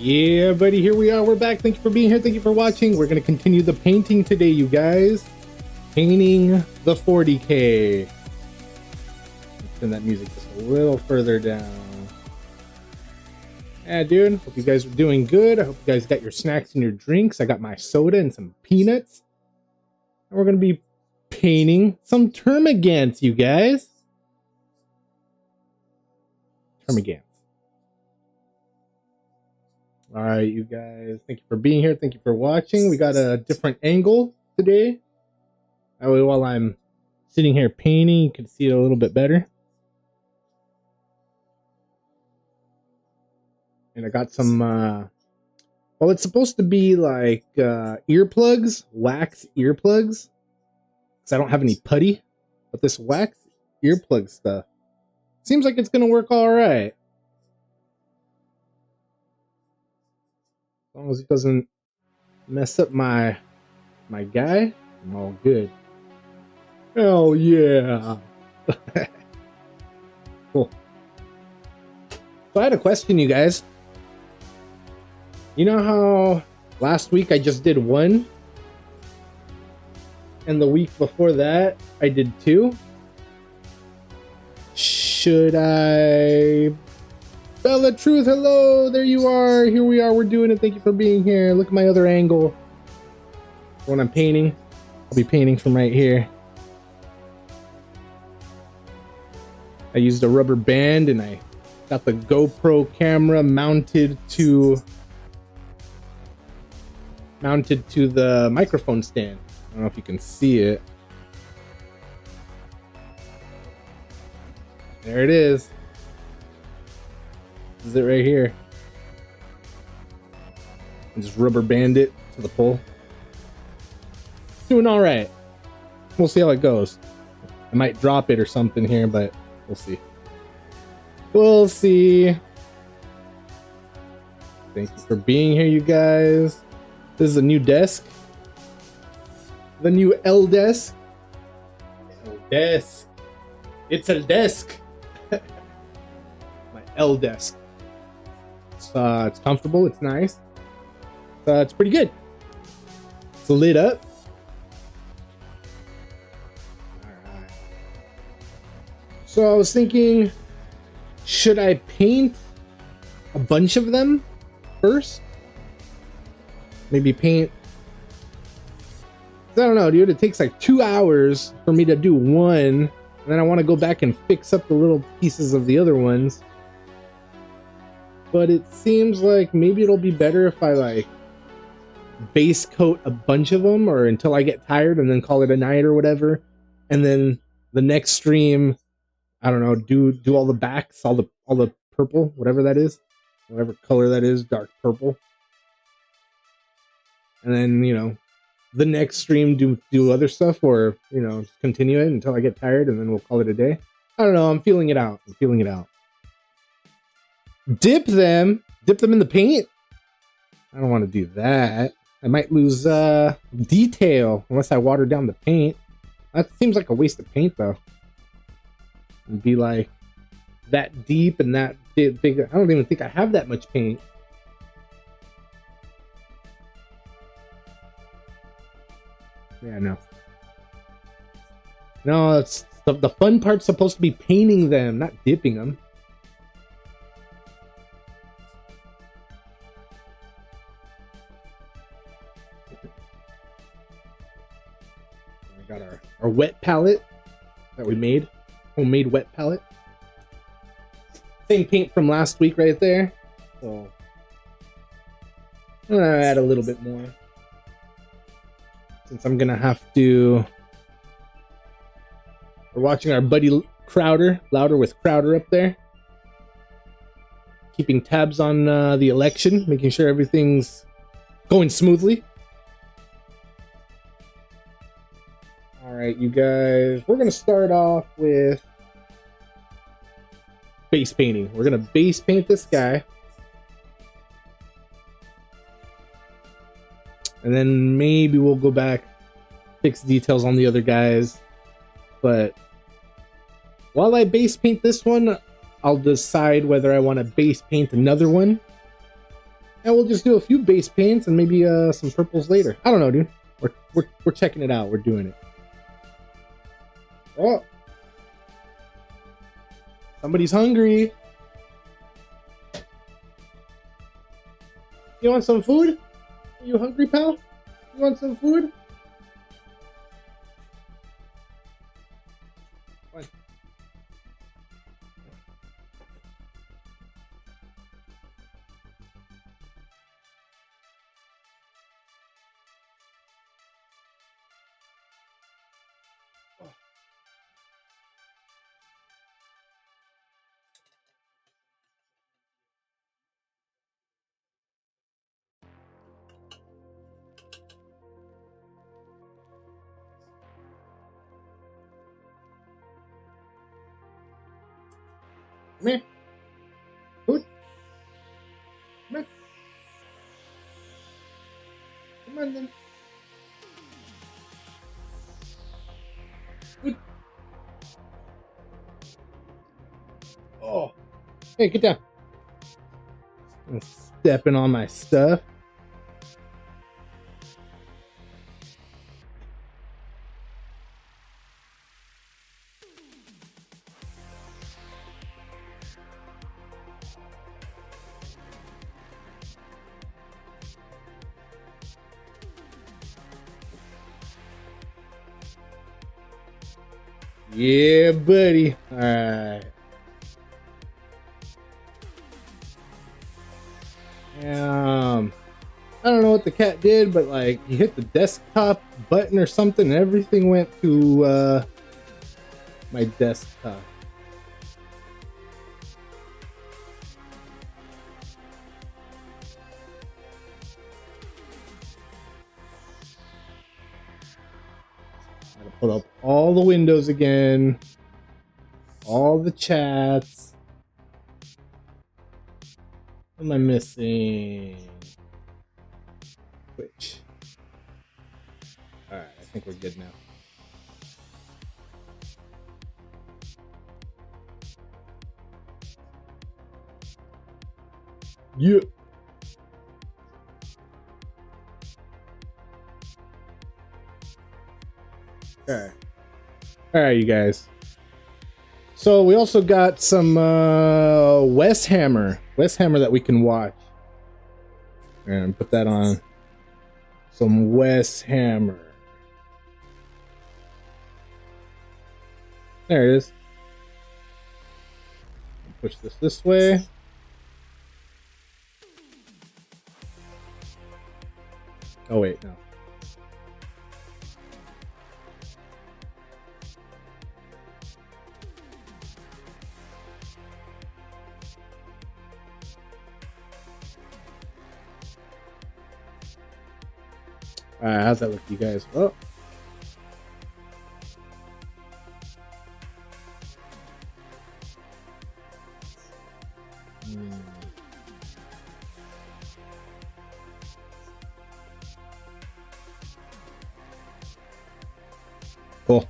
Yeah, buddy, here we are. We're back. Thank you for being here. Thank you for watching. We're going to continue the painting today, you guys. Painting the 40K. Let's turn that music just a little further down. Yeah, dude. Hope you guys are doing good. I hope you guys got your snacks and your drinks. I got my soda and some peanuts. And we're going to be painting some termagants, you guys. Termagants. All right, you guys, thank you for being here. Thank you for watching. We got a different angle today. That way, while I'm sitting here painting, you can see it a little bit better. And I got some, well, it's supposed to be like earplugs, wax earplugs. Because I don't have any putty. But this wax earplug stuff seems like it's going to work all right. As long as it doesn't mess up my guy, I'm all good. Hell yeah. Cool. So I had a question, you guys. You know how last week I just did one? And the week before that I did two? Should I... Bella Truth, hello, there you are. Here we are, we're doing it. Thank you for being here. Look at my other angle. When I'm painting, I'll be painting from right here. I used a rubber band and I got the GoPro camera mounted to the microphone stand. I don't know if you can see it. There it is. This is it right here. And just rubber band it to the pole. Doing all right. We'll see how it goes. I might drop it or something here, but we'll see. We'll see. Thank you for being here, you guys. This is a new desk. The new L desk. L desk. It's a desk. My L desk. It's comfortable. It's nice. It's pretty good. It's lit up. All right. So I was thinking, should I paint a bunch of them first? Maybe paint. I don't know, dude. It takes like 2 hours for me to do one, and then I want to go back and fix up the little pieces of the other ones. But it seems like maybe it'll be better if I like base coat a bunch of them, or until I get tired and then call it a night or whatever. And then the next stream, I don't know, do all the backs, all the purple, whatever that is, whatever color that is, dark purple. And then, you know, the next stream do other stuff, or, you know, just continue it until I get tired and then we'll call it a day. I don't know. I'm feeling it out. Dip them in the paint. I don't want to do that. I might lose detail unless I water down the paint. That seems like a waste of paint, though. It'd be like that deep and that big. I don't even think I have that much paint. Yeah, no, it's the fun part's supposed to be painting them, not dipping them. We got our wet palette that we made, homemade wet palette. Same paint from last week right there. So I'm gonna add a little bit more, since I'm gonna have to. We're watching our buddy Crowder, Louder with Crowder up there, keeping tabs on the election, making sure everything's going smoothly. All right, you guys, we're gonna start off with base painting. We're gonna base paint this guy. And then maybe we'll go back, fix details on the other guys. But while I base paint this one, I'll decide whether I want to base paint another one And we'll just do a few base paints and maybe some purples later. I don't know, dude. We're checking it out. We're doing it. Oh, somebody's hungry. You want some food? Are you hungry, pal? You want some food? Fine. Come here. Food. Come here. Come on then. Food. Oh. Hey, get down. I'm stepping on my stuff. Yeah, buddy. All right. I don't know what the cat did, but like he hit the desktop button or something, and everything went to my desktop. Gotta put up all the windows again, all the chats. What am I missing? Twitch. All right, I think we're good now. Yeah. All right, you guys. So we also got some Wes Hammer that we can watch, and put that on. Some Wes Hammer. There it is. Push this way. Oh wait, no. Alright, how's that look, you guys? Oh. Cool.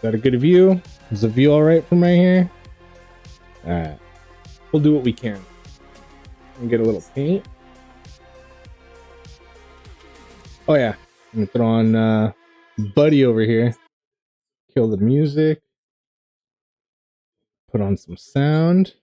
Got a good view? Is the view all right from right here? All right, we'll do what we can. And get a little paint. Oh yeah, I'm gonna throw on Buddy over here. Kill the music. Put on some sound.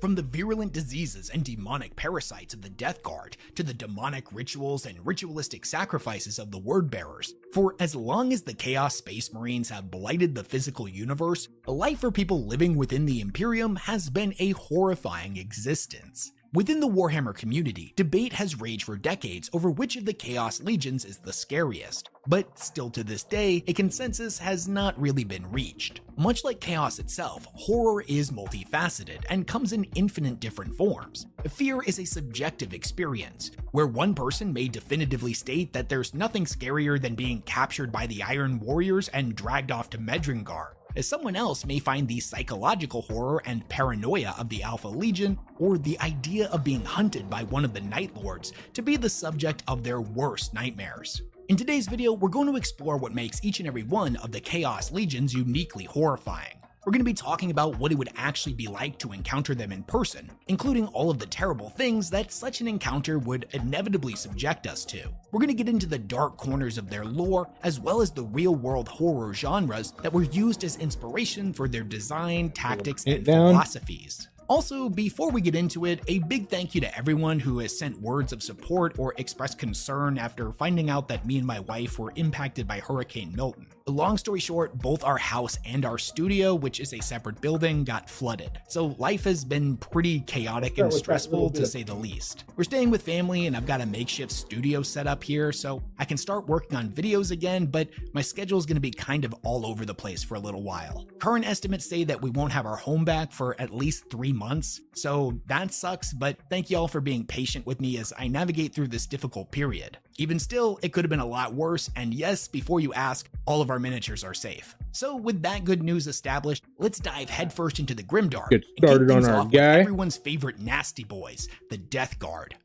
From the virulent diseases and demonic parasites of the Death Guard to the demonic rituals and ritualistic sacrifices of the Word Bearers, for as long as the Chaos Space Marines have blighted the physical universe, life for people living within the Imperium has been a horrifying existence. Within the Warhammer community, debate has raged for decades over which of the Chaos Legions is the scariest, but still to this day, a consensus has not really been reached. Much like Chaos itself, horror is multifaceted and comes in infinite different forms. Fear is a subjective experience, where one person may definitively state that there's nothing scarier than being captured by the Iron Warriors and dragged off to Medringar, as someone else may find the psychological horror and paranoia of the Alpha Legion, or the idea of being hunted by one of the Night Lords, to be the subject of their worst nightmares. In today's video, we're going to explore what makes each and every one of the Chaos Legions uniquely horrifying. We're going to be talking about what it would actually be like to encounter them in person, including all of the terrible things that such an encounter would inevitably subject us to. We're going to get into the dark corners of their lore, as well as the real-world horror genres that were used as inspiration for their design, tactics, and philosophies. Also, before we get into it, a big thank you to everyone who has sent words of support or expressed concern after finding out that me and my wife were impacted by Hurricane Milton. Long story short, both our house and our studio, which is a separate building, got flooded. So life has been pretty chaotic and stressful, to say the least. We're staying with family and I've got a makeshift studio set up here so I can start working on videos again, but my schedule is going to be kind of all over the place for a little while. Current estimates say that we won't have our home back for at least 3 months, so that sucks, but thank y'all for being patient with me as I navigate through this difficult period. Even still, it could have been a lot worse, and yes, before you ask, all of our miniatures are safe. So with that good news established, let's dive headfirst into the Grimdark. Get started on our guy. Everyone's favorite nasty boys, the Death Guard.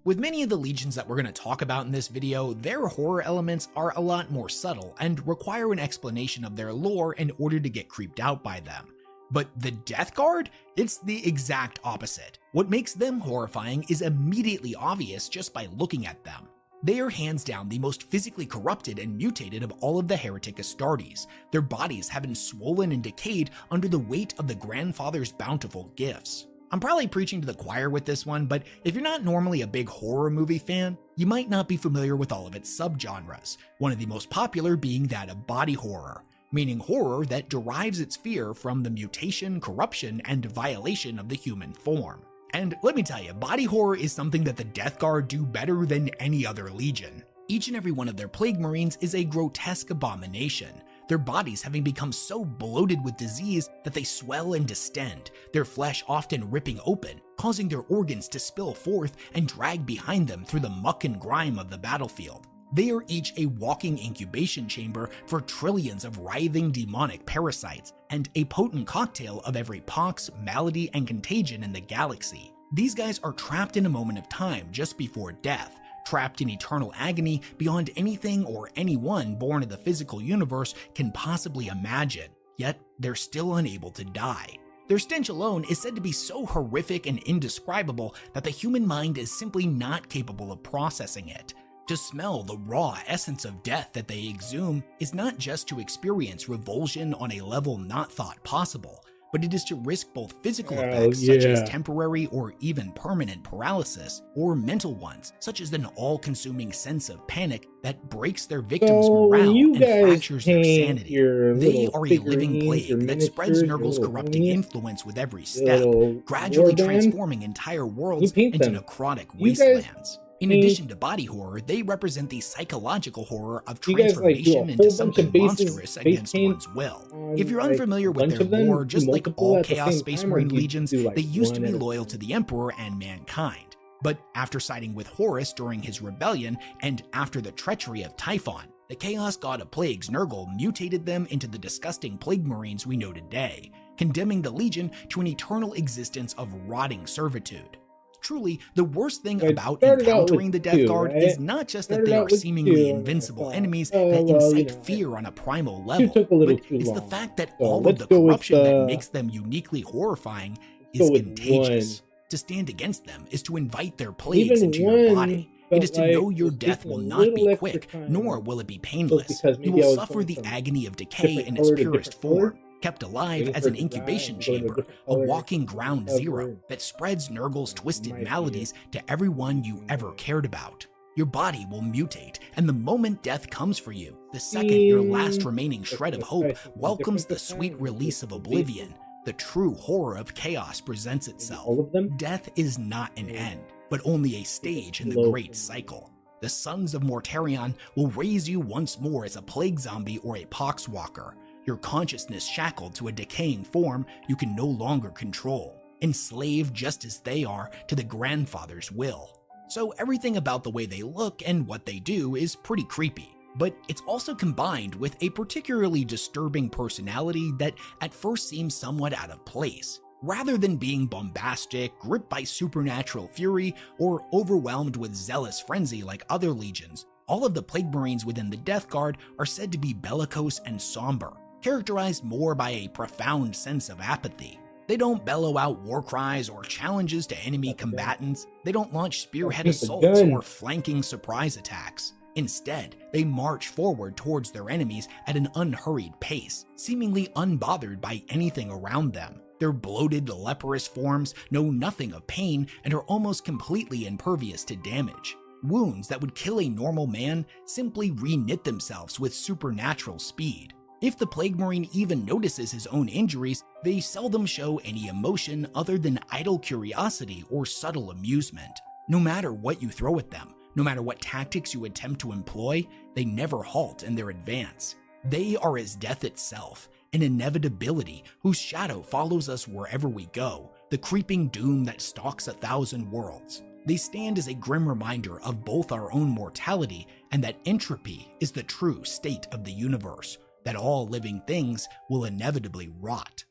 With many of the legions that we're going to talk about in this video, their horror elements are a lot more subtle and require an explanation of their lore in order to get creeped out by them. But the Death Guard? It's the exact opposite. What makes them horrifying is immediately obvious just by looking at them. They are hands down the most physically corrupted and mutated of all of the heretic Astartes, their bodies have been swollen and decayed under the weight of the Grandfather's bountiful gifts. I'm probably preaching to the choir with this one, but if you're not normally a big horror movie fan, you might not be familiar with all of its subgenres, one of the most popular being that of body horror, meaning horror that derives its fear from the mutation, corruption, and violation of the human form. And let me tell you, body horror is something that the Death Guard do better than any other legion. Each and every one of their Plague Marines is a grotesque abomination, their bodies having become so bloated with disease that they swell and distend, their flesh often ripping open, causing their organs to spill forth and drag behind them through the muck and grime of the battlefield. They are each a walking incubation chamber for trillions of writhing demonic parasites, and a potent cocktail of every pox, malady, and contagion in the galaxy. These guys are trapped in a moment of time just before death, trapped in eternal agony beyond anything or anyone born of the physical universe can possibly imagine, yet they're still unable to die. Their stench alone is said to be so horrific and indescribable that the human mind is simply not capable of processing it. To smell the raw essence of death that they exhume is not just to experience revulsion on a level not thought possible, but it is to risk both physical effects such as temporary or even permanent paralysis, or mental ones such as an all-consuming sense of panic that breaks their victims' morale and fractures their sanity. They are a living plague that spreads Nurgle's corrupting influence with every step, gradually transforming entire worlds into necrotic wastelands. In addition to body horror, they represent the psychological horror of transformation into something monstrous against one's will. If you're unfamiliar with their lore, just like all Chaos Space Marine legions, they used to be loyal to the Emperor and mankind. But after siding with Horus during his rebellion, and after the treachery of Typhon, the Chaos God of Plagues, Nurgle, mutated them into the disgusting Plague Marines we know today, condemning the Legion to an eternal existence of rotting servitude. Truly, the worst thing about encountering the Death Guard is not just that they are seemingly invincible enemies that incite fear on a primal level, but it's the fact that all of the corruption that makes them uniquely horrifying is contagious. To stand against them is to invite their plagues into your body. It is to know your death will not be quick, nor will it be painless. You will suffer the agony of decay in its purest form, kept alive as an incubation chamber, a walking ground zero that spreads Nurgle's twisted maladies to everyone you ever cared about. Your body will mutate, and the moment death comes for you, the second your last remaining shred of hope welcomes the sweet release of oblivion, the true horror of chaos presents itself. Death is not an end, but only a stage in the great cycle. The sons of Mortarion will raise you once more as a plague zombie or a poxwalker, your consciousness shackled to a decaying form you can no longer control, enslaved just as they are to the Grandfather's will. So everything about the way they look and what they do is pretty creepy, but it's also combined with a particularly disturbing personality that at first seems somewhat out of place. Rather than being bombastic, gripped by supernatural fury, or overwhelmed with zealous frenzy like other legions, all of the Plague Marines within the Death Guard are said to be bellicose and somber, characterized more by a profound sense of apathy. They don't bellow out war cries or challenges to enemy combatants. They don't launch spearhead assaults or flanking surprise attacks. Instead, they march forward towards their enemies at an unhurried pace, seemingly unbothered by anything around them. Their bloated, leprous forms know nothing of pain and are almost completely impervious to damage. Wounds that would kill a normal man simply reknit themselves with supernatural speed. If the Plague Marine even notices his own injuries, they seldom show any emotion other than idle curiosity or subtle amusement. No matter what you throw at them, no matter what tactics you attempt to employ, they never halt in their advance. They are as death itself, an inevitability whose shadow follows us wherever we go, the creeping doom that stalks 1,000 worlds. They stand as a grim reminder of both our own mortality and that entropy is the true state of the universe, that all living things will inevitably rot.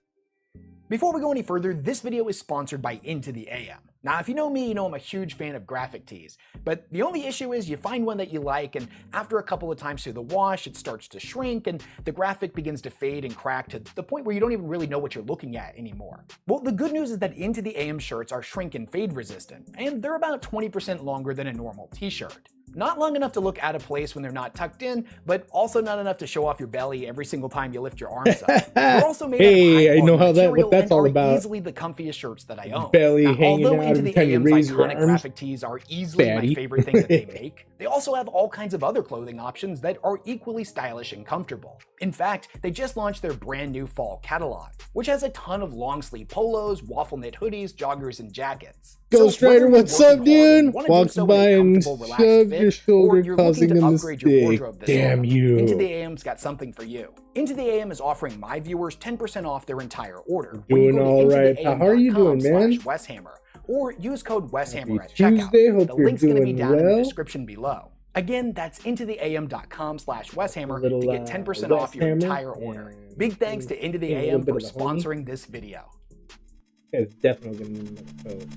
Before we go any further, this video is sponsored by Into the AM. Now, if you know me, you know I'm a huge fan of graphic tees, but the only issue is you find one that you like, and after a couple of times through the wash, it starts to shrink, and the graphic begins to fade and crack to the point where you don't even really know what you're looking at anymore. Well, the good news is that Into the AM shirts are shrink and fade resistant, and they're about 20% longer than a normal t-shirt. Not long enough to look out of place when they're not tucked in, but also not enough to show off your belly every single time you lift your arms up. They're also made Hey, out of I know how material what that's and all are about. easily the comfiest shirts that I own. Belly Now, hanging although out Into every the time you AM's raise your iconic arms. graphic tees are easily Fatty. my favorite thing that they make, they also have all kinds of other clothing options that are equally stylish and comfortable. In fact, they just launched their brand new fall catalog, which has a ton of long sleeve polos, waffle knit hoodies, joggers, and jackets. Ghost So whether Rider, you're what's working up, hard and dude? wanna do Walks so in by a and comfortable, relaxed shove fit, your shoulder, or you're looking causing to him to upgrade your stick. wardrobe this Damn summer, you. Into the AM's got something for you. Into the AM is offering my viewers 10% off their entire order. Doing all right. How are you doing, man? /Weshammer, or use code Weshammer at Happy checkout. Tuesday. Hope The you're link's going to be doing down in the well. description below. Again, that's intotheam.com/Weshammer Little, to get 10% off your Weshammer entire order. and Big thanks to Into the a little AM bit for of a homie. sponsoring this video. It's definitely gonna need another code.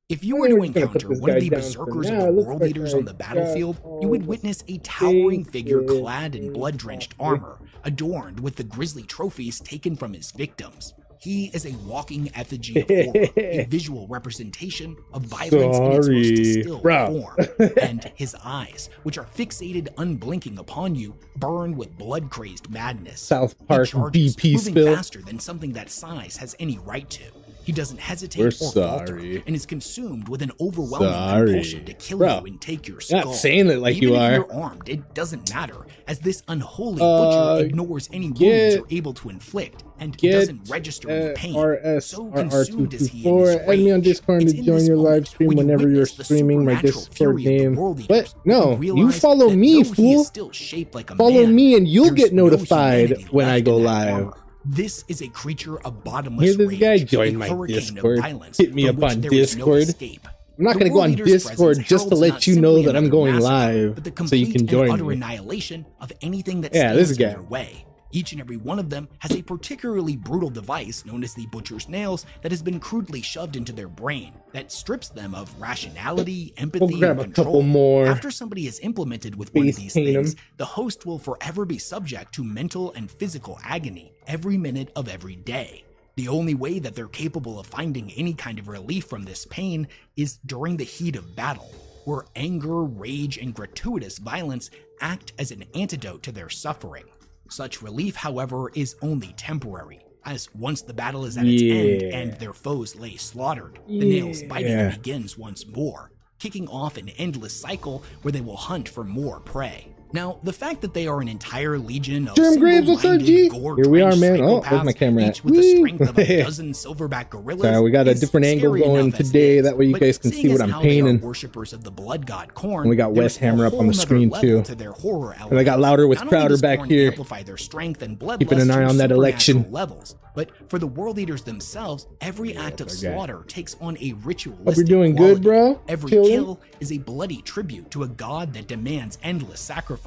If you were to We're just gonna put encounter this one of guy the down for berserkers now. of the Looks world like eaters I on the battlefield, got you would all witness a the towering things figure here. clad in blood-drenched armor, adorned with the grisly trophies taken from his victims. He is a walking effigy of horror, a visual representation of violence in its most distilled form. And his eyes, which are fixated unblinking upon you, burn with blood-crazed madness. South He Park charges, BP moving spill. faster than something that size has any right to. He doesn't hesitate We're or falter, sorry. and is consumed with an overwhelming Sorry. compulsion to kill Bro, you and take your You're skull. not saying it like Even you if are. you're armed, it doesn't matter, as this unholy butcher ignores any wounds get- you're able to inflict, and Get doesn't register with pain. So consumed is he in RSRR224. his Add me on rage. Discord It's to in join this your moment live stream when you whenever you're witness the streaming my supernatural Discord fury of the name. world What? eaters, No, you you realize follow that me, though he is fool. still shaped like a Follow man, me and you'll there's get no notified humanity when I left go in that live. armor. This is a creature of bottomless Hear this rage, guy a join my hurricane of Discord. violence Hit me from up which on there is no Discord. escape. I'm not The going to go World on Eater's Discord presence just to heralds let not you know simply that I'm another going massacre, live but the so you complete can and join utter me. annihilation of anything that Yeah, stands this in guy. their way. Each and every one of them has a particularly brutal device known as the Butcher's Nails that has been crudely shoved into their brain that strips them of rationality, empathy, We'll grab and a control. couple more. After somebody is implemented with one of Face these paint 'em. things, the host will forever be subject to mental and physical agony every minute of every day. The only way that they're capable of finding any kind of relief from this pain is during the heat of battle, where anger, rage, and gratuitous violence act as an antidote to their suffering. Such relief, however, is only temporary, as once the battle is at its end and their foes lay slaughtered, the nails biting begins once more, kicking off an endless cycle where they will hunt for more prey. Now, the fact that they are an entire legion of Germ Graves, what's up, G? gore-drenched Here we are, man. Oh, psychopaths, there's my camera at. each with the Whee! strength of a dozen silverback gorillas. Sorry, we got a is different angle scary going enough as today. it is, That way you but guys can seeing see what as I'm how they are painting. worshippers of the blood god Khorne, And we got there's Weshammer a up on the whole screen, nother level too. to their horror And I got louder with Not only Crowder does back Khorne here. amplify their strength and bloodlust Keeping an eye to on that election. supernatural levels, but for the world eaters themselves, every act of that's our guy. slaughter takes on a ritualistic Hope you're doing good, quality. bro. Every Chilling? kill is a bloody tribute to a god that demands endless sacrifice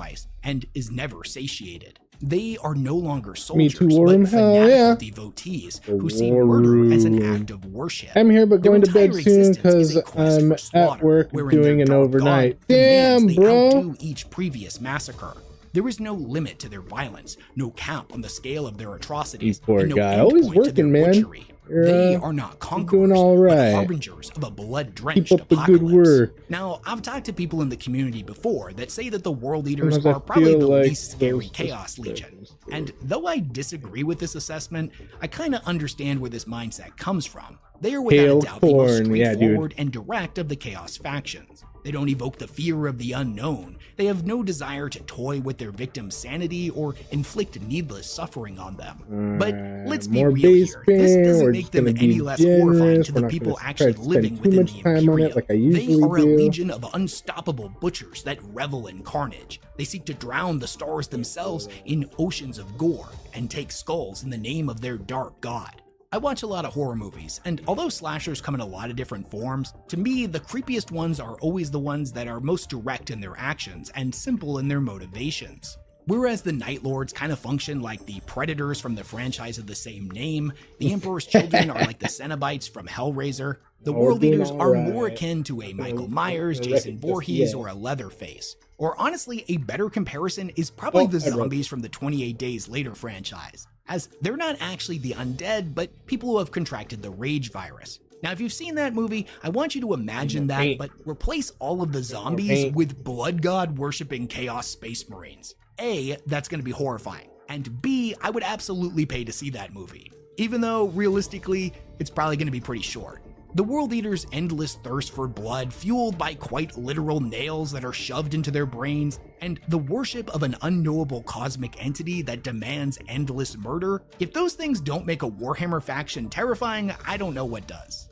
and is never satiated. They are no longer Me soldiers, Too War Room? but Hell fanatical yeah. devotees The who see War murder as an Room. act of worship. I'm here, but Their going to bed entire soon existence is because a quest I'm for at slaughter, work wherein doing their an dark overnight. god demands Damn, they bro. outdo each previous massacre. There is no limit to their violence, no cap on the scale of their atrocities, You poor and no guy. Always endpoint to their working, man. butchery. They are not doing conquerors, all but right. harbingers of a blood-drenched Keep up the good apocalypse. work. Now, I've talked to people in the community before that say that the World Eaters Sometimes I are probably feel the like least scary those Chaos Legion. systems And though I disagree with this assessment, I kind of understand where this mindset comes from. They are without Hail a doubt the most corn. Yeah, straightforward and direct of the Chaos factions. They don't evoke the fear of the unknown. They have no desire to toy with their victims' sanity or inflict needless suffering on them. But let's be more real base here. This spam. doesn't We're make just them gonna any be less horrifying generous. to We're the not people gonna actually try to living spend too within much the time on it Imperium. like I They usually are a do. legion of unstoppable butchers that revel in carnage. They seek to drown the stars themselves in oceans of gore and take skulls in the name of their dark god. I watch a lot of horror movies, and although slashers come in a lot of different forms, to me, the creepiest ones are always the ones that are most direct in their actions and simple in their motivations. Whereas the Night Lords kind of function like the Predators from the franchise of the same name, the Emperor's Children are like the Cenobites from Hellraiser, the World Eaters are more akin to a Michael Myers, Jason Voorhees, or a Leatherface. Or honestly, a better comparison is probably the zombies from the 28 Days Later franchise, as they're not actually the undead, but people who have contracted the Rage virus. Now, if you've seen that movie, I want you to imagine that, but replace all of the zombies with blood god worshipping Chaos Space Marines. A, that's going to be horrifying, and B, I would absolutely pay to see that movie, even though realistically, it's probably going to be pretty short. The World Eaters' endless thirst for blood, fueled by quite literal nails that are shoved into their brains, and the worship of an unknowable cosmic entity that demands endless murder, if those things don't make a Warhammer faction terrifying, I don't know what does.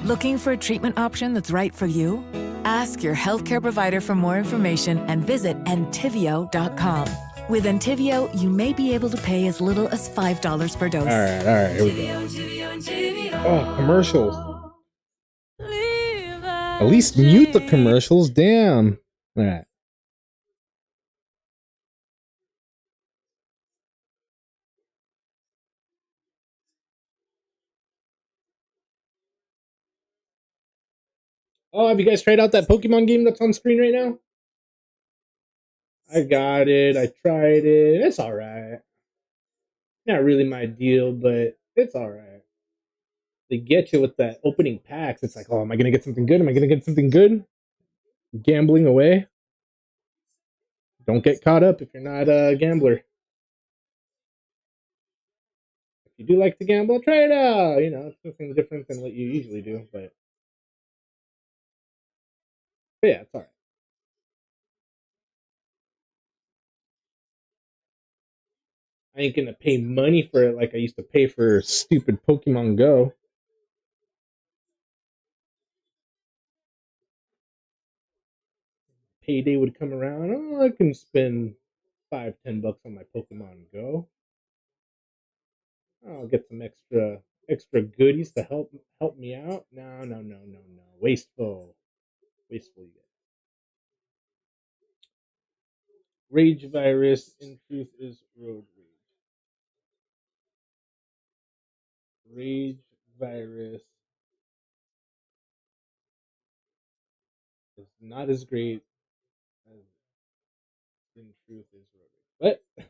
Looking for a treatment option that's right for you? Ask your healthcare provider for more information and visit Entivio.com. With Entivio, you may be able to pay as little as $5 per dose. All right, here we go. Oh, commercials. At least mute the commercials. Damn. All right. Oh, have you guys tried out that Pokemon game that's on screen right now? I got it. I tried it. It's all right. Not really my deal, but it's all right. They get you with that opening packs. It's like, oh, am I gonna get something good? Am I gonna get something good? Gambling away. Don't get caught up if you're not a gambler. If you do like to gamble, try it out. You know, it's something different than what you usually do, but yeah, it's all right. I ain't gonna pay money for it like I used to pay for stupid Pokemon Go. Payday would come around. Oh, I can spend $5-10 on my Pokemon Go. I'll get some extra goodies to help me out. No. Wasteful. Wasteful you get. Rage virus in truth is road rage. Rage virus is not as great as in truth is road rage. What?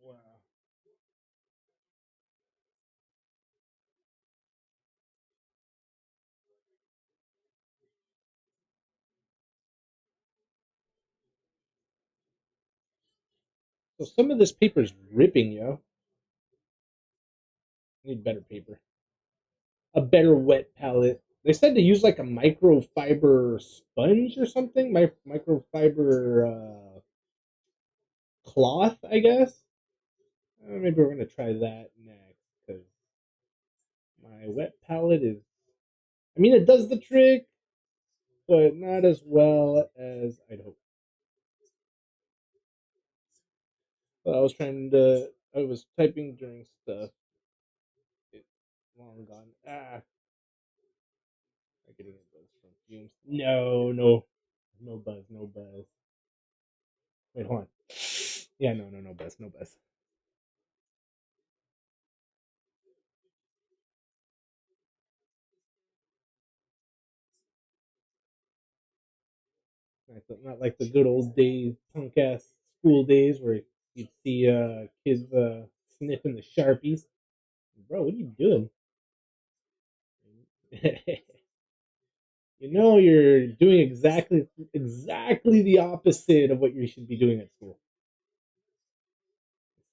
Wow. So some of this paper's ripping, yo. I need better paper. A better wet palette. They said to use like a microfiber sponge or something. Microfiber cloth, I guess. Maybe we're gonna try that next because my wet palette is. I mean, it does the trick, but not as well as I'd hope. I was typing during stuff. It's long gone. I'm getting a buzz from fumes. No buzz, no buzz. Wait, hold on. Yeah, no buzz, no buzz. Not like the good old days, punk ass school days where you'd see kids sniffing the Sharpies. Bro, what are you doing? You know you're doing exactly the opposite of what you should be doing at school.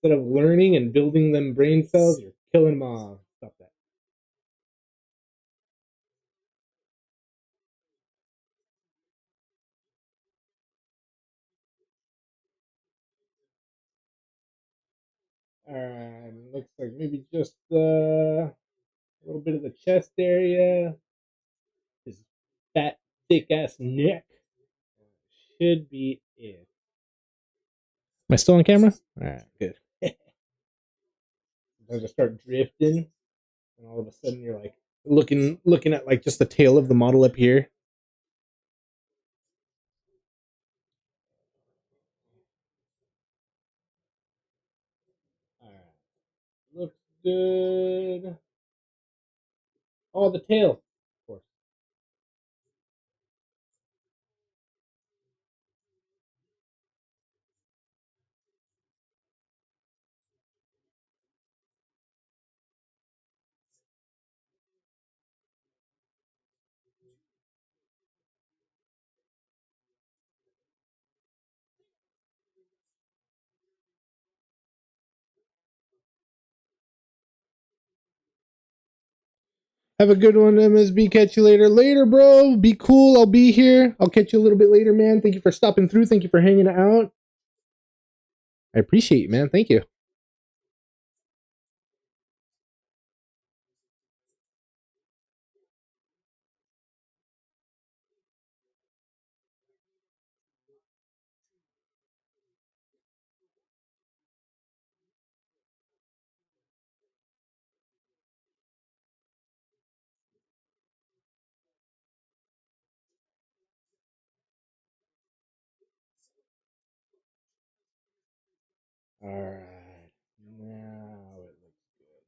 Instead of learning and building them brain cells, you're killing them off. Stop that. Alright, looks like maybe just a little bit of the chest area. His fat, thick ass neck. Should be it. Am I still on camera? Alright, good. I just start drifting, and all of a sudden you're like looking at like just the tail of the model up here. Alright. Looks good. Oh, the tail. Of course. Have a good one, MSB. Catch you later. Later, bro. Be cool. I'll be here. I'll catch you a little bit later, man. Thank you for stopping through. Thank you for hanging out. I appreciate you, man. Thank you. All right. Now it looks good.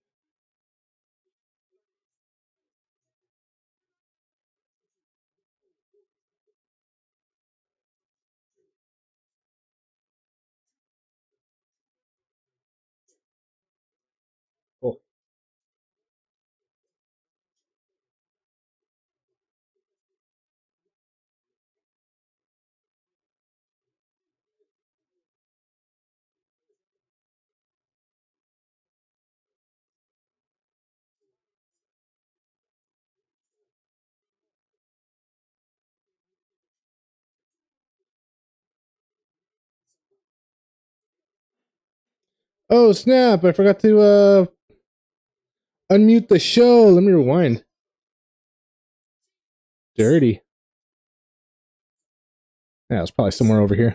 Cool. Oh, snap. I forgot to unmute the show. Let me rewind. Dirty. Yeah, it's probably somewhere over here.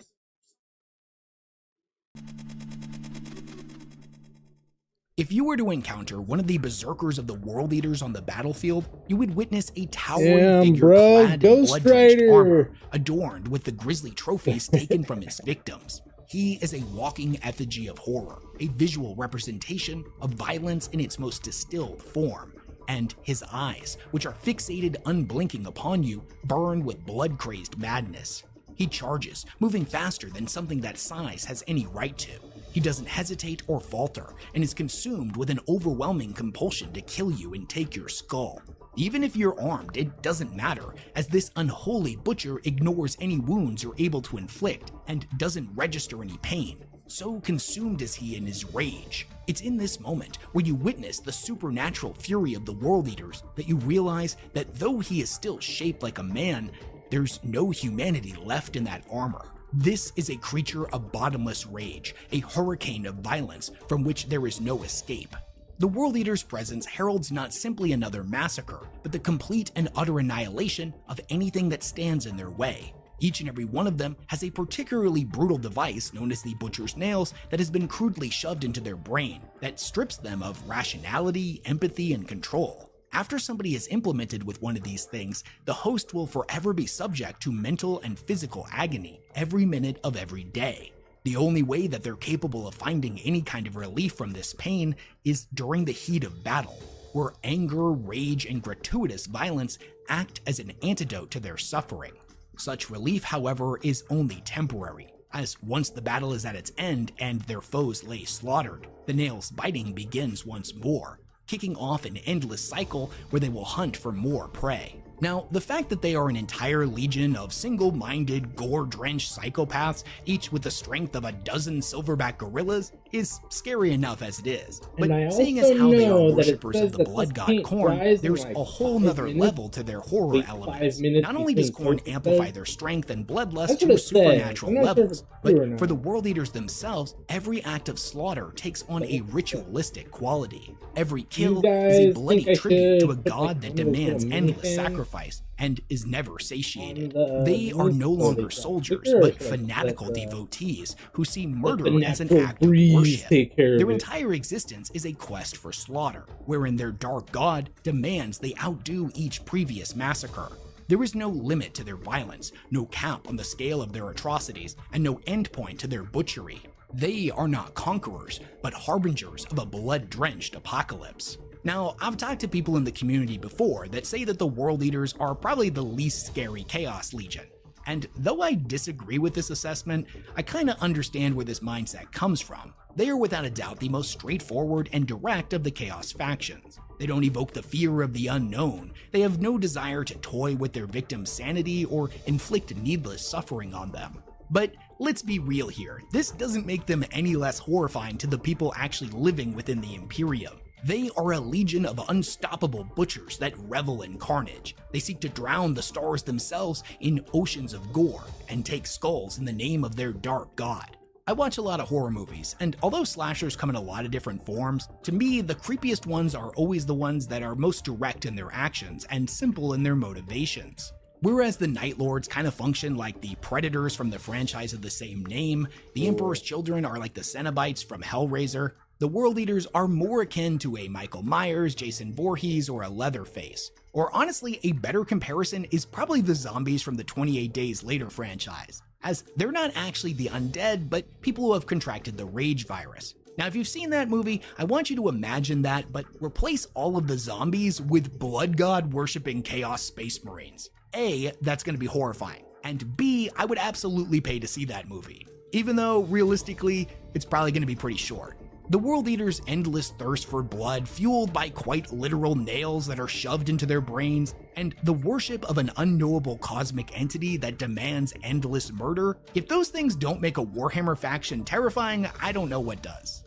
If you were to encounter one of the berserkers of the World Eaters on the battlefield, you would witness a towering figure clad in blood-drenched armor, adorned with the grisly trophies taken from his victims. He is a walking effigy of horror, a visual representation of violence in its most distilled form. And his eyes, which are fixated unblinking upon you, burn with blood-crazed madness. He charges, moving faster than something that size has any right to. He doesn't hesitate or falter, and is consumed with an overwhelming compulsion to kill you and take your skull. Even if you're armed, it doesn't matter, as this unholy butcher ignores any wounds you're able to inflict and doesn't register any pain. So consumed is he in his rage. It's in this moment where you witness the supernatural fury of the World Eaters that you realize that though he is still shaped like a man, there's no humanity left in that armor. This is a creature of bottomless rage, a hurricane of violence from which there is no escape. The World Eater's presence heralds not simply another massacre, but the complete and utter annihilation of anything that stands in their way. Each and every one of them has a particularly brutal device known as the Butcher's Nails that has been crudely shoved into their brain that strips them of rationality, empathy, and control. After somebody is implemented with one of these things, the host will forever be subject to mental and physical agony every minute of every day. The only way that they're capable of finding any kind of relief from this pain is during the heat of battle, where anger, rage, and gratuitous violence act as an antidote to their suffering. Such relief, however, is only temporary, as once the battle is at its end and their foes lay slaughtered, the nails biting begins once more, kicking off an endless cycle where they will hunt for more prey. Now, the fact that they are an entire legion of single-minded, gore-drenched psychopaths, each with the strength of a dozen silverback gorillas, is scary enough as it is. But seeing as how they are worshippers of the blood god Khorne, there's a whole nother level to their horror elements. Not only does Khorne amplify their strength and bloodlust to supernatural levels, but for the World Eaters themselves, every act of slaughter takes on a ritualistic quality. Every kill is a bloody tribute to a god that demands endless sacrifice and is never satiated. They are no longer soldiers, but fanatical devotees who see murder as an act of worship. Their entire existence is a quest for slaughter, wherein their dark god demands they outdo each previous massacre. There is no limit to their violence, no cap on the scale of their atrocities, and no endpoint to their butchery. They are not conquerors, but harbingers of a blood-drenched apocalypse. Now, I've talked to people in the community before that say that the World Eaters are probably the least scary Chaos Legion. And though I disagree with this assessment, I kinda understand where this mindset comes from. They are without a doubt the most straightforward and direct of the Chaos factions. They don't evoke the fear of the unknown. They have no desire to toy with their victims' sanity or inflict needless suffering on them. But let's be real here, this doesn't make them any less horrifying to the people actually living within the Imperium. They are a legion of unstoppable butchers that revel in carnage. They seek to drown the stars themselves in oceans of gore and take skulls in the name of their dark god. I watch a lot of horror movies, and although slashers come in a lot of different forms, to me the creepiest ones are always the ones that are most direct in their actions and simple in their motivations. Whereas the Night Lords kind of function like the Predators from the franchise of the same name, the Emperor's Children are like the Cenobites from Hellraiser, the World Eaters are more akin to a Michael Myers, Jason Voorhees, or a Leatherface. Or honestly, a better comparison is probably the zombies from the 28 Days Later franchise, as they're not actually the undead, but people who have contracted the Rage virus. Now, if you've seen that movie, I want you to imagine that, but replace all of the zombies with blood god worshipping Chaos Space Marines. A, that's going to be horrifying, and B, I would absolutely pay to see that movie, even though realistically, it's probably going to be pretty short. The World Eaters' endless thirst for blood, fueled by quite literal nails that are shoved into their brains, and the worship of an unknowable cosmic entity that demands endless murder, if those things don't make a Warhammer faction terrifying, I don't know what does.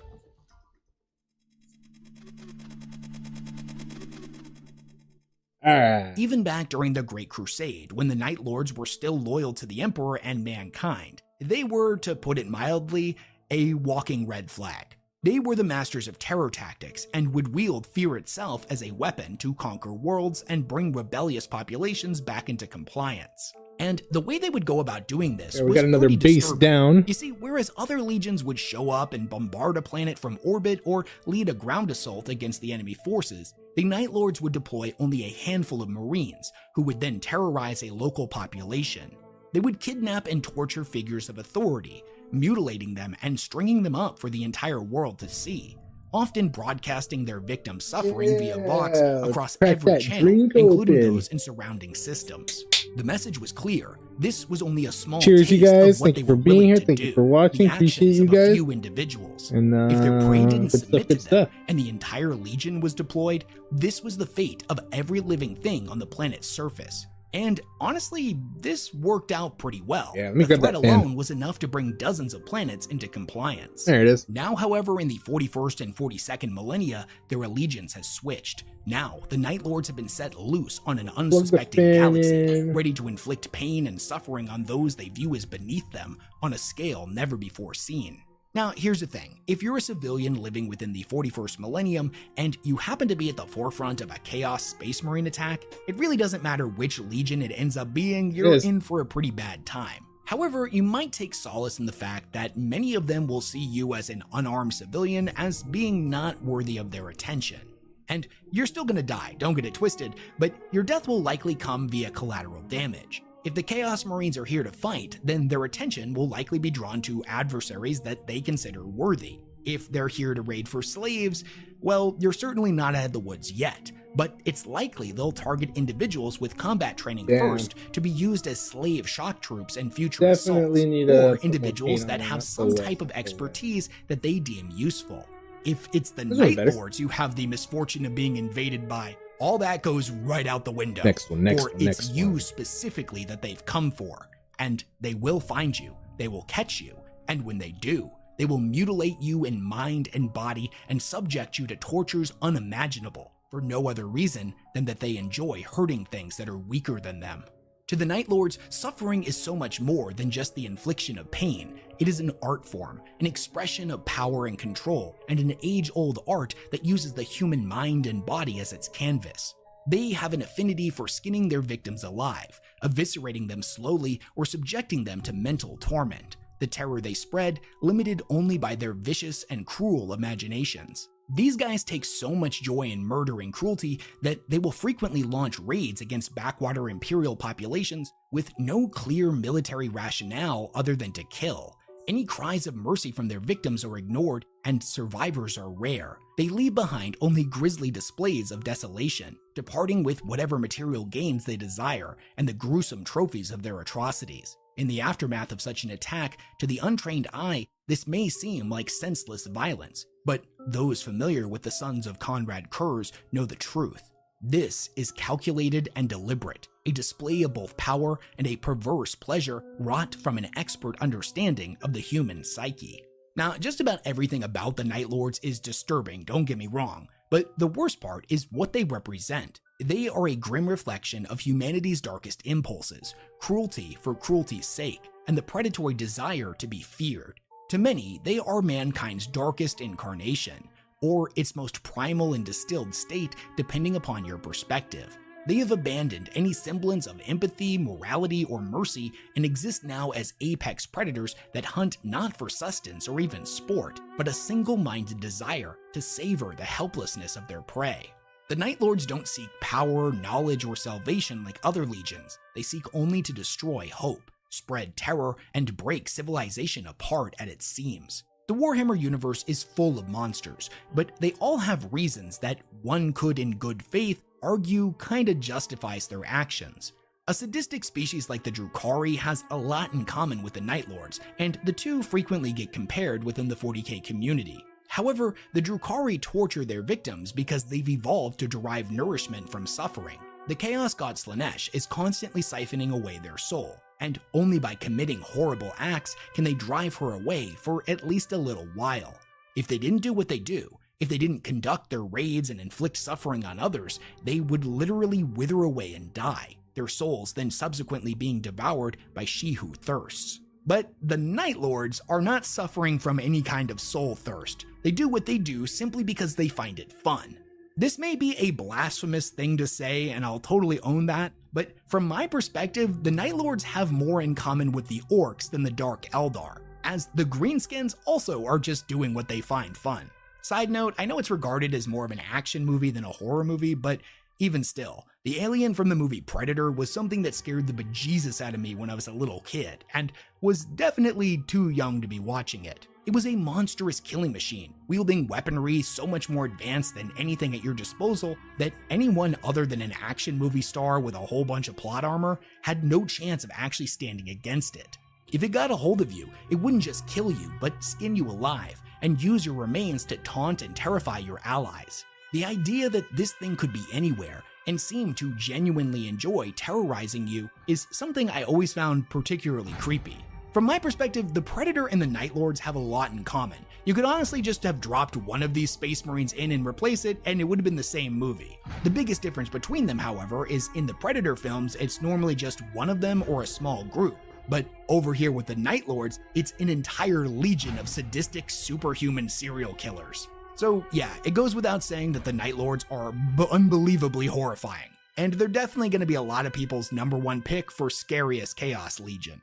Even back during the Great Crusade, when the Night Lords were still loyal to the Emperor and mankind, they were, to put it mildly, a walking red flag. They were the masters of terror tactics and would wield fear itself as a weapon to conquer worlds and bring rebellious populations back into compliance. And the way they would go about doing this was got another base disturbing. Down. You see, whereas other legions would show up and bombard a planet from orbit or lead a ground assault against the enemy forces, the Night Lords would deploy only a handful of Marines, who would then terrorize a local population. They would kidnap and torture figures of authority, mutilating them and stringing them up for the entire world to see, often broadcasting their victims' suffering via Vox across every channel, including those in surrounding systems. The message was clear. This was only a small Cheers, taste you guys. of what Thank they you for were being willing here. to Thank do. you for watching. The Appreciate actions you of guys. a few individuals. And if their prey didn't good submit to them stuff. and the entire legion was deployed, this was the fate of every living thing on the planet's surface. And honestly, this worked out pretty well. Yeah, let me the grab threat that pen. alone was enough to bring dozens of planets into compliance. There it is. Now, however, in the 41st and 42nd millennia, their allegiance has switched. Now, the Night Lords have been set loose on an unsuspecting galaxy, ready to inflict pain and suffering on those they view as beneath them on a scale never before seen. Now, here's the thing. If you're a civilian living within the 41st millennium and you happen to be at the forefront of a Chaos Space Marine attack, it really doesn't matter which Legion it ends up being, you're in for a pretty bad time. However, you might take solace in the fact that many of them will see you as an unarmed civilian as being not worthy of their attention. And you're still gonna die, don't get it twisted, but your death will likely come via collateral damage. If the Chaos Marines are here to fight, then their attention will likely be drawn to adversaries that they consider worthy. If they're here to raid for slaves, well, you're certainly not out of the woods yet, but it's likely they'll target individuals with combat training first to be used as slave shock troops in future assaults, or individuals that have some type of expertise that they deem useful. If it's the Night Lords you have the misfortune of being invaded by, all that goes right out the window. Or it's you specifically that they've come for, and they will find you, they will catch you, and when they do, they will mutilate you in mind and body and subject you to tortures unimaginable for no other reason than that they enjoy hurting things that are weaker than them. To the Night Lords, suffering is so much more than just the infliction of pain. It is an art form, an expression of power and control, and an age-old art that uses the human mind and body as its canvas. They have an affinity for skinning their victims alive, eviscerating them slowly, or subjecting them to mental torment. The terror they spread, limited only by their vicious and cruel imaginations. These guys take so much joy in murder and cruelty that they will frequently launch raids against backwater Imperial populations with no clear military rationale other than to kill. Any cries of mercy from their victims are ignored, and survivors are rare. They leave behind only grisly displays of desolation, departing with whatever material gains they desire and the gruesome trophies of their atrocities. In the aftermath of such an attack, to the untrained eye, this may seem like senseless violence, but those familiar with the Sons of Conrad Kurz know the truth. This is calculated and deliberate, a display of both power and a perverse pleasure wrought from an expert understanding of the human psyche. Now, just about everything about the Night Lords is disturbing, don't get me wrong, but the worst part is what they represent. They are a grim reflection of humanity's darkest impulses, cruelty for cruelty's sake, and the predatory desire to be feared. To many, they are mankind's darkest incarnation, or its most primal and distilled state depending upon your perspective. They have abandoned any semblance of empathy, morality, or mercy and exist now as apex predators that hunt not for sustenance or even sport, but a single-minded desire to savor the helplessness of their prey. The Night Lords don't seek power, knowledge, or salvation like other legions. They seek only to destroy hope, spread terror, and break civilization apart at its seams. The Warhammer universe is full of monsters, but they all have reasons that one could in good faith argue kinda justifies their actions. A sadistic species like the Drukhari has a lot in common with the Night Lords, and the two frequently get compared within the 40k community. However, the Drukhari torture their victims because they've evolved to derive nourishment from suffering. The Chaos God Slaanesh is constantly siphoning away their soul, and only by committing horrible acts can they drive her away for at least a little while. If they didn't do what they do, if they didn't conduct their raids and inflict suffering on others, they would literally wither away and die, their souls then subsequently being devoured by She Who Thirsts. But the Night Lords are not suffering from any kind of soul thirst. They do what they do simply because they find it fun. This may be a blasphemous thing to say, and I'll totally own that, but from my perspective, the Night Lords have more in common with the Orcs than the Dark Eldar, as the Greenskins also are just doing what they find fun. Side note, I know it's regarded as more of an action movie than a horror movie, but even still, the alien from the movie Predator was something that scared the bejesus out of me when I was a little kid, and was definitely too young to be watching it. It was a monstrous killing machine, wielding weaponry so much more advanced than anything at your disposal that anyone other than an action movie star with a whole bunch of plot armor had no chance of actually standing against it. If it got a hold of you, it wouldn't just kill you, but skin you alive, and use your remains to taunt and terrify your allies. The idea that this thing could be anywhere and seem to genuinely enjoy terrorizing you is something I always found particularly creepy. From my perspective, the Predator and the Night Lords have a lot in common. You could honestly just have dropped one of these Space Marines in and replace it, and it would have been the same movie. The biggest difference between them, however, is in the Predator films, it's normally just one of them or a small group. But over here with the Night Lords, it's an entire legion of sadistic superhuman serial killers. So yeah, it goes without saying that the Night Lords are unbelievably horrifying, and they're definitely going to be a lot of people's #1 pick for scariest Chaos Legion.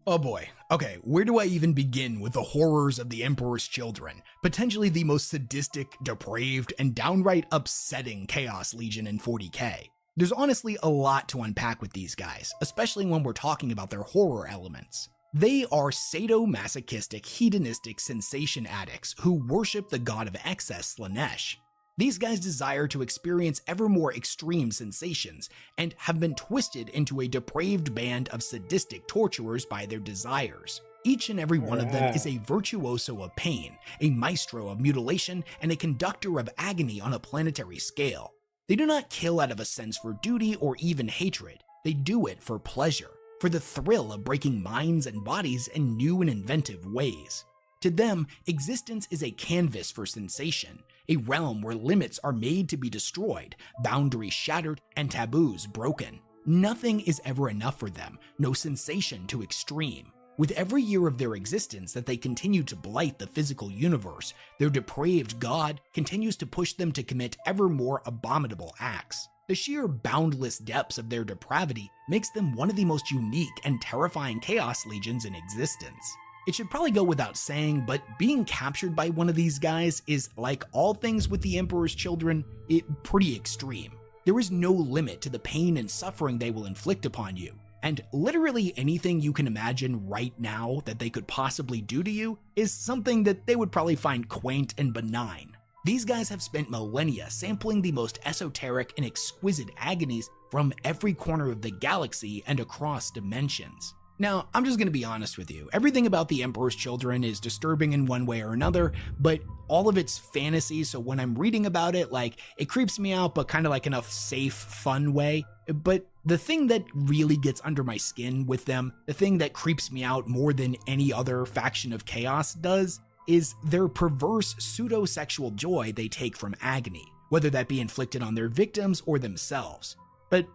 Oh boy. Okay, where do I even begin with the horrors of the Emperor's Children? Potentially the most sadistic, depraved, and downright upsetting Chaos Legion in 40k. There's honestly a lot to unpack with these guys, especially when we're talking about their horror elements. They are sadomasochistic, hedonistic sensation addicts who worship the god of excess, Slaanesh. These guys desire to experience ever more extreme sensations and have been twisted into a depraved band of sadistic torturers by their desires. Each and every one of them is a virtuoso of pain, a maestro of mutilation, and a conductor of agony on a planetary scale. They do not kill out of a sense for duty or even hatred. They do it for pleasure, for the thrill of breaking minds and bodies in new and inventive ways. To them, existence is a canvas for sensation, a realm where limits are made to be destroyed, boundaries shattered, and taboos broken. Nothing is ever enough for them, no sensation too extreme. With every year of their existence that they continue to blight the physical universe, their depraved god continues to push them to commit ever more abominable acts. The sheer boundless depths of their depravity makes them one of the most unique and terrifying Chaos Legions in existence. It should probably go without saying, but being captured by one of these guys is, like all things with the Emperor's Children, pretty extreme. There is no limit to the pain and suffering they will inflict upon you, and literally anything you can imagine right now that they could possibly do to you is something that they would probably find quaint and benign. These guys have spent millennia sampling the most esoteric and exquisite agonies from every corner of the galaxy and across dimensions. Now, I'm just gonna be honest with you. Everything about the Emperor's Children is disturbing in one way or another, but all of it's fantasy, so when I'm reading about it, it creeps me out, but kind of like in a safe, fun way. But the thing that really gets under my skin with them, the thing that creeps me out more than any other faction of Chaos does, is their perverse pseudo-sexual joy they take from agony, whether that be inflicted on their victims or themselves. But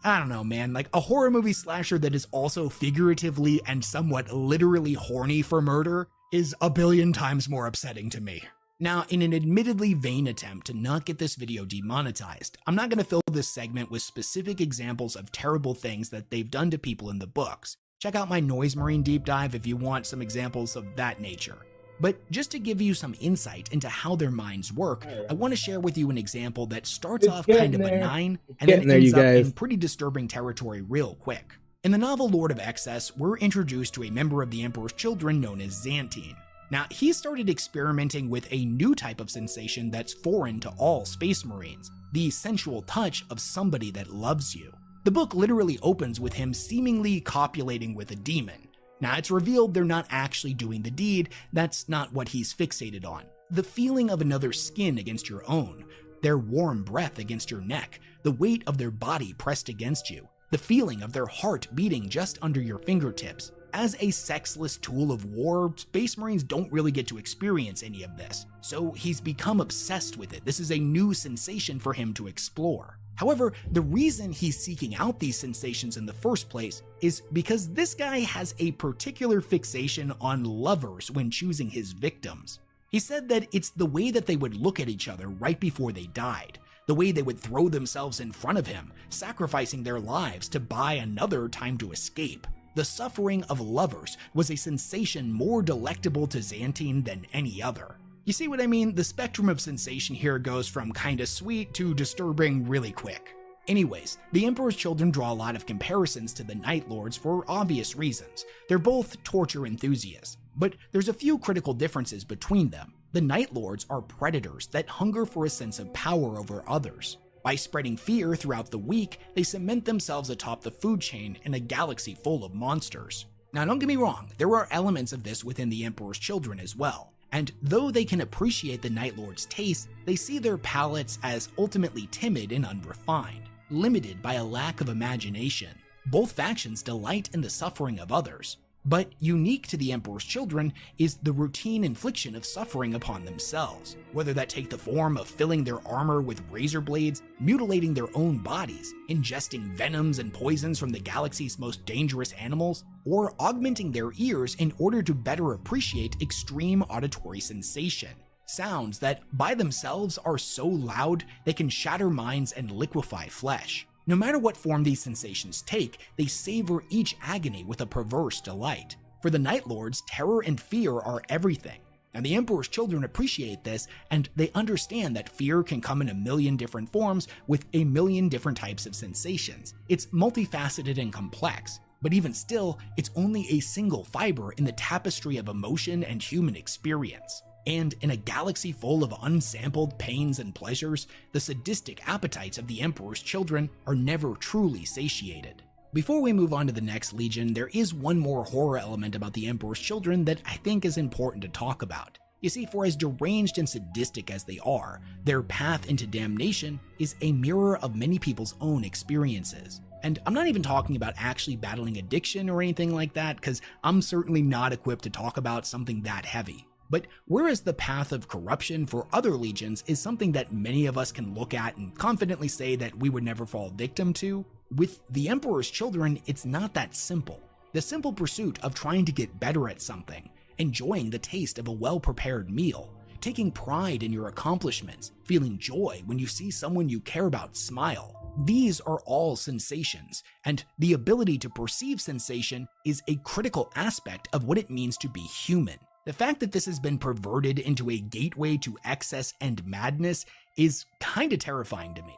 I don't know, man, a horror movie slasher that is also figuratively and somewhat literally horny for murder is a billion times more upsetting to me. Now, in an admittedly vain attempt to not get this video demonetized, I'm not going to fill this segment with specific examples of terrible things that they've done to people in the books. Check out my Noise Marine deep dive if you want some examples of that nature. But just to give you some insight into how their minds work, I want to share with you an example that starts off kind of benign and then ends up in pretty disturbing territory real quick. In the novel Lord of Excess, we're introduced to a member of the Emperor's Children known as Xantine. Now, he started experimenting with a new type of sensation that's foreign to all Space Marines, the sensual touch of somebody that loves you. The book literally opens with him seemingly copulating with a demon. Now, it's revealed they're not actually doing the deed, that's not what he's fixated on. The feeling of another skin against your own, their warm breath against your neck, the weight of their body pressed against you, the feeling of their heart beating just under your fingertips. As a sexless tool of war, Space Marines don't really get to experience any of this, so he's become obsessed with it. This is a new sensation for him to explore. However, the reason he's seeking out these sensations in the first place is because this guy has a particular fixation on lovers when choosing his victims. He said that it's the way that they would look at each other right before they died, the way they would throw themselves in front of him, sacrificing their lives to buy another time to escape. The suffering of lovers was a sensation more delectable to Xantine than any other. You see what I mean? The spectrum of sensation here goes from kinda sweet to disturbing really quick. Anyways, the Emperor's Children draw a lot of comparisons to the Night Lords for obvious reasons. They're both torture enthusiasts, but there's a few critical differences between them. The Night Lords are predators that hunger for a sense of power over others. By spreading fear throughout the week, they cement themselves atop the food chain in a galaxy full of monsters. Now, don't get me wrong, there are elements of this within the Emperor's Children as well. And though they can appreciate the Night Lord's taste, they see their palates as ultimately timid and unrefined, limited by a lack of imagination. Both factions delight in the suffering of others. But unique to the Emperor's Children is the routine infliction of suffering upon themselves, whether that take the form of filling their armor with razor blades, mutilating their own bodies, ingesting venoms and poisons from the galaxy's most dangerous animals, or augmenting their ears in order to better appreciate extreme auditory sensation. Sounds that by themselves are so loud they can shatter minds and liquefy flesh. No matter what form these sensations take, they savor each agony with a perverse delight. For the Night Lords, terror and fear are everything, and the Emperor's Children appreciate this, and they understand that fear can come in a million different forms with a million different types of sensations. It's multifaceted and complex, but even still, it's only a single fiber in the tapestry of emotion and human experience. And in a galaxy full of unsampled pains and pleasures, the sadistic appetites of the Emperor's Children are never truly satiated. Before we move on to the next legion, there is one more horror element about the Emperor's Children that I think is important to talk about. You see, for as deranged and sadistic as they are, their path into damnation is a mirror of many people's own experiences. And I'm not even talking about actually battling addiction or anything like that, because I'm certainly not equipped to talk about something that heavy. But whereas the path of corruption for other legions is something that many of us can look at and confidently say that we would never fall victim to, with the Emperor's Children, it's not that simple. The simple pursuit of trying to get better at something, enjoying the taste of a well-prepared meal, taking pride in your accomplishments, feeling joy when you see someone you care about smile, these are all sensations, and the ability to perceive sensation is a critical aspect of what it means to be human. The fact that this has been perverted into a gateway to excess and madness is kinda terrifying to me.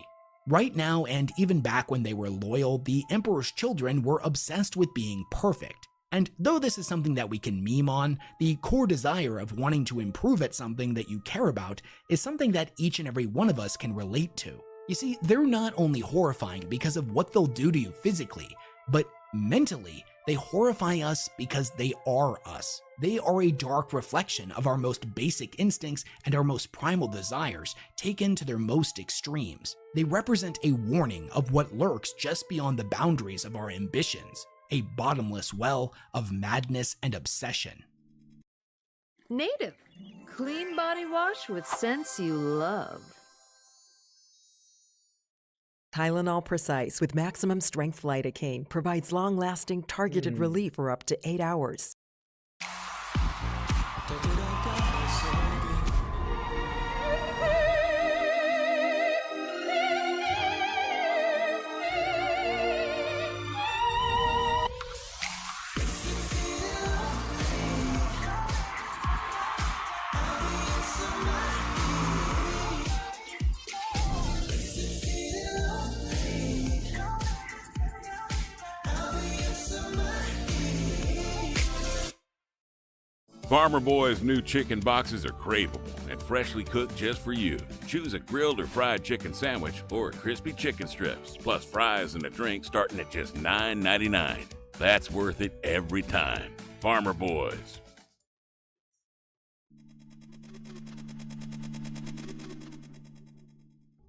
Right now, and even back when they were loyal, the Emperor's Children were obsessed with being perfect. And though this is something that we can meme on, the core desire of wanting to improve at something that you care about is something that each and every one of us can relate to. You see, they're not only horrifying because of what they'll do to you physically, but mentally, they horrify us because they are us. They are a dark reflection of our most basic instincts and our most primal desires, taken to their most extremes. They represent a warning of what lurks just beyond the boundaries of our ambitions, a bottomless well of madness and obsession. Native. Clean body wash with scents you love. Tylenol Precise with maximum strength lidocaine provides long-lasting, targeted relief for up to 8 hours. Farmer Boy's new chicken boxes are craveable and freshly cooked just for you. Choose a grilled or fried chicken sandwich or crispy chicken strips, plus fries and a drink starting at just $9.99. That's worth it every time. Farmer Boys.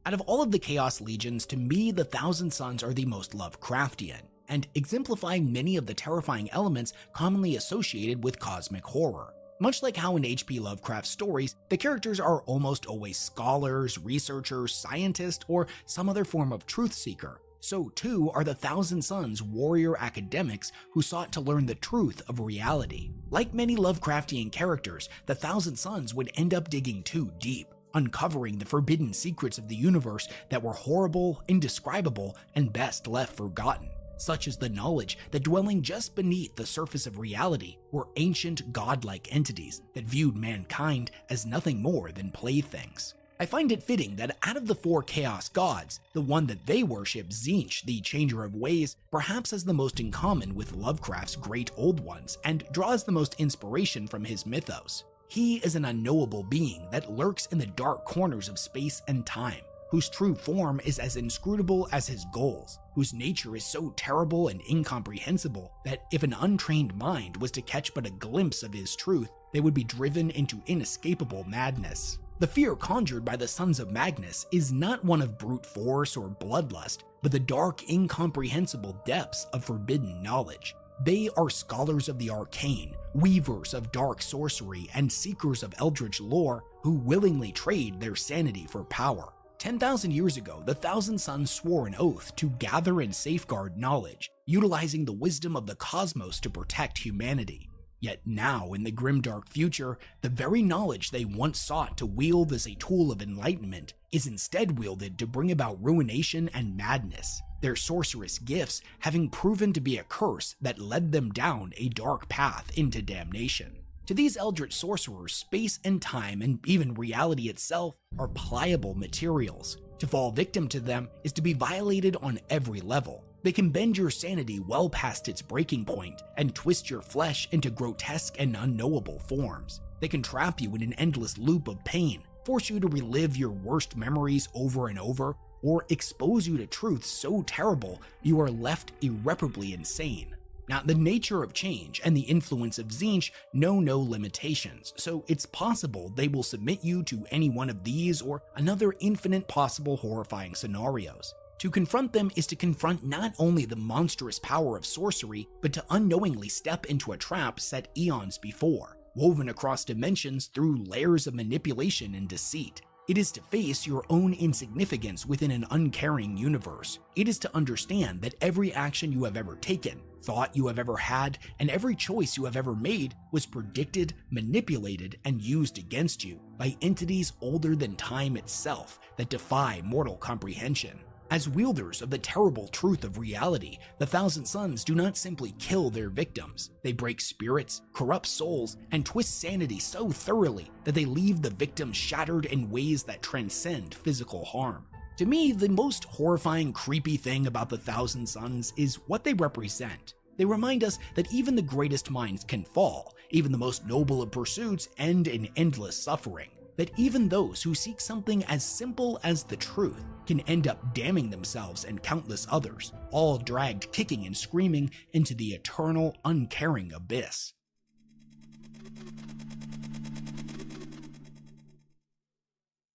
Out of all of the Chaos Legions, to me, the Thousand Sons are the most Lovecraftian, and exemplify many of the terrifying elements commonly associated with cosmic horror. Much like how in H.P. Lovecraft's stories, the characters are almost always scholars, researchers, scientists, or some other form of truth seeker, so too are the Thousand Sons warrior academics who sought to learn the truth of reality. Like many Lovecraftian characters, the Thousand Sons would end up digging too deep, uncovering the forbidden secrets of the universe that were horrible, indescribable, and best left forgotten, such as the knowledge that dwelling just beneath the surface of reality were ancient godlike entities that viewed mankind as nothing more than playthings. I find it fitting that out of the 4 Chaos Gods, the one that they worship, Tzeentch, the Changer of Ways, perhaps has the most in common with Lovecraft's Great Old Ones and draws the most inspiration from his mythos. He is an unknowable being that lurks in the dark corners of space and time, whose true form is as inscrutable as his goals, whose nature is so terrible and incomprehensible that if an untrained mind was to catch but a glimpse of his truth, they would be driven into inescapable madness. The fear conjured by the Sons of Magnus is not one of brute force or bloodlust, but the dark, incomprehensible depths of forbidden knowledge. They are scholars of the arcane, weavers of dark sorcery, and seekers of eldritch lore who willingly trade their sanity for power. 10,000 years ago, the Thousand Sons swore an oath to gather and safeguard knowledge, utilizing the wisdom of the cosmos to protect humanity. Yet now, in the grimdark future, the very knowledge they once sought to wield as a tool of enlightenment is instead wielded to bring about ruination and madness, their sorcerous gifts having proven to be a curse that led them down a dark path into damnation. To these eldritch sorcerers, space and time and even reality itself are pliable materials. To fall victim to them is to be violated on every level. They can bend your sanity well past its breaking point and twist your flesh into grotesque and unknowable forms. They can trap you in an endless loop of pain, force you to relive your worst memories over and over, or expose you to truths so terrible you are left irreparably insane. Now, the nature of change and the influence of Tzeentch know no limitations, so it's possible they will submit you to any one of these or another infinite possible horrifying scenarios. To confront them is to confront not only the monstrous power of sorcery, but to unknowingly step into a trap set eons before, woven across dimensions through layers of manipulation and deceit. It is to face your own insignificance within an uncaring universe. It is to understand that every action you have ever taken, thought you have ever had, and every choice you have ever made was predicted, manipulated, and used against you by entities older than time itself that defy mortal comprehension. As wielders of the terrible truth of reality, the Thousand Sons do not simply kill their victims. They break spirits, corrupt souls, and twist sanity so thoroughly that they leave the victim shattered in ways that transcend physical harm. To me, the most horrifying, creepy thing about the Thousand Sons is what they represent. They remind us that even the greatest minds can fall, even the most noble of pursuits end in endless suffering. That even those who seek something as simple as the truth can end up damning themselves and countless others, all dragged kicking and screaming into the eternal, uncaring abyss.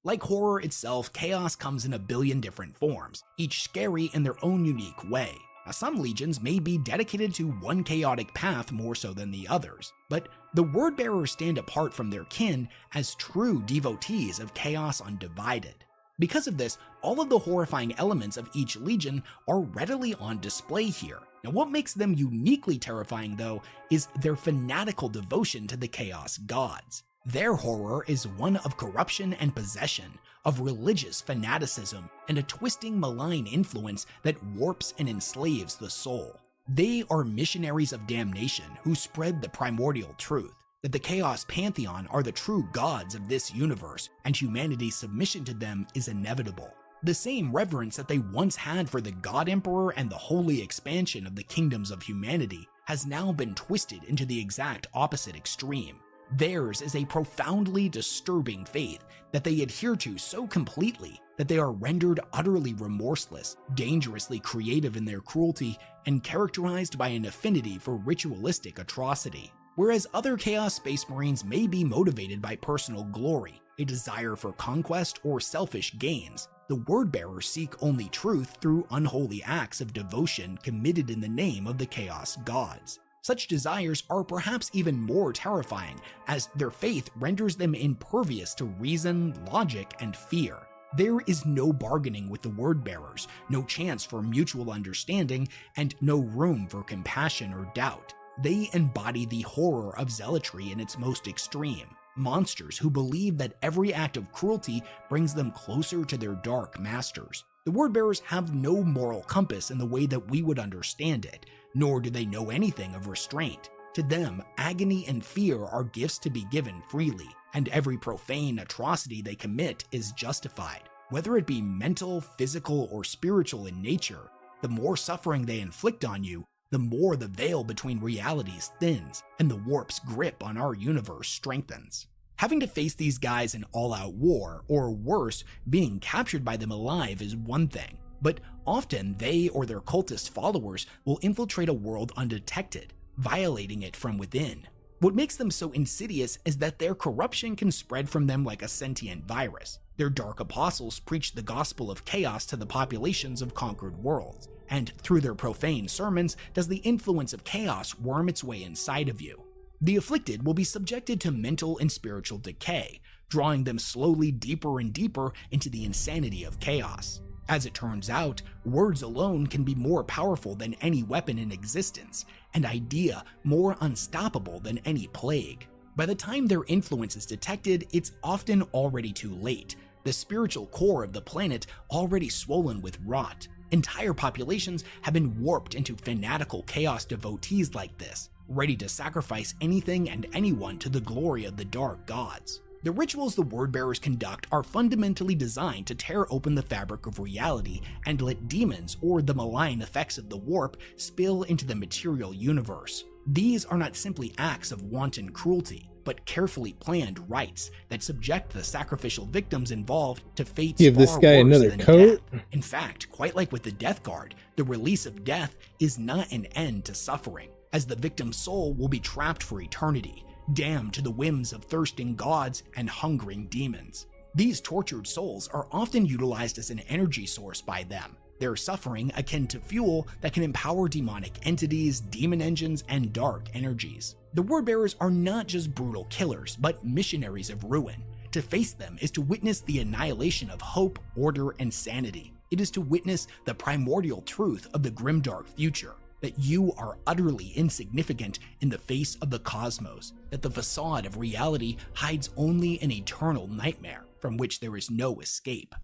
Like horror itself, chaos comes in a billion different forms, each scary in their own unique way. Now, some legions may be dedicated to one chaotic path more so than the others, but the Wordbearers stand apart from their kin as true devotees of Chaos Undivided. Because of this, all of the horrifying elements of each legion are readily on display here. Now, what makes them uniquely terrifying, though, is their fanatical devotion to the Chaos Gods. Their horror is one of corruption and possession, of religious fanaticism, and a twisting malign influence that warps and enslaves the soul. They are missionaries of damnation who spread the primordial truth, that the Chaos Pantheon are the true gods of this universe, and humanity's submission to them is inevitable. The same reverence that they once had for the God Emperor and the holy expansion of the kingdoms of humanity has now been twisted into the exact opposite extreme. Theirs is a profoundly disturbing faith that they adhere to so completely that they are rendered utterly remorseless, dangerously creative in their cruelty, and characterized by an affinity for ritualistic atrocity. Whereas other Chaos Space Marines may be motivated by personal glory, a desire for conquest, or selfish gains, the Wordbearers seek only truth through unholy acts of devotion committed in the name of the Chaos Gods. Such desires are perhaps even more terrifying, as their faith renders them impervious to reason, logic, and fear. There is no bargaining with the Wordbearers, no chance for mutual understanding, and no room for compassion or doubt. They embody the horror of zealotry in its most extreme, monsters who believe that every act of cruelty brings them closer to their dark masters. The Wordbearers have no moral compass in the way that we would understand it, nor do they know anything of restraint. To them, agony and fear are gifts to be given freely, and every profane atrocity they commit is justified. Whether it be mental, physical, or spiritual in nature, the more suffering they inflict on you, the more the veil between realities thins, and the warp's grip on our universe strengthens. Having to face these guys in all-out war, or worse, being captured by them alive is one thing. But often they or their cultist followers will infiltrate a world undetected, violating it from within. What makes them so insidious is that their corruption can spread from them like a sentient virus. Their dark apostles preached the gospel of chaos to the populations of conquered worlds, and through their profane sermons does the influence of chaos worm its way inside of you. The afflicted will be subjected to mental and spiritual decay, drawing them slowly deeper and deeper into the insanity of chaos. As it turns out, words alone can be more powerful than any weapon in existence, an idea more unstoppable than any plague. By the time their influence is detected, it's often already too late, the spiritual core of the planet already swollen with rot. Entire populations have been warped into fanatical chaos devotees like this, ready to sacrifice anything and anyone to the glory of the dark gods. The rituals the Wordbearers conduct are fundamentally designed to tear open the fabric of reality and let demons or the malign effects of the warp spill into the material universe. These are not simply acts of wanton cruelty, but carefully planned rites that subject the sacrificial victims involved to fates Give this far guy worse another than coat? death. In fact, quite like with the Death Guard, the release of death is not an end to suffering, as the victim's soul will be trapped for eternity, damned to the whims of thirsting gods and hungering demons. These tortured souls are often utilized as an energy source by them, their suffering akin to fuel that can empower demonic entities, demon engines, and dark energies. The Wordbearers are not just brutal killers, but missionaries of ruin. To face them is to witness the annihilation of hope, order, and sanity. It is to witness the primordial truth of the grimdark future, that you are utterly insignificant in the face of the cosmos, that the facade of reality hides only an eternal nightmare from which there is no escape.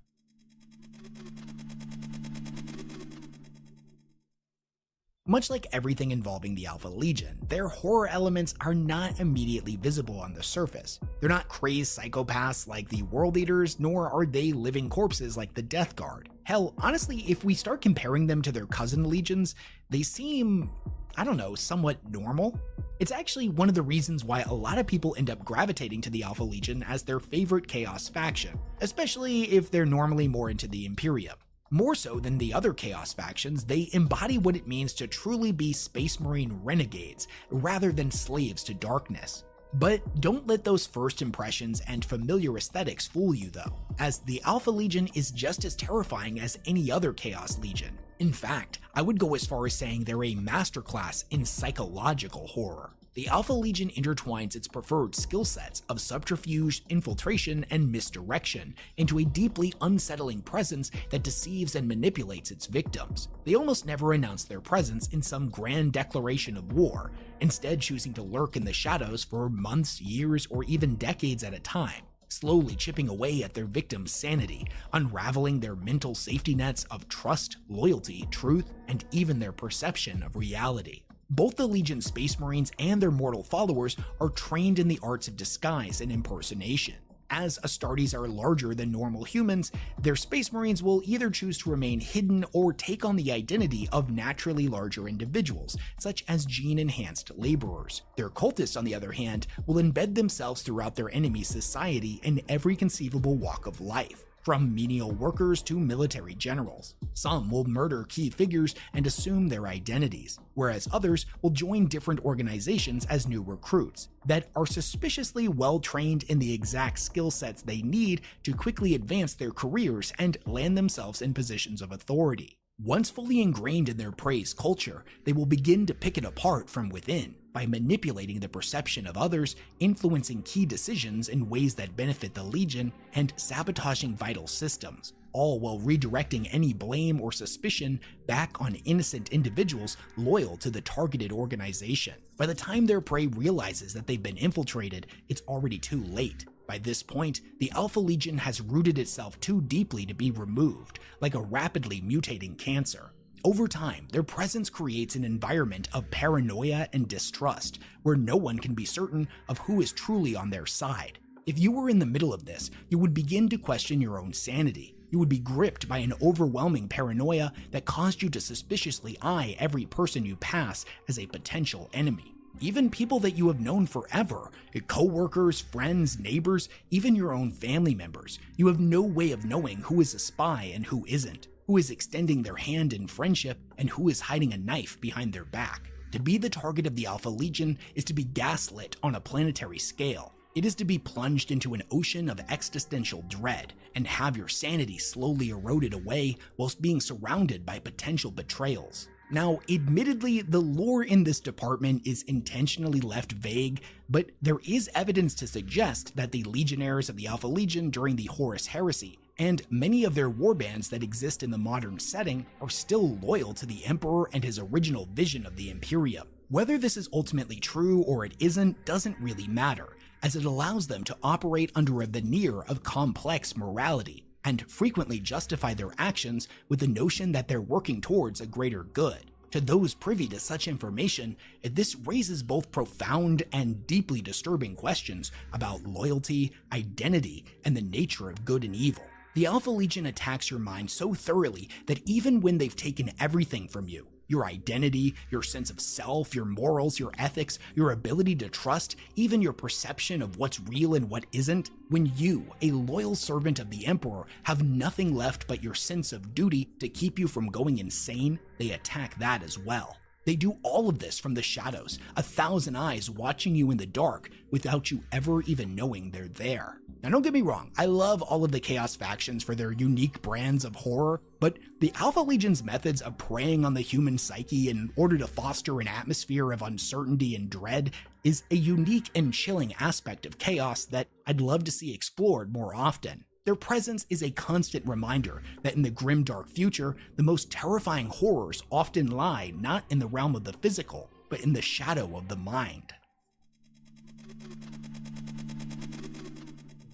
Much like everything involving the Alpha Legion, their horror elements are not immediately visible on the surface. They're not crazed psychopaths like the World Eaters, nor are they living corpses like the Death Guard. Hell, honestly, if we start comparing them to their cousin legions, they seem, somewhat normal. It's actually one of the reasons why a lot of people end up gravitating to the Alpha Legion as their favorite Chaos faction, especially if they're normally more into the Imperium. More so than the other Chaos factions, they embody what it means to truly be Space Marine renegades, rather than slaves to darkness. But don't let those first impressions and familiar aesthetics fool you though, as the Alpha Legion is just as terrifying as any other Chaos Legion. In fact, I would go as far as saying they're a masterclass in psychological horror. The Alpha Legion intertwines its preferred skill sets of subterfuge, infiltration, and misdirection into a deeply unsettling presence that deceives and manipulates its victims. They almost never announce their presence in some grand declaration of war, instead choosing to lurk in the shadows for months, years, or even decades at a time, slowly chipping away at their victims' sanity, unraveling their mental safety nets of trust, loyalty, truth, and even their perception of reality. Both the Legion Space Marines and their mortal followers are trained in the arts of disguise and impersonation. As Astartes are larger than normal humans, their Space Marines will either choose to remain hidden or take on the identity of naturally larger individuals, such as gene-enhanced laborers. Their cultists, on the other hand, will embed themselves throughout their enemy's society in every conceivable walk of life, from menial workers to military generals. Some will murder key figures and assume their identities, whereas others will join different organizations as new recruits that are suspiciously well trained in the exact skill sets they need to quickly advance their careers and land themselves in positions of authority. Once fully ingrained in their prey's culture, they will begin to pick it apart from within by manipulating the perception of others, influencing key decisions in ways that benefit the Legion, and sabotaging vital systems, all while redirecting any blame or suspicion back on innocent individuals loyal to the targeted organization. By the time their prey realizes that they've been infiltrated, it's already too late. By this point, the Alpha Legion has rooted itself too deeply to be removed, like a rapidly mutating cancer. Over time, their presence creates an environment of paranoia and distrust, where no one can be certain of who is truly on their side. If you were in the middle of this, you would begin to question your own sanity. You would be gripped by an overwhelming paranoia that caused you to suspiciously eye every person you pass as a potential enemy. Even people that you have known forever, co-workers, friends, neighbors, even your own family members. You have no way of knowing who is a spy and who isn't, who is extending their hand in friendship and who is hiding a knife behind their back. To be the target of the Alpha Legion is to be gaslit on a planetary scale. It is to be plunged into an ocean of existential dread and have your sanity slowly eroded away whilst being surrounded by potential betrayals. Now, admittedly, the lore in this department is intentionally left vague, but there is evidence to suggest that the legionnaires of the Alpha Legion during the Horus Heresy and many of their warbands that exist in the modern setting are still loyal to the Emperor and his original vision of the Imperium. Whether this is ultimately true or it isn't doesn't really matter, as it allows them to operate under a veneer of complex morality and frequently justify their actions with the notion that they're working towards a greater good. To those privy to such information, this raises both profound and deeply disturbing questions about loyalty, identity, and the nature of good and evil. The Alpha Legion attacks your mind so thoroughly that even when they've taken everything from you, your identity, your sense of self, your morals, your ethics, your ability to trust, even your perception of what's real and what isn't, when you, a loyal servant of the Emperor, have nothing left but your sense of duty to keep you from going insane, they attack that as well. They do all of this from the shadows, 1,000 eyes watching you in the dark without you ever even knowing they're there. Now don't get me wrong, I love all of the Chaos factions for their unique brands of horror, but the Alpha Legion's methods of preying on the human psyche in order to foster an atmosphere of uncertainty and dread is a unique and chilling aspect of Chaos that I'd love to see explored more often. Their presence is a constant reminder that in the grimdark future, the most terrifying horrors often lie not in the realm of the physical, but in the shadow of the mind.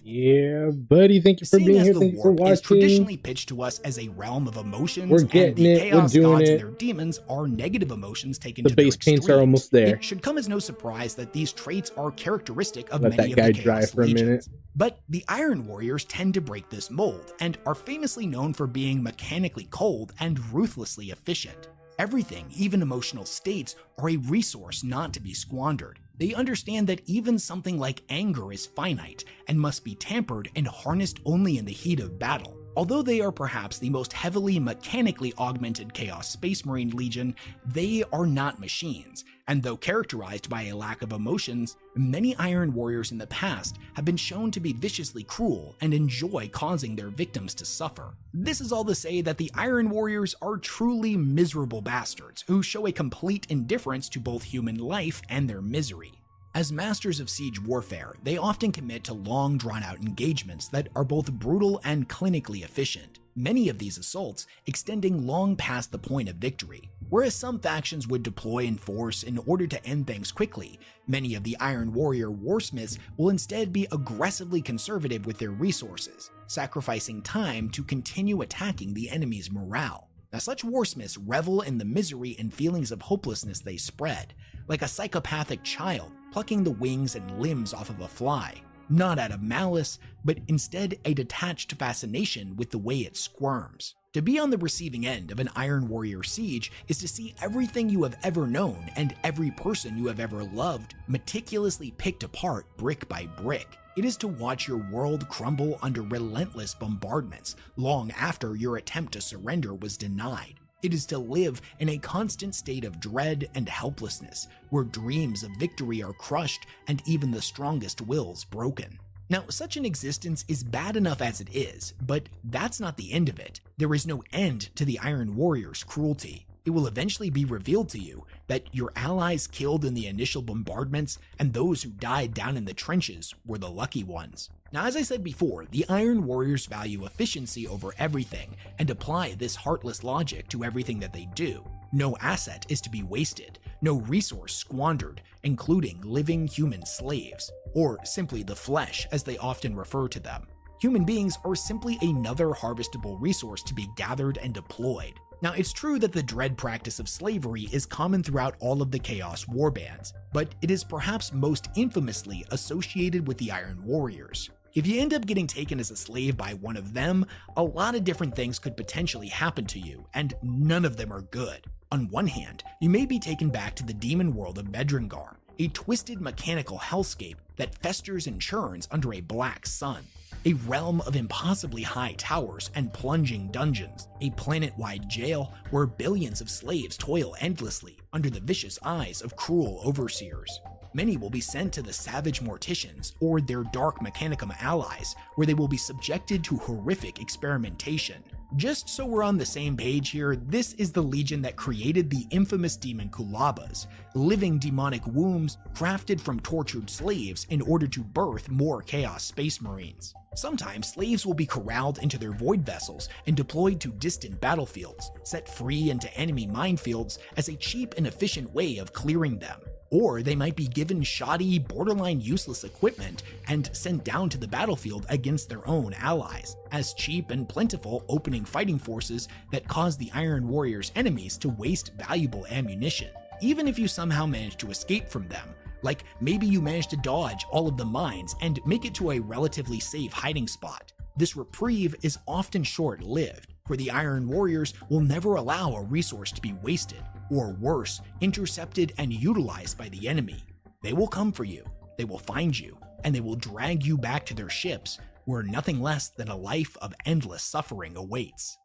Yeah, buddy, thank you for Seeing being as here. the Thank you for warp is watching. traditionally pitched to us as a realm of emotions, We're and getting the it, chaos we're doing gods it. and their demons are negative emotions taken The to their base paints are extremes. almost there. It should come as no surprise that these traits are characteristic of Let many that guy of the dry Chaos for a Legions. minute. But the Iron Warriors tend to break this mold, and are famously known for being mechanically cold and ruthlessly efficient. Everything, even emotional states, are a resource not to be squandered. They understand that even something like anger is finite and must be tampered and harnessed only in the heat of battle. Although they are perhaps the most heavily mechanically augmented Chaos Space Marine Legion, they are not machines, and though characterized by a lack of emotions, many Iron Warriors in the past have been shown to be viciously cruel and enjoy causing their victims to suffer. This is all to say that the Iron Warriors are truly miserable bastards who show a complete indifference to both human life and their misery. As masters of siege warfare, they often commit to long drawn-out engagements that are both brutal and clinically efficient, many of these assaults extending long past the point of victory. Whereas some factions would deploy in force in order to end things quickly, many of the Iron Warrior warsmiths will instead be aggressively conservative with their resources, sacrificing time to continue attacking the enemy's morale. Now, such warsmiths revel in the misery and feelings of hopelessness they spread, like a psychopathic child plucking the wings and limbs off of a fly, not out of malice, but instead a detached fascination with the way it squirms. To be on the receiving end of an Iron Warrior siege is to see everything you have ever known and every person you have ever loved meticulously picked apart brick by brick. It is to watch your world crumble under relentless bombardments long after your attempt to surrender was denied. It is to live in a constant state of dread and helplessness, where dreams of victory are crushed and even the strongest wills broken. Now, such an existence is bad enough as it is, but that's not the end of it. There is no end to the Iron Warrior's cruelty. It will eventually be revealed to you that your allies killed in the initial bombardments and those who died down in the trenches were the lucky ones. Now, as I said before, the Iron Warriors value efficiency over everything and apply this heartless logic to everything that they do. No asset is to be wasted, no resource squandered, including living human slaves, or simply the flesh as they often refer to them. Human beings are simply another harvestable resource to be gathered and deployed. Now, it's true that the dread practice of slavery is common throughout all of the Chaos warbands, but it is perhaps most infamously associated with the Iron Warriors. If you end up getting taken as a slave by one of them, a lot of different things could potentially happen to you, and none of them are good. On one hand, you may be taken back to the demon world of Medringar, a twisted mechanical hellscape that festers and churns under a black sun. A realm of impossibly high towers and plunging dungeons, a planet-wide jail where billions of slaves toil endlessly under the vicious eyes of cruel overseers. Many will be sent to the Savage Morticians, or their Dark Mechanicum allies, where they will be subjected to horrific experimentation. Just so we're on the same page here, this is the legion that created the infamous demon Kulabas, living demonic wombs crafted from tortured slaves in order to birth more Chaos Space Marines. Sometimes slaves will be corralled into their void vessels and deployed to distant battlefields, set free into enemy minefields as a cheap and efficient way of clearing them. Or they might be given shoddy, borderline useless equipment and sent down to the battlefield against their own allies, as cheap and plentiful opening fighting forces that cause the Iron Warrior's enemies to waste valuable ammunition. Even if you somehow manage to escape from them, like maybe you manage to dodge all of the mines and make it to a relatively safe hiding spot, this reprieve is often short-lived, for the Iron Warriors will never allow a resource to be wasted, or worse, intercepted and utilized by the enemy. They will come for you, they will find you, and they will drag you back to their ships, where nothing less than a life of endless suffering awaits.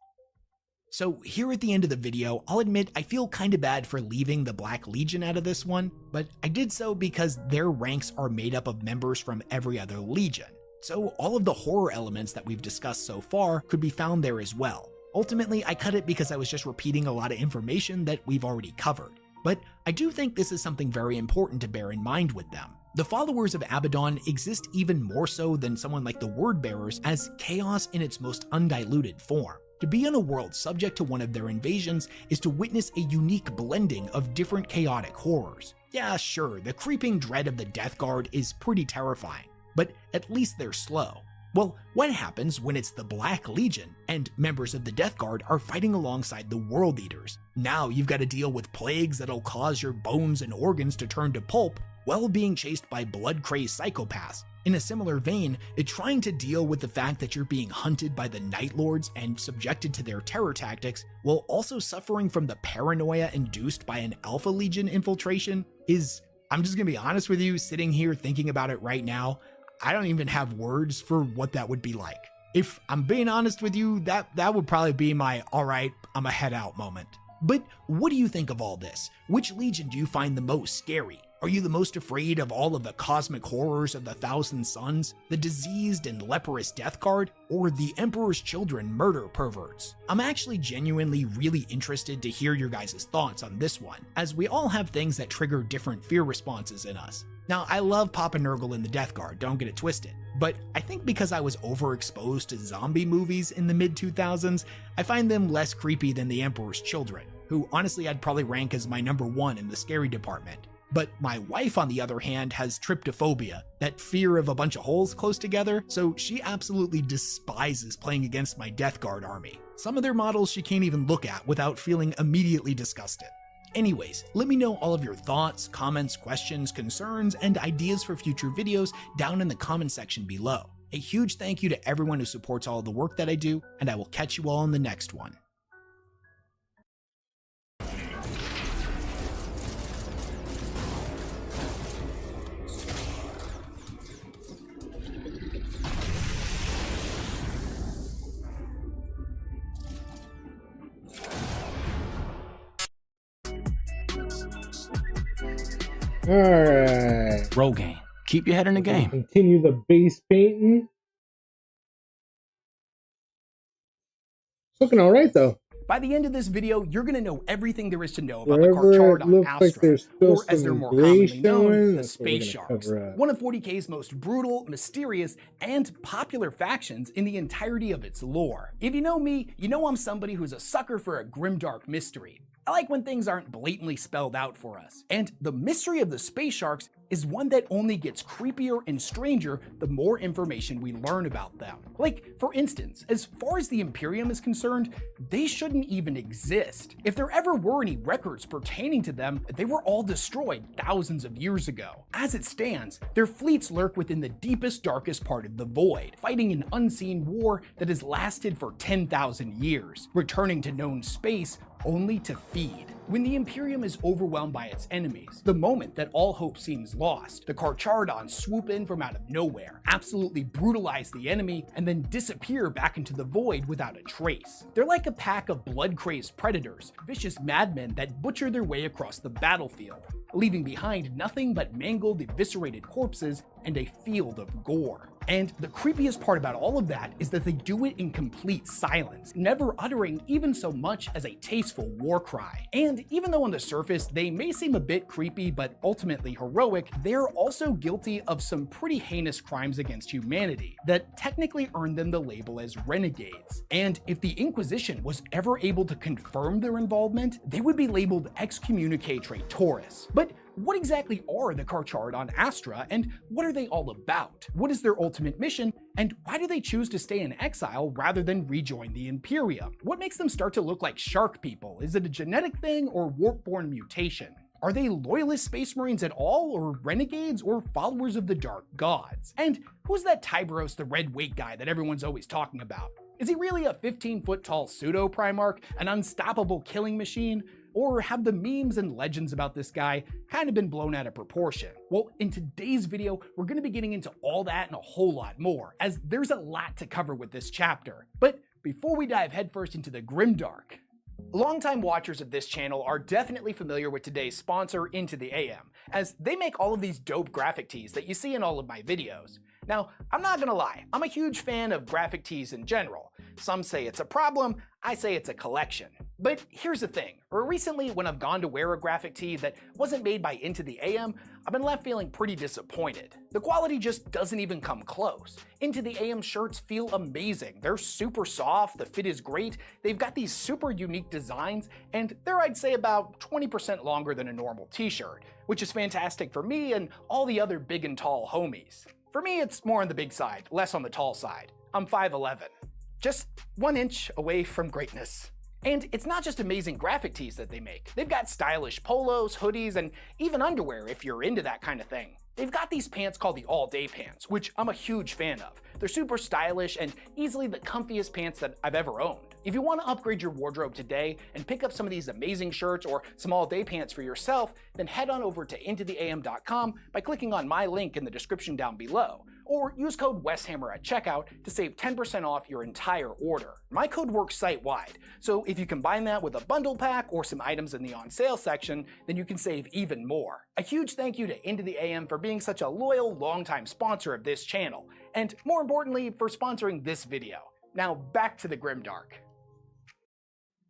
So here at the end of the video, I'll admit I feel kinda bad for leaving the Black Legion out of this one, but I did so because their ranks are made up of members from every other legion. So all of the horror elements that we've discussed so far could be found there as well. Ultimately, I cut it because I was just repeating a lot of information that we've already covered. But I do think this is something very important to bear in mind with them. The followers of Abaddon exist even more so than someone like the Wordbearers as chaos in its most undiluted form. To be on a world subject to one of their invasions is to witness a unique blending of different chaotic horrors. Yeah, sure, the creeping dread of the Death Guard is pretty terrifying, but at least they're slow. Well, what happens when it's the Black Legion and members of the Death Guard are fighting alongside the World Eaters? Now you've got to deal with plagues that'll cause your bones and organs to turn to pulp while being chased by blood-crazed psychopaths. In a similar vein, it's trying to deal with the fact that you're being hunted by the Night Lords and subjected to their terror tactics, while also suffering from the paranoia induced by an Alpha Legion infiltration is, I'm just gonna be honest with you, sitting here thinking about it right now, I don't even have words for what that would be like. If I'm being honest with you, that would probably be my, all right, I'm a head out moment. But what do you think of all this? Which legion do you find the most scary? Are you the most afraid of all of the cosmic horrors of the Thousand Suns, the diseased and leprous Death Guard, or the Emperor's Children murder perverts? I'm actually genuinely really interested to hear your guys' thoughts on this one, as we all have things that trigger different fear responses in us. Now, I love Papa Nurgle in the Death Guard, don't get it twisted, but I think because I was overexposed to zombie movies in the mid-2000s, I find them less creepy than the Emperor's Children, who honestly I'd probably rank as my number one in the scary department. But my wife, on the other hand, has tryptophobia, that fear of a bunch of holes close together, so she absolutely despises playing against my Death Guard army. Some of their models she can't even look at without feeling immediately disgusted. Anyways, let me know all of your thoughts, comments, questions, concerns, and ideas for future videos down in the comment section below. A huge thank you to everyone who supports all of the work that I do, and I will catch you all in the next one. Alright. Rogaine, keep your head in the game. Continue the base painting. It's looking alright though. By the end of this video, you're going to know everything there is to know about Wherever the it Carcharodon looks Astra, like there's still or as they're some more gray commonly known, showing, the that's what we're Space gonna Sharks. cover up. One of 40K's most brutal, mysterious, and popular factions in the entirety of its lore. If you know me, you know I'm somebody who's a sucker for a grimdark mystery. I like when things aren't blatantly spelled out for us. And the mystery of the Space Sharks is one that only gets creepier and stranger the more information we learn about them. Like, for instance, as far as the Imperium is concerned, they shouldn't even exist. If there ever were any records pertaining to them, they were all destroyed thousands of years ago. As it stands, their fleets lurk within the deepest, darkest part of the void, fighting an unseen war that has lasted for 10,000 years, returning to known space only to feed. When the Imperium is overwhelmed by its enemies, the moment that all hope seems lost, the Carcharodon swoop in from out of nowhere, absolutely brutalize the enemy, and then disappear back into the void without a trace. They're like a pack of blood-crazed predators, vicious madmen that butcher their way across the battlefield, leaving behind nothing but mangled, eviscerated corpses and a field of gore. And the creepiest part about all of that is that they do it in complete silence, never uttering even so much as a tasteful war cry. And even though on the surface they may seem a bit creepy but ultimately heroic, they're also guilty of some pretty heinous crimes against humanity that technically earned them the label as renegades. And if the Inquisition was ever able to confirm their involvement, they would be labeled excommunicate traitores. But what exactly are the Carcharodon Astra, and what are they all about? What is their ultimate mission, and why do they choose to stay in exile rather than rejoin the Imperium? What makes them start to look like shark people? Is it a genetic thing or warp-born mutation? Are they loyalist Space Marines at all, or renegades, or followers of the Dark Gods? And who's that Tyberos the Red Wake guy that everyone's always talking about? Is he really a 15-foot-tall pseudo-Primarch, an unstoppable killing machine? Or have the memes and legends about this guy kind of been blown out of proportion? Well, in today's video, we're going to be getting into all that and a whole lot more, as there's a lot to cover with this chapter. But before we dive headfirst into the Grimdark, longtime watchers of this channel are definitely familiar with today's sponsor, Into the AM, as they make all of these dope graphic tees that you see in all of my videos. Now, I'm not gonna lie, I'm a huge fan of graphic tees in general. Some say it's a problem, I say it's a collection. But here's the thing, recently when I've gone to wear a graphic tee that wasn't made by Into the AM, I've been left feeling pretty disappointed. The quality just doesn't even come close. Into the AM shirts feel amazing, they're super soft, the fit is great, they've got these super unique designs, and they're I'd say about 20% longer than a normal t-shirt, which is fantastic for me and all the other big and tall homies. For me, it's more on the big side, less on the tall side. I'm 5'11", just 1 inch away from greatness. And it's not just amazing graphic tees that they make. They've got stylish polos, hoodies, and even underwear if you're into that kind of thing. They've got these pants called the all-day pants, which I'm a huge fan of. They're super stylish and easily the comfiest pants that I've ever owned. If you want to upgrade your wardrobe today and pick up some of these amazing shirts or some all-day pants for yourself, then head on over to intotheam.com by clicking on my link in the description down below, or use code WESHAMMER at checkout to save 10% off your entire order. My code works site-wide, so if you combine that with a bundle pack or some items in the on sale section, then you can save even more. A huge thank you to Into the AM for being such a loyal, longtime sponsor of this channel, and more importantly, for sponsoring this video. Now back to the Grimdark.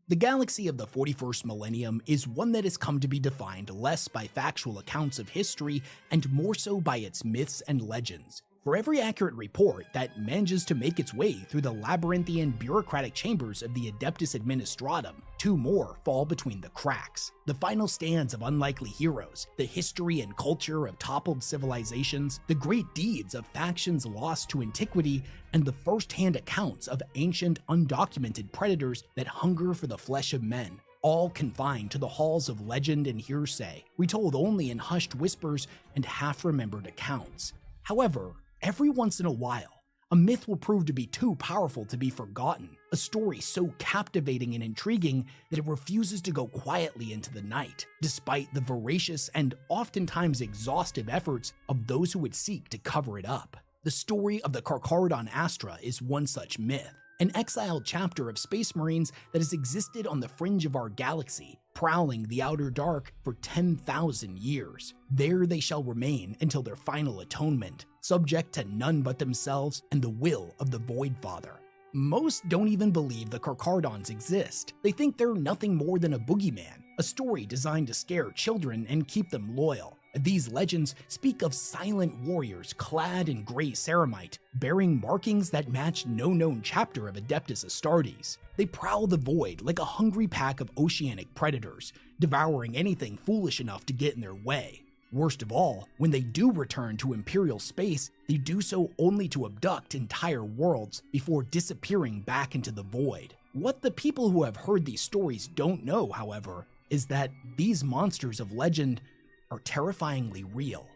The galaxy of the 41st millennium is one that has come to be defined less by factual accounts of history and more so by its myths and legends. For every accurate report that manages to make its way through the labyrinthian bureaucratic chambers of the Adeptus Administratum, 2 more fall between the cracks. The final stands of unlikely heroes, the history and culture of toppled civilizations, the great deeds of factions lost to antiquity, and the first-hand accounts of ancient, undocumented predators that hunger for the flesh of men. All confined to the halls of legend and hearsay, retold only in hushed whispers and half-remembered accounts. However, every once in a while, a myth will prove to be too powerful to be forgotten, a story so captivating and intriguing that it refuses to go quietly into the night, despite the voracious and oftentimes exhaustive efforts of those who would seek to cover it up. The story of the Carcharodon Astra is one such myth, an exiled chapter of Space Marines that has existed on the fringe of our galaxy, prowling the outer dark for 10,000 years. There they shall remain until their final atonement, subject to none but themselves and the will of the Void Father. Most don't even believe the Carcharodons exist. They think they're nothing more than a boogeyman, a story designed to scare children and keep them loyal. These legends speak of silent warriors clad in gray ceramite, bearing markings that match no known chapter of Adeptus Astartes. They prowl the void like a hungry pack of oceanic predators, devouring anything foolish enough to get in their way. Worst of all, when they do return to Imperial space, they do so only to abduct entire worlds before disappearing back into the void. What the people who have heard these stories don't know, however, is that these monsters of legend are terrifyingly real.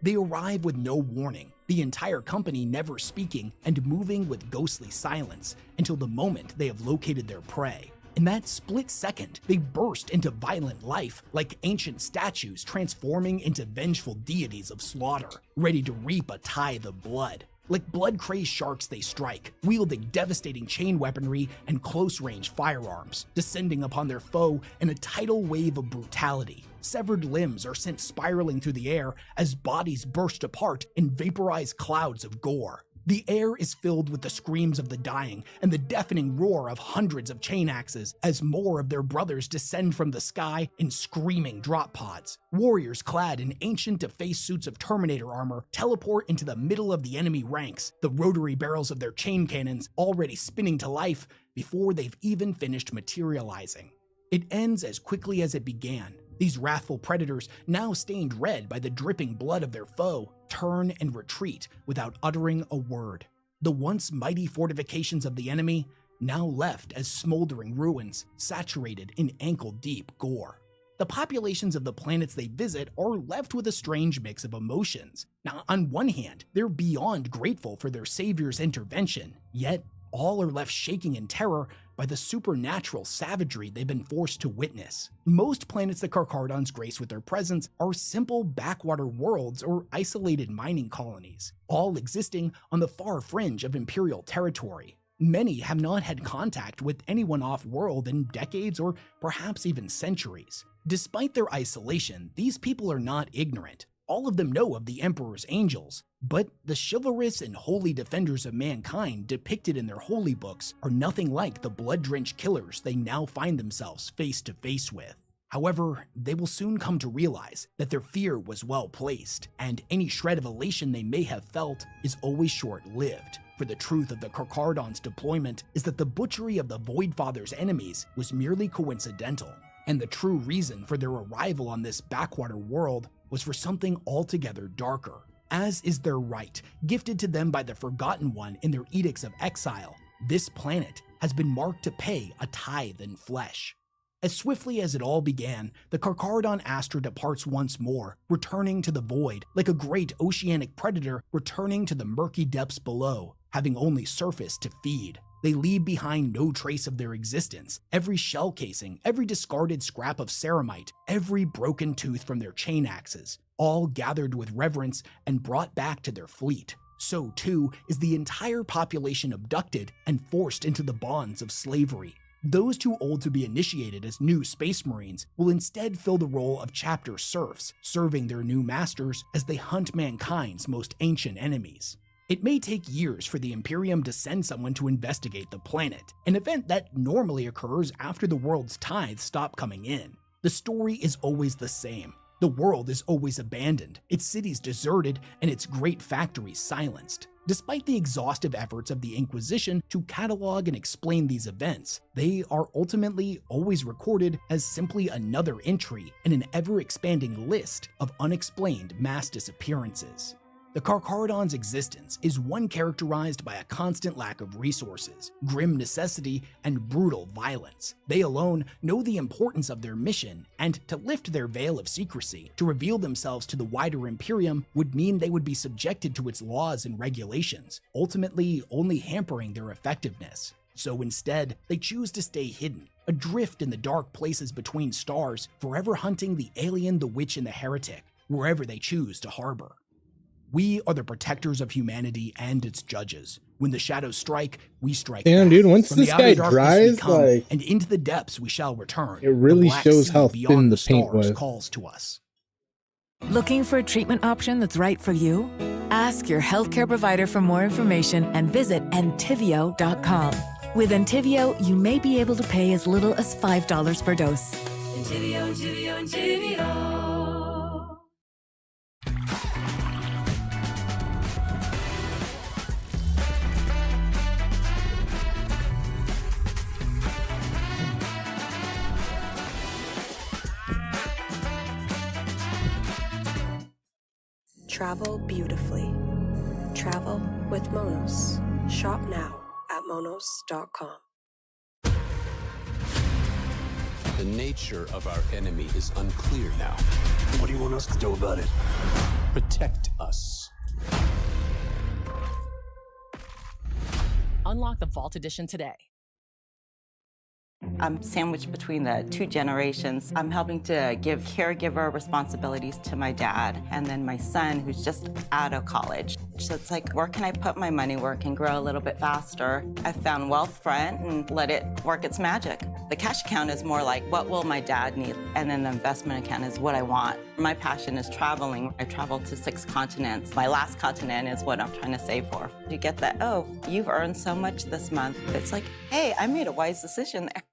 They arrive with no warning, the entire company never speaking and moving with ghostly silence until the moment they have located their prey. In that split second, they burst into violent life like ancient statues transforming into vengeful deities of slaughter, ready to reap a tithe of blood. Like blood-crazed sharks they strike, wielding devastating chain weaponry and close-range firearms, descending upon their foe in a tidal wave of brutality. Severed limbs are sent spiraling through the air as bodies burst apart in vaporized clouds of gore. The air is filled with the screams of the dying and the deafening roar of hundreds of chain axes as more of their brothers descend from the sky in screaming drop pods. Warriors clad in ancient defaced suits of Terminator armor teleport into the middle of the enemy ranks, the rotary barrels of their chain cannons already spinning to life before they've even finished materializing. It ends as quickly as it began. These wrathful predators, now stained red by the dripping blood of their foe, turn and retreat without uttering a word. The once mighty fortifications of the enemy, now left as smoldering ruins, saturated in ankle-deep gore. The populations of the planets they visit are left with a strange mix of emotions. Now, on one hand, they're beyond grateful for their savior's intervention, yet all are left shaking in terror by the supernatural savagery they've been forced to witness. Most planets the Carchardons grace with their presence are simple backwater worlds or isolated mining colonies, all existing on the far fringe of Imperial territory. Many have not had contact with anyone off-world in decades or perhaps even centuries. Despite their isolation, these people are not ignorant. All of them know of the Emperor's angels, but the chivalrous and holy defenders of mankind depicted in their holy books are nothing like the blood-drenched killers they now find themselves face to face with. However, they will soon come to realize that their fear was well placed, and any shred of elation they may have felt is always short-lived. For the truth of the Carchardons' deployment is that the butchery of the Voidfather's enemies was merely coincidental, and the true reason for their arrival on this backwater world was for something altogether darker. As is their right, gifted to them by the Forgotten One in their edicts of exile, this planet has been marked to pay a tithe in flesh. As swiftly as it all began, the Carchardon Astra departs once more, returning to the void like a great oceanic predator returning to the murky depths below, having only surface to feed. They leave behind no trace of their existence. Every shell casing, every discarded scrap of ceramite, every broken tooth from their chain axes, all gathered with reverence and brought back to their fleet. So too is the entire population abducted and forced into the bonds of slavery. Those too old to be initiated as new Space Marines will instead fill the role of chapter serfs, serving their new masters as they hunt mankind's most ancient enemies. It may take years for the Imperium to send someone to investigate the planet, an event that normally occurs after the world's tithes stop coming in. The story is always the same. The world is always abandoned, its cities deserted, and its great factories silenced. Despite the exhaustive efforts of the Inquisition to catalog and explain these events, they are ultimately always recorded as simply another entry in an ever-expanding list of unexplained mass disappearances. The Carchardons' existence is one characterized by a constant lack of resources, grim necessity, and brutal violence. They alone know the importance of their mission, and to lift their veil of secrecy, to reveal themselves to the wider Imperium, would mean they would be subjected to its laws and regulations, ultimately only hampering their effectiveness. So instead, they choose to stay hidden, adrift in the dark places between stars, forever hunting the alien, the witch, and the heretic, wherever they choose to harbor. We are the protectors of humanity and its judges. When the shadows strike, we strike Damn, back. dude, once From this the outer guy darkness dries, we come, like, and into the depths we shall return. it really The black shows sea how beyond thin the stars paint was. calls to us. Looking for a treatment option that's right for you? Ask your healthcare provider for more information and visit Entyvio.com. With Entyvio, you may be able to pay as little as $5 per dose. Entyvio. Travel beautifully. Travel with Monos. Shop now at monos.com. The nature of our enemy is unclear now. What do you want us to do about it? Protect us. Unlock the Vault Edition today. I'm sandwiched between the two generations. I'm helping to give caregiver responsibilities to my dad and then my son who's just out of college. So it's like, where can I put my money where it can grow a little bit faster? I found Wealthfront and let it work its magic. The cash account is more like, what will my dad need? And then the investment account is what I want. My passion is traveling. I traveled to 6 continents. My last continent is what I'm trying to save for. You get that, oh, you've earned so much this month. It's like, hey, I made a wise decision there.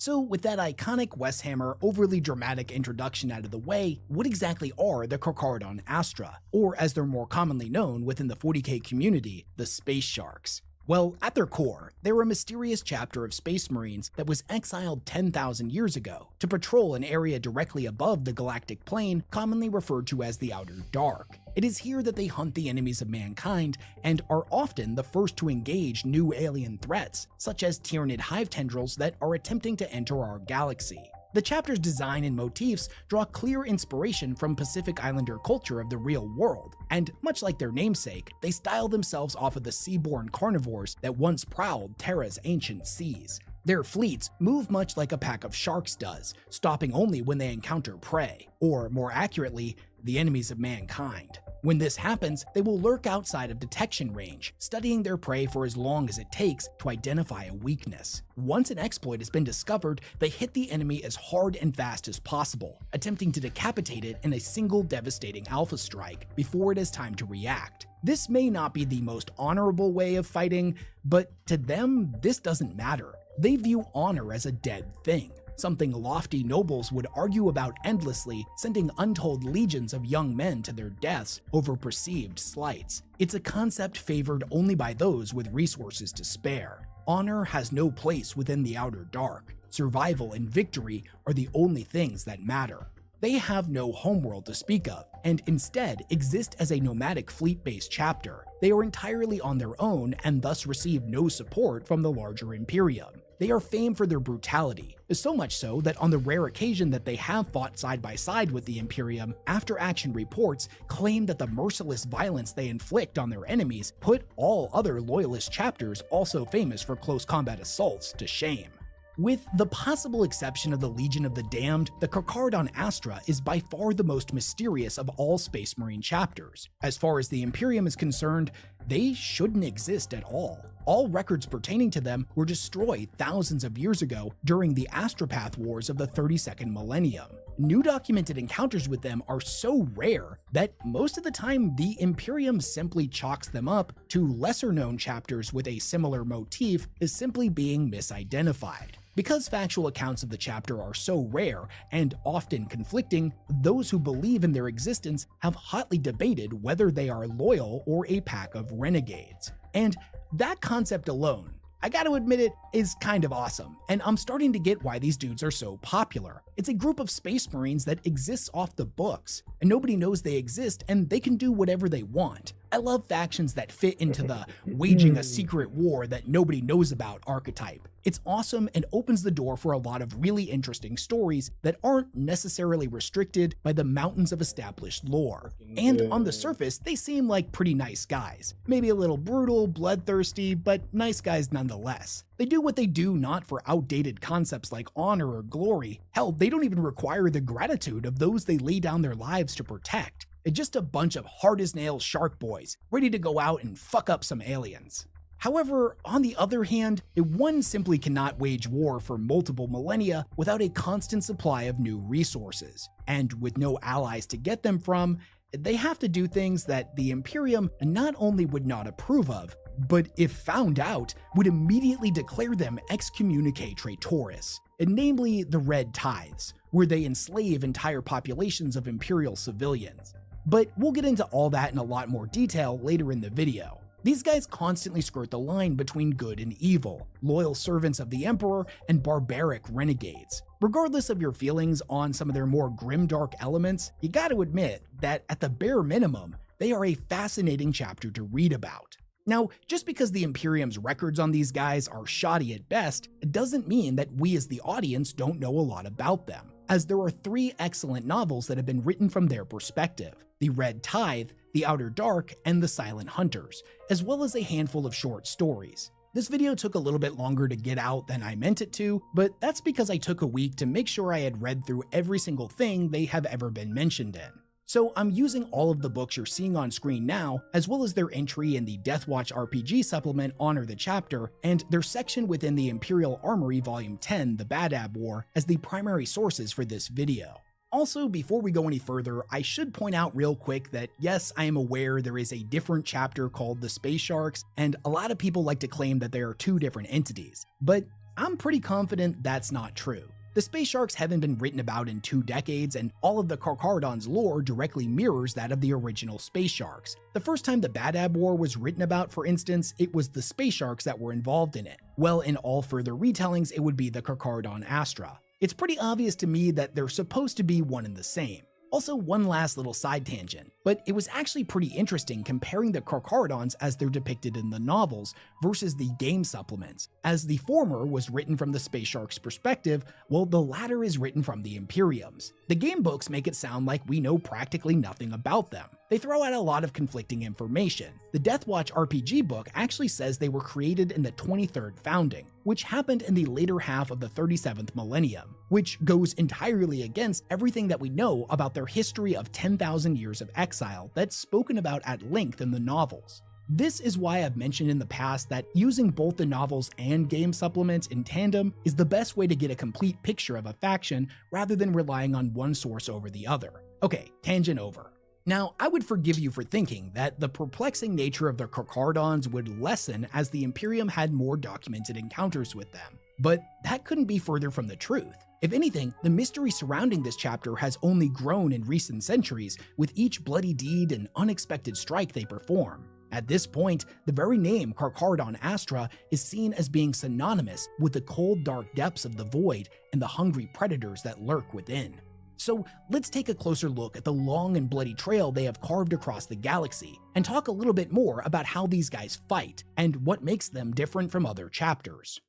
So with that iconic Westhammer overly dramatic introduction out of the way, what exactly are the Carcharodon Astra, or as they're more commonly known within the 40k community, the Space Sharks? Well, at their core, they're a mysterious chapter of Space Marines that was exiled 10,000 years ago to patrol an area directly above the galactic plane, commonly referred to as the Outer Dark. It is here that they hunt the enemies of mankind and are often the first to engage new alien threats, such as Tyranid hive tendrils that are attempting to enter our galaxy. The chapter's design and motifs draw clear inspiration from Pacific Islander culture of the real world, and much like their namesake, they style themselves off of the seaborne carnivores that once prowled Terra's ancient seas. Their fleets move much like a pack of sharks does, stopping only when they encounter prey, or more accurately, the enemies of mankind. When this happens, they will lurk outside of detection range, studying their prey for as long as it takes to identify a weakness. Once an exploit has been discovered, they hit the enemy as hard and fast as possible, attempting to decapitate it in a single devastating alpha strike before it has time to react. This may not be the most honorable way of fighting, but to them, this doesn't matter. They view honor as a dead thing, something lofty nobles would argue about endlessly, sending untold legions of young men to their deaths over perceived slights. It's a concept favored only by those with resources to spare. Honor has no place within the Outer Dark. Survival and victory are the only things that matter. They have no homeworld to speak of, and instead exist as a nomadic fleet-based chapter. They are entirely on their own and thus receive no support from the larger Imperium. They are famed for their brutality, so much so that on the rare occasion that they have fought side by side with the Imperium, after-action reports claim that the merciless violence they inflict on their enemies put all other Loyalist chapters also famous for close combat assaults to shame. With the possible exception of the Legion of the Damned, the Carcharodon Astra is by far the most mysterious of all Space Marine chapters. As far as the Imperium is concerned, they shouldn't exist at all. All records pertaining to them were destroyed thousands of years ago during the Astropath Wars of the 32nd millennium. New documented encounters with them are so rare that most of the time the Imperium simply chalks them up to lesser-known chapters with a similar motif as simply being misidentified. Because factual accounts of the chapter are so rare and often conflicting, those who believe in their existence have hotly debated whether they are loyal or a pack of renegades. And that concept alone, I gotta admit it, is kind of awesome, and I'm starting to get why these dudes are so popular. It's a group of Space Marines that exists off the books, and nobody knows they exist, and they can do whatever they want. I love factions that fit into the waging a secret war that nobody knows about archetype. It's awesome and opens the door for a lot of really interesting stories that aren't necessarily restricted by the mountains of established lore. And on the surface, they seem like pretty nice guys. Maybe a little brutal, bloodthirsty, but nice guys nonetheless. They do what they do not for outdated concepts like honor or glory. Hell, they don't even require the gratitude of those they lay down their lives to protect. It's just a bunch of hard-as-nails shark boys, ready to go out and fuck up some aliens. However, on the other hand, one simply cannot wage war for multiple millennia without a constant supply of new resources. And with no allies to get them from, they have to do things that the Imperium not only would not approve of, but if found out, would immediately declare them excommunicate traitoris, namely the Red Tithes, where they enslave entire populations of Imperial civilians. But we'll get into all that in a lot more detail later in the video. These guys constantly skirt the line between good and evil, loyal servants of the Emperor and barbaric renegades. Regardless of your feelings on some of their more grimdark elements, you gotta admit that at the bare minimum, they are a fascinating chapter to read about. Now, just because the Imperium's records on these guys are shoddy at best, it doesn't mean that we as the audience don't know a lot about them, as there are 3 excellent novels that have been written from their perspective: The Red Tithe, The Outer Dark, and The Silent Hunters, as well as a handful of short stories. This video took a little bit longer to get out than I meant it to, but that's because I took a week to make sure I had read through every single thing they have ever been mentioned in. So I'm using all of the books you're seeing on screen now, as well as their entry in the Deathwatch RPG supplement Honor the Chapter, and their section within the Imperial Armory Volume 10, The Badab War, as the primary sources for this video. Also, before we go any further, I should point out real quick that yes, I am aware there is a different chapter called the Space Sharks, and a lot of people like to claim that there are two different entities, but I'm pretty confident that's not true. The Space Sharks haven't been written about in 2 decades, and all of the Carcharodon's lore directly mirrors that of the original Space Sharks. The first time the Badab War was written about, for instance, it was the Space Sharks that were involved in it. Well, in all further retellings, it would be the Carcharodon Astra. It's pretty obvious to me that they're supposed to be one and the same. Also, one last little side tangent, but it was actually pretty interesting comparing the Carcharodons as they're depicted in the novels versus the game supplements, as the former was written from the Space Sharks' perspective, while the latter is written from the Imperium's. The game books make it sound like we know practically nothing about them. They throw out a lot of conflicting information. The Deathwatch RPG book actually says they were created in the 23rd founding, which happened in the later half of the 37th millennium, which goes entirely against everything that we know about their history of 10,000 years of exile that's spoken about at length in the novels. This is why I've mentioned in the past that using both the novels and game supplements in tandem is the best way to get a complete picture of a faction rather than relying on one source over the other. Okay, tangent over. Now, I would forgive you for thinking that the perplexing nature of the Carcharodons would lessen as the Imperium had more documented encounters with them, but that couldn't be further from the truth. If anything, the mystery surrounding this chapter has only grown in recent centuries with each bloody deed and unexpected strike they perform. At this point, the very name Carcharodon Astra is seen as being synonymous with the cold, dark depths of the void and the hungry predators that lurk within. So let's take a closer look at the long and bloody trail they have carved across the galaxy, and talk a little bit more about how these guys fight, and what makes them different from other chapters.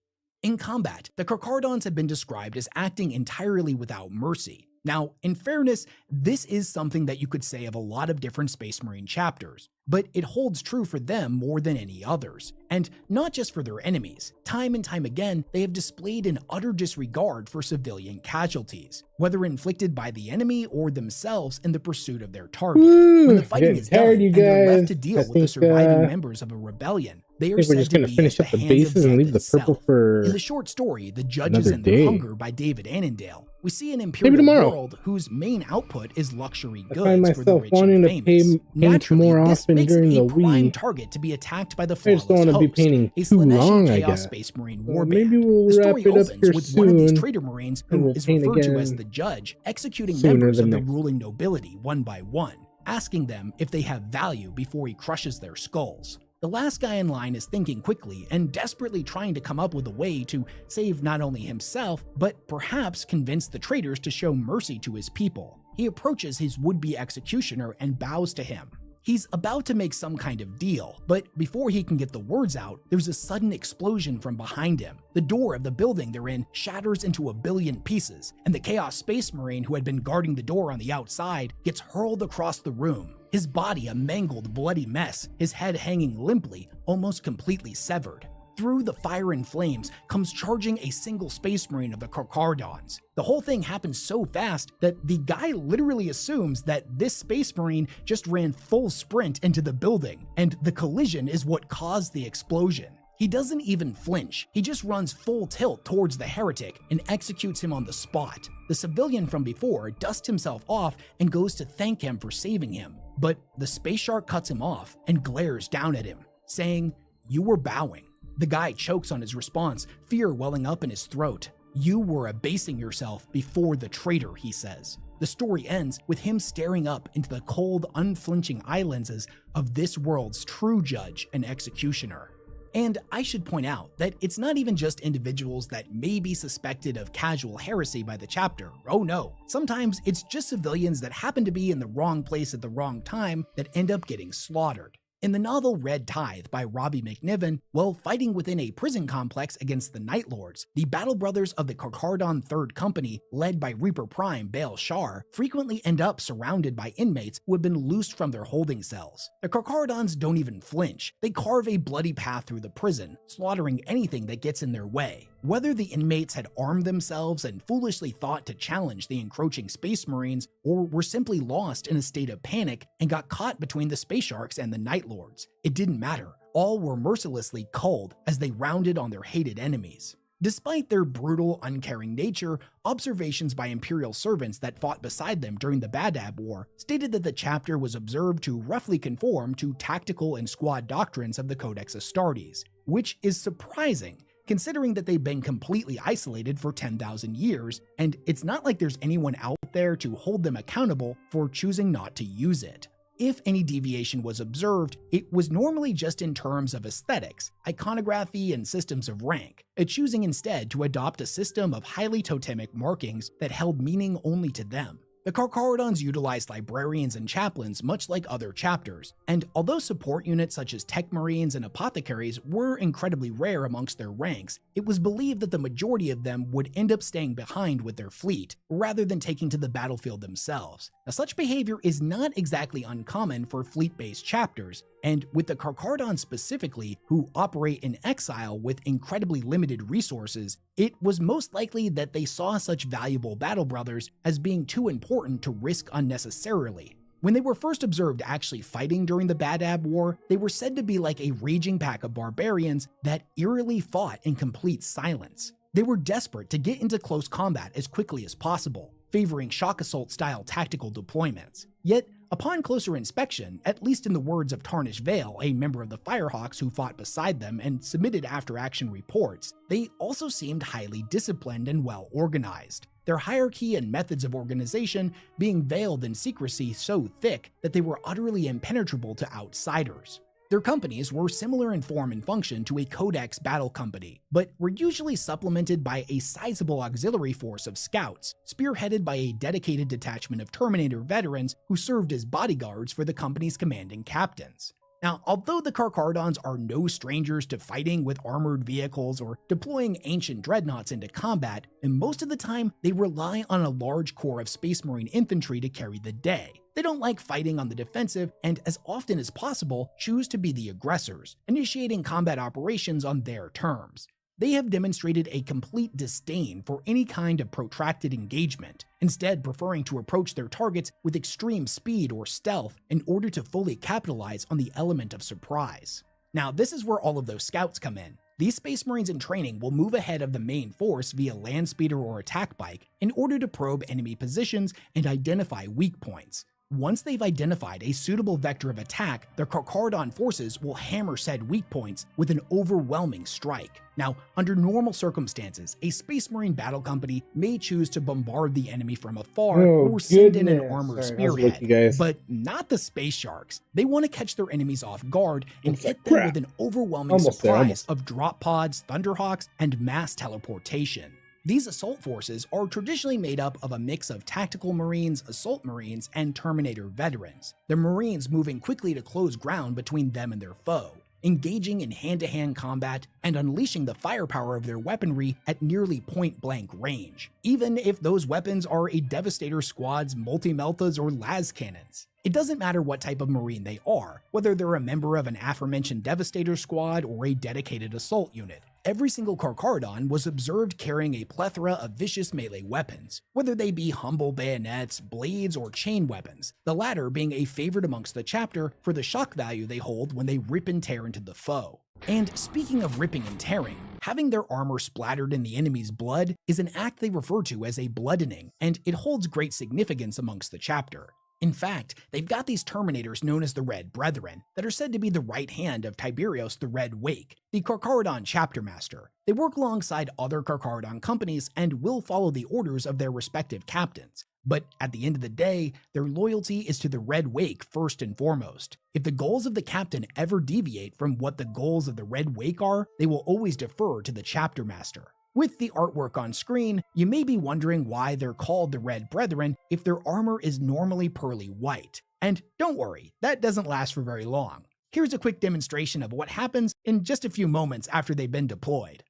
In combat, the Carcharodons have been described as acting entirely without mercy. Now, in fairness, this is something that you could say of a lot of different Space Marine chapters, but it holds true for them more than any others. And not just for their enemies. Time and time again, they have displayed an utter disregard for civilian casualties, whether inflicted by the enemy or themselves in the pursuit of their target. When the fighting is done and they're left to deal with the surviving members of a rebellion, they are said to be finish up the bases and leave the purple for in the short story, The Judges and Their Hunger by David Annandale, we see an Maybe imperial tomorrow. world whose main output is luxury I find goods for the myself rich wanting and to famous. paint Naturally, more this often makes during it a the prime week. target to be attacked by the I just flawless don't want to be host, painting a too Slaaneshi long, I Chaos guess. Space Marine Well, warband. maybe we'll The wrap story it up opens here with one of these soon, traitor marines and who we'll is paint referred to as again the Judge, executing sooner members than of the next. ruling nobility one by one, asking them if they have value before he crushes their skulls. The last guy in line is thinking quickly and desperately trying to come up with a way to save not only himself, but perhaps convince the traitors to show mercy to his people. He approaches his would-be executioner and bows to him. He's about to make some kind of deal, but before he can get the words out, there's a sudden explosion from behind him. The door of the building they're in shatters into a billion pieces, and the Chaos Space Marine who had been guarding the door on the outside gets hurled across the room. His body a mangled, bloody mess, his head hanging limply, almost completely severed. Through the fire and flames comes charging a single Space Marine of the Carcharodons. The whole thing happens so fast that the guy literally assumes that this Space Marine just ran full sprint into the building, and the collision is what caused the explosion. He doesn't even flinch, he just runs full tilt towards the heretic and executes him on the spot. The civilian from before dusts himself off and goes to thank him for saving him, but the Space Shark cuts him off and glares down at him, saying, "You were bowing." The guy chokes on his response, fear welling up in his throat. "You were abasing yourself before the traitor," he says. The story ends with him staring up into the cold, unflinching eye lenses of this world's true judge and executioner. And I should point out that it's not even just individuals that may be suspected of casual heresy by the chapter. Oh no, sometimes it's just civilians that happen to be in the wrong place at the wrong time that end up getting slaughtered. In the novel Red Tithe by Robbie McNiven, while fighting within a prison complex against the Night Lords, the Battle Brothers of the Carcharodon Third Company, led by Reaper Prime Baal Shar, frequently end up surrounded by inmates who have been loosed from their holding cells. The Carcharodons don't even flinch. They carve a bloody path through the prison, slaughtering anything that gets in their way. Whether the inmates had armed themselves and foolishly thought to challenge the encroaching Space Marines, or were simply lost in a state of panic and got caught between the Space Sharks and the Night Lords, it didn't matter. All were mercilessly culled as they rounded on their hated enemies. Despite their brutal, uncaring nature, observations by Imperial servants that fought beside them during the Badab War stated that the chapter was observed to roughly conform to tactical and squad doctrines of the Codex Astartes, which is surprising considering that they've been completely isolated for 10,000 years, and it's not like there's anyone out there to hold them accountable for choosing not to use it. If any deviation was observed, it was normally just in terms of aesthetics, iconography, and systems of rank, choosing instead to adopt a system of highly totemic markings that held meaning only to them. The Carcharodons utilized librarians and chaplains much like other chapters, and although support units such as tech marines and apothecaries were incredibly rare amongst their ranks, it was believed that the majority of them would end up staying behind with their fleet, rather than taking to the battlefield themselves. Now, such behavior is not exactly uncommon for fleet-based chapters, and with the Carcharodons specifically, who operate in exile with incredibly limited resources, it was most likely that they saw such valuable battle brothers as being too important to risk unnecessarily. When they were first observed actually fighting during the Badab War, they were said to be like a raging pack of barbarians that eerily fought in complete silence. They were desperate to get into close combat as quickly as possible, favoring shock assault-style tactical deployments. Yet, upon closer inspection, at least in the words of Tarnish Vale, a member of the Firehawks who fought beside them and submitted after-action reports, they also seemed highly disciplined and well-organized, their hierarchy and methods of organization being veiled in secrecy so thick that they were utterly impenetrable to outsiders. Their companies were similar in form and function to a Codex battle company, but were usually supplemented by a sizable auxiliary force of scouts, spearheaded by a dedicated detachment of Terminator veterans who served as bodyguards for the company's commanding captains. Now, although the Carcharodons are no strangers to fighting with armored vehicles or deploying ancient dreadnoughts into combat, and most of the time they rely on a large corps of Space Marine infantry to carry the day. They don't like fighting on the defensive and, as often as possible, choose to be the aggressors, initiating combat operations on their terms. They have demonstrated a complete disdain for any kind of protracted engagement, instead preferring to approach their targets with extreme speed or stealth in order to fully capitalize on the element of surprise. Now, this is where all of those scouts come in. These Space Marines in training will move ahead of the main force via land speeder or attack bike in order to probe enemy positions and identify weak points. Once they've identified a suitable vector of attack, their Carcharodon forces will hammer said weak points with an overwhelming strike. Now, under normal circumstances, a Space Marine battle company may choose to bombard the enemy from afar or send in an armored spearhead, but not the Space Sharks. They want to catch their enemies off guard and hit them with an overwhelming surprise of drop pods, Thunderhawks, and mass teleportation. These assault forces are traditionally made up of a mix of tactical Marines, assault Marines, and Terminator veterans, the Marines moving quickly to close ground between them and their foe, engaging in hand-to-hand combat and unleashing the firepower of their weaponry at nearly point-blank range, even if those weapons are a Devastator squad's multi-meltas or las cannons. It doesn't matter what type of Marine they are, whether they're a member of an aforementioned Devastator squad or a dedicated assault unit. Every single Carcharodon was observed carrying a plethora of vicious melee weapons, whether they be humble bayonets, blades, or chain weapons, the latter being a favorite amongst the chapter for the shock value they hold when they rip and tear into the foe. And speaking of ripping and tearing, having their armor splattered in the enemy's blood is an act they refer to as a bloodening, and it holds great significance amongst the chapter. In fact, they've got these Terminators known as the Red Brethren that are said to be the right hand of Tiberios the Red Wake, the Carcharodon chapter master. They work alongside other Carcharodon companies and will follow the orders of their respective captains. But at the end of the day, their loyalty is to the Red Wake first and foremost. If the goals of the captain ever deviate from what the goals of the Red Wake are, they will always defer to the chapter master. With the artwork on screen, you may be wondering why they're called the Red Brethren if their armor is normally pearly white. And don't worry, that doesn't last for very long. Here's a quick demonstration of what happens in just a few moments after they've been deployed.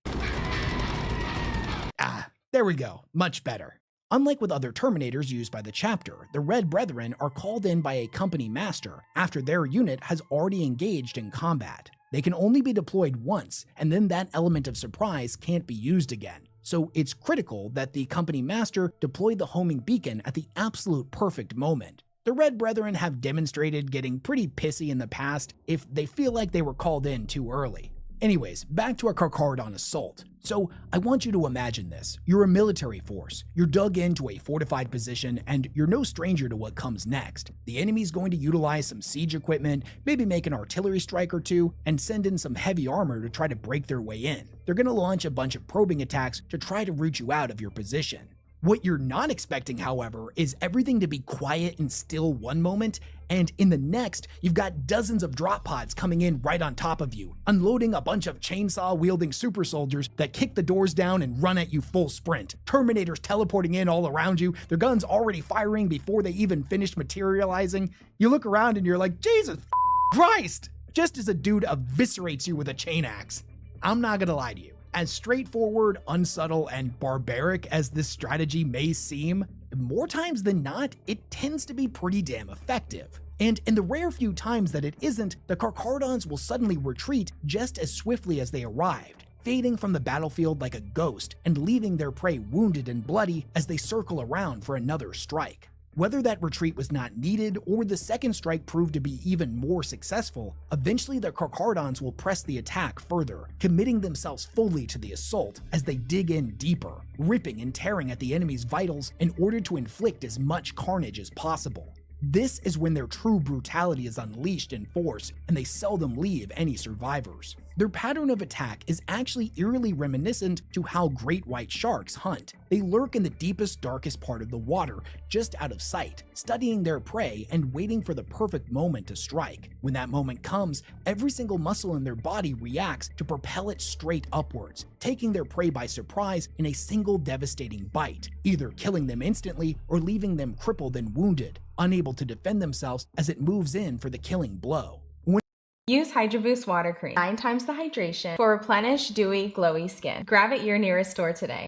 There we go, much better. Unlike with other Terminators used by the chapter, the Red Brethren are called in by a company master after their unit has already engaged in combat. They can only be deployed once, and then that element of surprise can't be used again. So it's critical that the company master deploy the homing beacon at the absolute perfect moment. The Red Brethren have demonstrated getting pretty pissy in the past if they feel like they were called in too early. Anyways, back to our Carcharodon assault. So I want you to imagine this. You're a military force. You're dug into a fortified position, and you're no stranger to what comes next. The enemy's going to utilize some siege equipment, maybe make an artillery strike or two, and send in some heavy armor to try to break their way in. They're going to launch a bunch of probing attacks to try to root you out of your position. What you're not expecting, however, is everything to be quiet and still one moment, and in the next, you've got dozens of drop pods coming in right on top of you, unloading a bunch of chainsaw-wielding super soldiers that kick the doors down and run at you full sprint. Terminators teleporting in all around you, their guns already firing before they even finished materializing. You look around and you're like, Jesus Christ! Just as a dude eviscerates you with a chain axe. I'm not gonna lie to you. As straightforward, unsubtle, and barbaric as this strategy may seem, more times than not, it tends to be pretty damn effective. And in the rare few times that it isn't, the Carcharodons will suddenly retreat just as swiftly as they arrived, fading from the battlefield like a ghost and leaving their prey wounded and bloody as they circle around for another strike. Whether that retreat was not needed or the second strike proved to be even more successful, eventually the Carcharodons will press the attack further, committing themselves fully to the assault as they dig in deeper, ripping and tearing at the enemy's vitals in order to inflict as much carnage as possible. This is when their true brutality is unleashed in force, and they seldom leave any survivors. Their pattern of attack is actually eerily reminiscent to how great white sharks hunt. They lurk in the deepest, darkest part of the water, just out of sight, studying their prey and waiting for the perfect moment to strike. When that moment comes, every single muscle in their body reacts to propel it straight upwards, taking their prey by surprise in a single devastating bite, either killing them instantly or leaving them crippled and wounded, unable to defend themselves as it moves in for the killing blow. Use Hydro Boost Water Cream, 9 times the hydration, for replenished, dewy, glowy skin. Grab at your nearest store today.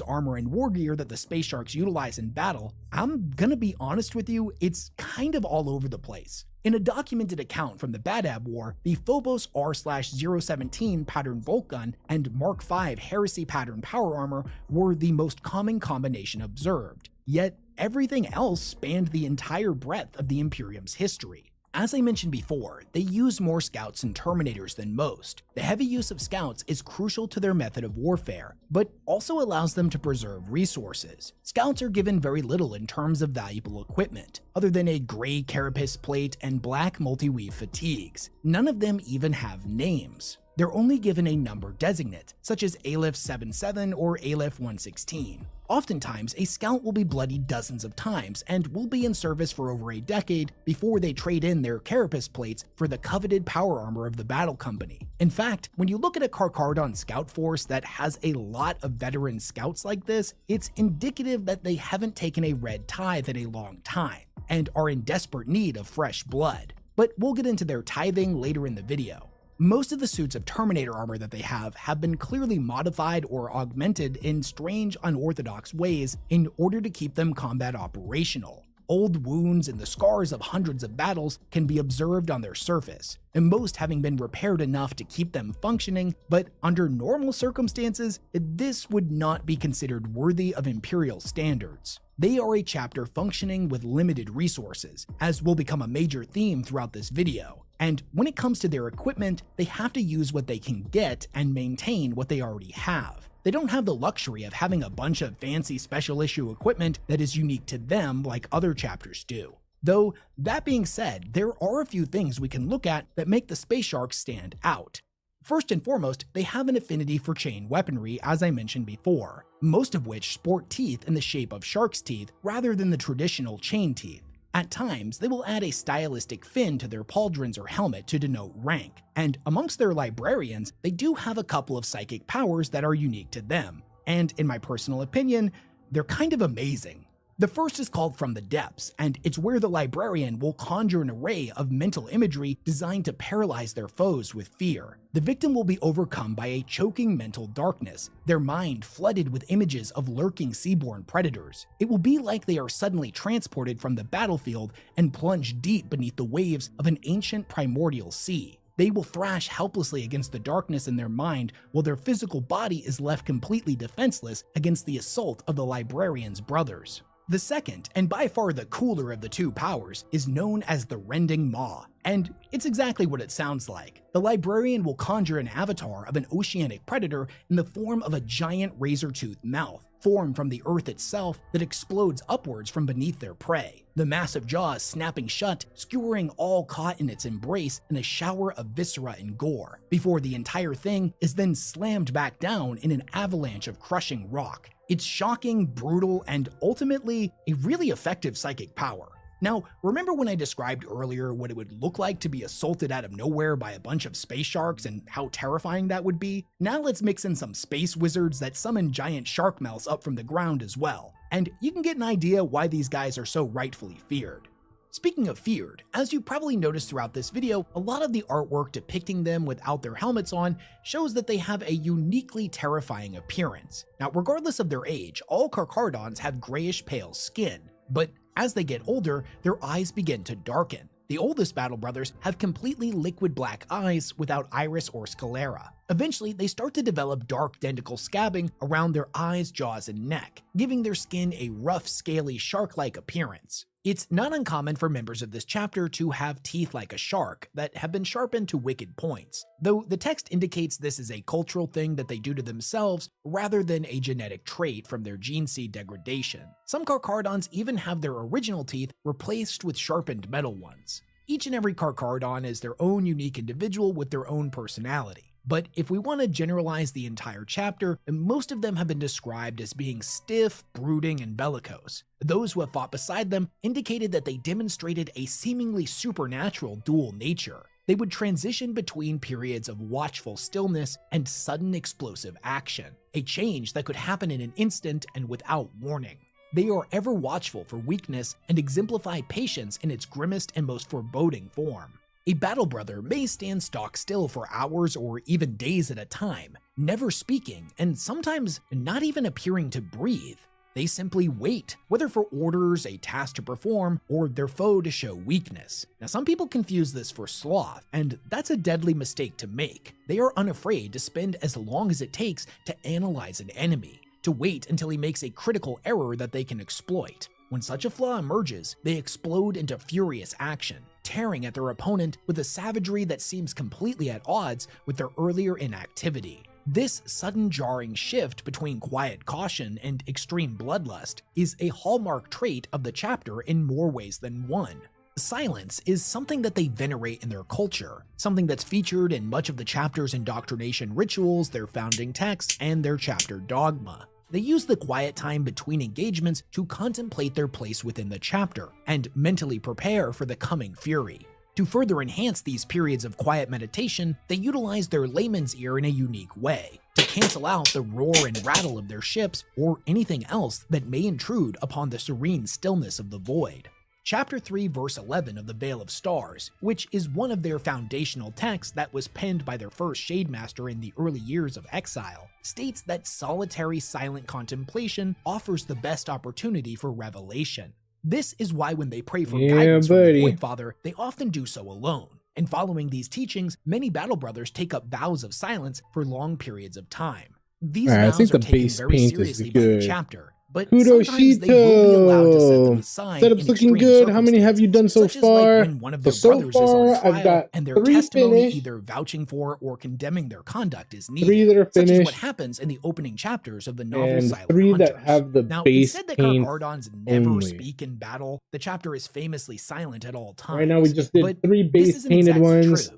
Armor and war gear that the Space Sharks utilize in battle, I'm gonna be honest with you, it's kind of all over the place. In a documented account from the Badab War, the Phobos R/017 pattern bolt gun and Mark V Heresy pattern power armor were the most common combination observed. Yet everything else spanned the entire breadth of the Imperium's history. As I mentioned before, they use more scouts and Terminators than most. The heavy use of scouts is crucial to their method of warfare, but also allows them to preserve resources. Scouts are given very little in terms of valuable equipment, other than a gray carapace plate and black multi-weave fatigues. None of them even have names. They're only given a number designate, such as Aleph 77 or Aleph 116. Oftentimes, a scout will be bloodied dozens of times and will be in service for over a decade before they trade in their carapace plates for the coveted power armor of the battle company. In fact, when you look at a Carcharodon scout force that has a lot of veteran scouts like this, it's indicative that they haven't taken a red tithe in a long time and are in desperate need of fresh blood. But we'll get into their tithing later in the video. Most of the suits of Terminator armor that they have been clearly modified or augmented in strange, unorthodox ways in order to keep them combat operational. Old wounds and the scars of hundreds of battles can be observed on their surface, and most having been repaired enough to keep them functioning, but under normal circumstances, this would not be considered worthy of Imperial standards. They are a chapter functioning with limited resources, as will become a major theme throughout this video. And when it comes to their equipment, they have to use what they can get and maintain what they already have. They don't have the luxury of having a bunch of fancy special issue equipment that is unique to them like other chapters do. Though, that being said, there are a few things we can look at that make the Space Sharks stand out. First and foremost, they have an affinity for chain weaponry, as I mentioned before, most of which sport teeth in the shape of shark's teeth rather than the traditional chain teeth. At times, they will add a stylistic fin to their pauldrons or helmet to denote rank, and amongst their librarians, they do have a couple of psychic powers that are unique to them, and in my personal opinion, they're kind of amazing. The first is called From the Depths, and it's where the librarian will conjure an array of mental imagery designed to paralyze their foes with fear. The victim will be overcome by a choking mental darkness, their mind flooded with images of lurking seaborne predators. It will be like they are suddenly transported from the battlefield and plunged deep beneath the waves of an ancient primordial sea. They will thrash helplessly against the darkness in their mind while their physical body is left completely defenseless against the assault of the librarian's brothers. The second, and by far the cooler of the two powers, is known as the Rending Maw, and it's exactly what it sounds like. The librarian will conjure an avatar of an oceanic predator in the form of a giant razor-toothed mouth, formed from the earth itself that explodes upwards from beneath their prey. The massive jaws snapping shut, skewering all caught in its embrace in a shower of viscera and gore, before the entire thing is then slammed back down in an avalanche of crushing rock. It's shocking, brutal, and ultimately a really effective psychic power. Now, remember when I described earlier what it would look like to be assaulted out of nowhere by a bunch of space sharks and how terrifying that would be? Now let's mix in some space wizards that summon giant shark mouths up from the ground as well, and you can get an idea why these guys are so rightfully feared. Speaking of feared, as you probably noticed throughout this video, a lot of the artwork depicting them without their helmets on shows that they have a uniquely terrifying appearance. Now, regardless of their age, all Carcharodons have grayish pale skin, but as they get older, their eyes begin to darken. The oldest Battle Brothers have completely liquid black eyes without iris or sclera. Eventually, they start to develop dark denticle scabbing around their eyes, jaws, and neck, giving their skin a rough, scaly, shark-like appearance. It's not uncommon for members of this chapter to have teeth like a shark that have been sharpened to wicked points, though the text indicates this is a cultural thing that they do to themselves rather than a genetic trait from their gene seed degradation. Some Carcharodons even have their original teeth replaced with sharpened metal ones. Each and every Carcharodon is their own unique individual with their own personality. But if we want to generalize the entire chapter, most of them have been described as being stiff, brooding, and bellicose. Those who have fought beside them indicated that they demonstrated a seemingly supernatural dual nature. They would transition between periods of watchful stillness and sudden explosive action, a change that could happen in an instant and without warning. They are ever watchful for weakness and exemplify patience in its grimmest and most foreboding form. A Battle Brother may stand stock still for hours or even days at a time, never speaking and sometimes not even appearing to breathe. They simply wait, whether for orders, a task to perform, or their foe to show weakness. Now, some people confuse this for sloth, and that's a deadly mistake to make. They are unafraid to spend as long as it takes to analyze an enemy, to wait until he makes a critical error that they can exploit. When such a flaw emerges, they explode into furious action, tearing at their opponent with a savagery that seems completely at odds with their earlier inactivity. This sudden jarring shift between quiet caution and extreme bloodlust is a hallmark trait of the chapter in more ways than one. Silence is something that they venerate in their culture, something that's featured in much of the chapter's indoctrination rituals, their founding texts, and their chapter dogma. They use the quiet time between engagements to contemplate their place within the chapter and mentally prepare for the coming fury. To further enhance these periods of quiet meditation, they utilize their layman's ear in a unique way, to cancel out the roar and rattle of their ships or anything else that may intrude upon the serene stillness of the void. Chapter 3, verse 11 of the Veil of Stars, which is one of their foundational texts that was penned by their first Shademaster in the early years of exile, states that solitary silent contemplation offers the best opportunity for revelation. This is why when they pray for guidance from the Void Father, they often do so alone. And following these teachings, many Battle Brothers take up vows of silence for long periods of time. These vows are taken very seriously by the chapter, but sometimes they will be allowed to set them aside. Setup's looking good. How many have you done so far? Like when one of their brothers is on trial and their testimony either vouching for or condemning their conduct is needed. 3 that are finished. Such is what happens in the opening chapters of the novel and Silent 3 Hunters. that have the Now, base it said that paint Carcharodons never only. speak in battle. The chapter is famously silent at all times. Right now we just did but 3 this base isn't painted exactly ones. true.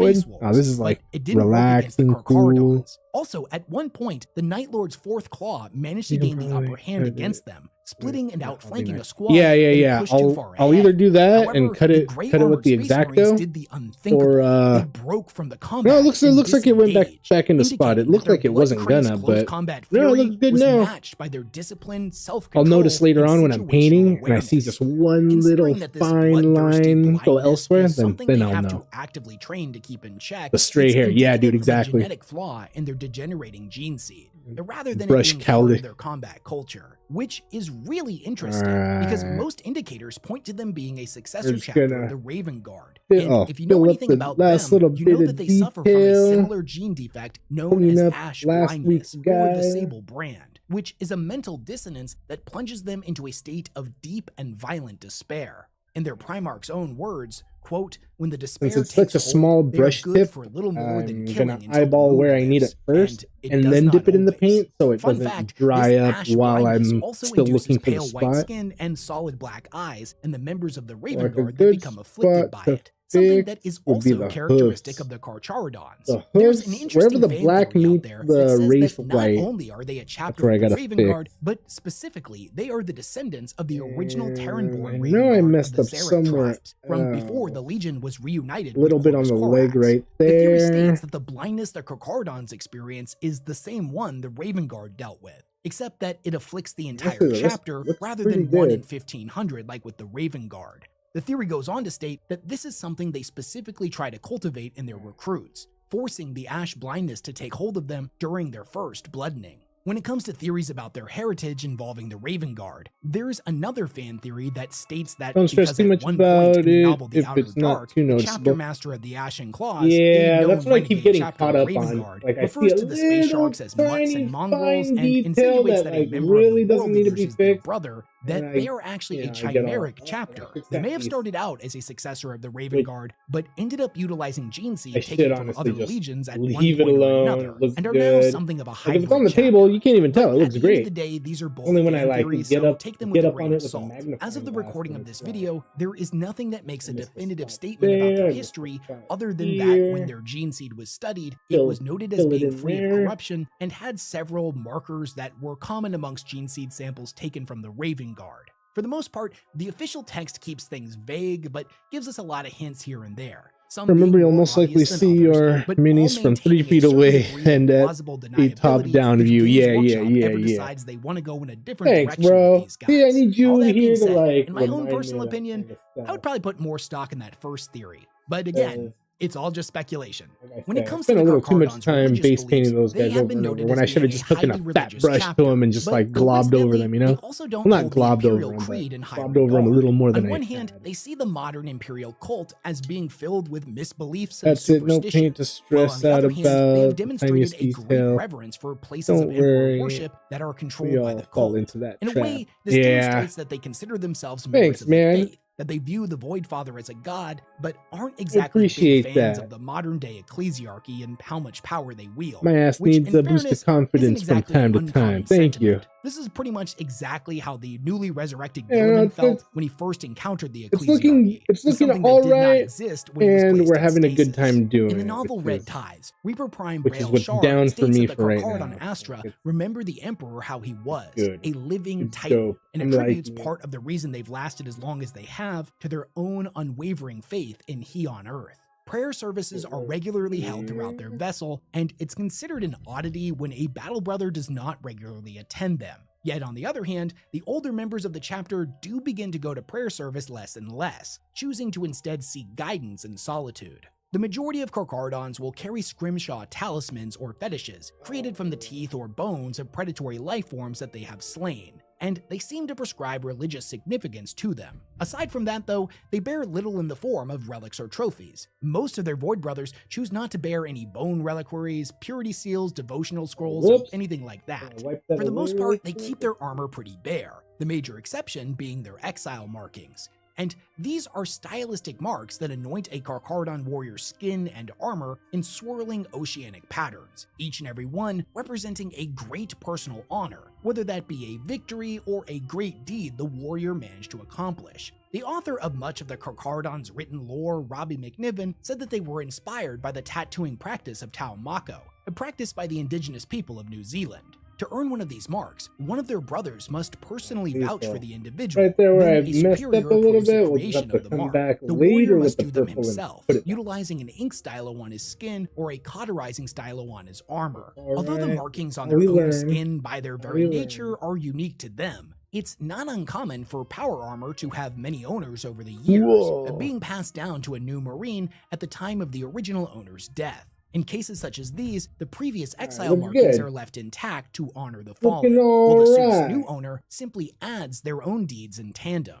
going. Space Wolves, Oh, this is but like it didn't work against the relaxing, cool. Carcharodons. Also, at one point, the Night Lord's fourth claw managed to You can gain the probably upper hand cut it. against them, splitting and Yeah, outflanking nice. a squad. Yeah, that had yeah. pushed too far I'll ahead. either do that However, and cut the it gray with the armored Space Marines Exacto, did the unthinkable. or They broke from the combat. no, it looks and like it went back disengaged, into spot. It indicating looked that like their it wasn't blood-crazed gonna, close but combat no, it fury looks good was now. matched by their discipline, I'll self-control, notice later and on when I'm painting and I see situational just awareness. one little Considering that this fine bloodthirsty line go blindness elsewhere, is something then they I'll have know. to actively train to keep in check. The stray it's hair, yeah, dude, indicative of a exactly. genetic flaw in their degenerating gene seed, rather than Brush it being part Cowley. of their combat culture, which is really interesting because most indicators point to them being a successor It's chapter gonna- of the Raven Guard, And if you know anything about them, you know that they suffer from a similar gene defect known as Ash blindness or the Sable brand, which is a mental dissonance that plunges them into a state of deep and violent despair. In their Primarch's own words, quote, when the despair Since it's takes such a small hold, brush they are good tip, for little more than I'm killing gonna until the eyeball mood where I need it lifts, first, and and does then not dip it in the always. paint so it Fun doesn't fact, dry this up ash while blindness I'm also still induces looking for the pale white spot. skin and solid black eyes, and the members of the Raven Like a Guard that good become afflicted spot by to it. Something fix that is would be also the characteristic hooves. of the Carcharodons. The There's an hooves, interesting wherever the fan black theory out meets there the that says race that of not white, only are they a that's chapter where I of the gotta Raven fix. Guard, but specifically they are the descendants of the original Terran-born I Raven know I Guard of messed the up Zarek somewhere. tribes from before the Legion was reunited A little with bit on Horus the leg Corax. right The theory there. states that the blindness the Carcharodons experience is the same one the Raven Guard dealt with, except that it afflicts the entire Actually, this chapter looks rather pretty than 1 in good. 1500 like with the Raven Guard. The theory goes on to state that this is something they specifically try to cultivate in their recruits, forcing the ash blindness to take hold of them during their first bloodening. When it comes to theories about their heritage involving the Raven Guard, there's another fan theory that states that Don't stress because too at much one about point in the it novel The if Outer it's not Dark, too the chapter noticeable. master of the Ashen Claws, Yeah, a that's known what I keep renegade getting chapter caught of up Raven on. Guard, Like I see refers a to the space little sharks as mutts tiny and mongrels fine and detail insinuates that that a like member really of the doesn't world need to leaders be is their fixed. brother, And that I, they are actually you a know, I get all, chimeric "Oh, chapter. I fixed They that may have piece." started out as a successor of the Raven Which Guard, but ended up utilizing gene I seed should taken from honestly other just legions at one leave it point or alone. another, It looks and are now good. something of a Like if it's on hybrid the table, chapter. you can't even tell. It But looks at the end of the great. day, these are both Only when I fan like theories, get so up, take them with get a up on grain it of with a salt. As of magnifying the glass recording and of this it's like, video, there is nothing that makes a missed a definitive spot statement about their there, missed a history spot other than that when here. their gene seed was studied, it Fill, was noted as fill it being in free of there. corruption and had several markers that were common amongst gene seed samples taken from the Raven Guard. For the most part, the official text keeps things vague, but gives us a lot of hints here and there. Some Remember, being you'll more most likely obvious than see others, your but all minis from 3 maintaining a feet certain away degree of and at plausible a deniability top-down if view. Games Yeah, Workshop ever yeah. decides they want to go in a different Thanks, direction bro. with these guys. See, I need you All that being here to said, like in my own remind me personal of that opinion, kind of I stuff. would probably put more stock in that first theory. But again, it's all just speculation. Like I When it said, I comes to spent the a little too much Carcharodons' time religious face beliefs, painting those they guys have over been and over noted when as I should have being a just taken highly a fat religious brush to chapter. them and just But like globbed over them, you They know? also don't Well, not hold the globbed over Imperial them, Creed but in high globbed over them a regard. little more than On I one hand, had. they see the modern Imperial cult as being filled with misbeliefs and That's it. No superstition. paint to While on stress the out other hand, they have about the demonstrated tiniest a great detail. reverence for places of Don't Emperor worry. worship that are We controlled by all the fall cult. into that In a trap. way, this Yeah. demonstrates that they consider themselves members Thanks, of the man. faith, that they view the Void Father as a god, but aren't I exactly big appreciate fans that. of the modern-day ecclesiarchy and how much power they wield. My ass Which, needs in a boost of fairness, isn't confidence from exactly an time to time. uncommon Thank you. sentiment. This is pretty much exactly how the newly resurrected Yeah, Gilliman felt when he first encountered the It's looking ecclesiarchy. looking Something that all did not right, exist when he was and placed we're in having a good stasis. time doing In the it, novel which Red is Ties, Reaper Prime which is Braille what's Shard down for states me that the for right Carcharodon now. Astra It's remember the Emperor how he was, good. a living It's titan, dope. and I'm attributes liking it. part of the reason they've lasted as long as they have to their own unwavering faith in He on Earth. Prayer services are regularly held throughout their vessel, and it's considered an oddity when a battle brother does not regularly attend them. Yet on the other hand, the older members of the chapter do begin to go to prayer service less and less, choosing to instead seek guidance in solitude. The majority of Carcharodons will carry Scrimshaw talismans or fetishes, created from the teeth or bones of predatory life forms that they have slain, and they seem to prescribe religious significance to them. Aside from that though, they bear little in the form of relics or trophies. Most of their Void Brothers choose not to bear any bone reliquaries, purity seals, devotional scrolls, or anything like that. For the most part, they keep their armor pretty bare, the major exception being their exile markings. And these are stylistic marks that anoint a Carcharodon warrior's skin and armor in swirling oceanic patterns, each and every one representing a great personal honor, whether that be a victory or a great deed the warrior managed to accomplish. The author of much of the Carcharodon's written lore, Robbie McNiven, said that they were inspired by the tattooing practice of Tau Mako, a practice by the indigenous people of New Zealand. To earn one of these marks, one of their brothers must personally vouch for the individual. Right there where then I a messed superior up a little approves the bit, we'll creation have to of the come mark. back The warrior later with must the do them purple and himself, put it back. utilizing an ink stylo on his skin or a cauterizing stylo on his armor. Although the right. markings on How their we own learn. skin by their very we nature are unique to them, it's not uncommon for power armor to have many owners over the years, being passed down to a new Marine at the time of the original owner's death. In cases such as these, the previous exile looks markings good. are left intact to honor the Looking fallen, while the suit's alright. new owner simply adds their own deeds in tandem.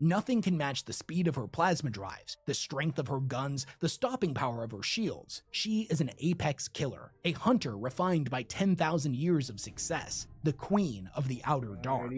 Nothing can match the speed of her plasma drives, the strength of her guns, the stopping power of her shields. She is an apex killer, a hunter refined by 10,000 years of success, the queen of the Outer Dark.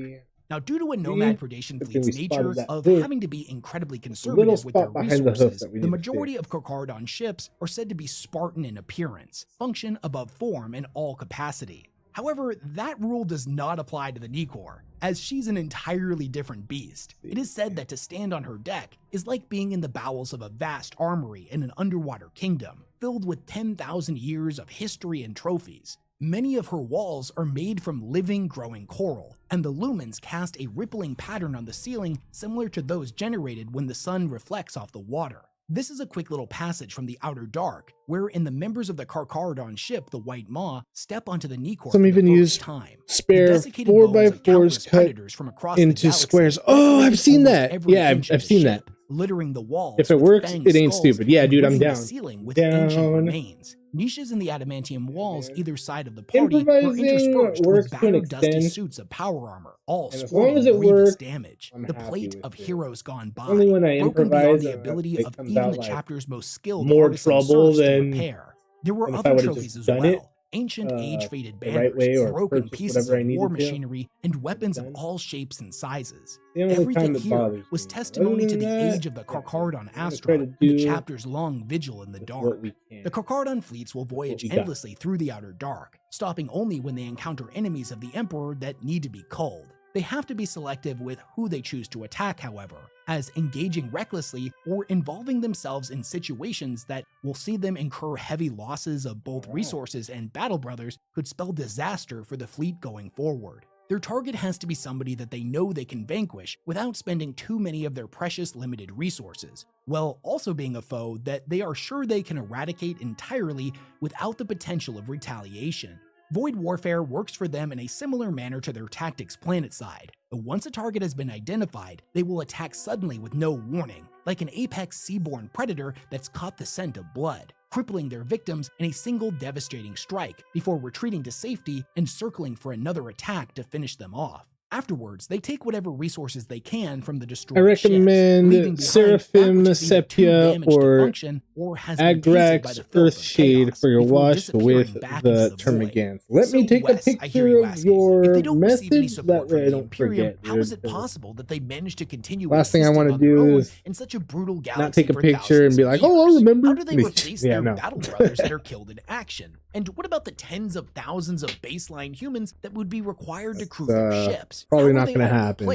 Now, due to a nomad predation fleet's nature of having to be incredibly conservative with their resources, the majority of Carcharodon ships are said to be Spartan in appearance, function above form in all capacity. However, that rule does not apply to the Nikor, as she's an entirely different beast. It is said that to stand on her deck is like being in the bowels of a vast armory in an underwater kingdom, filled with 10,000 years of history and trophies. Many of her walls are made from living, growing coral, and the lumens cast a rippling pattern on the ceiling similar to those generated when the sun reflects off the water. This is a quick little passage from the Outer Dark, wherein the members of the Carcharodon ship, the White Maw, step onto the Nikor Some for even the use first time. spare 4x4s cut into squares. Oh, I've seen that. Yeah, I've seen that. Littering the walls. If it works, it ain't stupid. Yeah, dude, I'm down. The ceiling with ancient remains. Niches in the adamantium walls either side of the party were interspersed with battered, dusty suits of power armor, all sporting grievous damage. The plate of heroes gone by, broken beyond the ability of even the chapter's most skilled artisans to repair. There were other trophies as well. Ancient age-faded banners, broken pieces of war machinery, and weapons of all shapes and sizes. Everything here was testimony to the age of the Carcharodon Astra and the chapter's long vigil in the dark. The Carcharodon fleets will voyage endlessly through the Outer Dark, stopping only when they encounter enemies of the Emperor that need to be culled. They have to be selective with who they choose to attack, however, as engaging recklessly or involving themselves in situations that will see them incur heavy losses of both resources and battle brothers could spell disaster for the fleet going forward. Their target has to be somebody that they know they can vanquish without spending too many of their precious limited resources, while also being a foe that they are sure they can eradicate entirely without the potential of retaliation. Void warfare works for them in a similar manner to their tactics planetside. But once a target has been identified, they will attack suddenly with no warning, like an apex seaborne predator that's caught the scent of blood, crippling their victims in a single devastating strike before retreating to safety and circling for another attack to finish them off. Afterwards, they take whatever resources they can from the destroyed I recommend Seraphim Sepia or Agrax Earthshade for your wash with the Termagant. Let me take a picture of your message, that way I don't forget. How is it possible that they managed to continue? Last thing I want to do is in such a brutal galaxy not take a picture and be like, oh, I'll remember. How do they replace their battle brothers that are killed in action? And what about the tens of thousands of baseline humans that would be required to crew their ships? Probably not going to happen.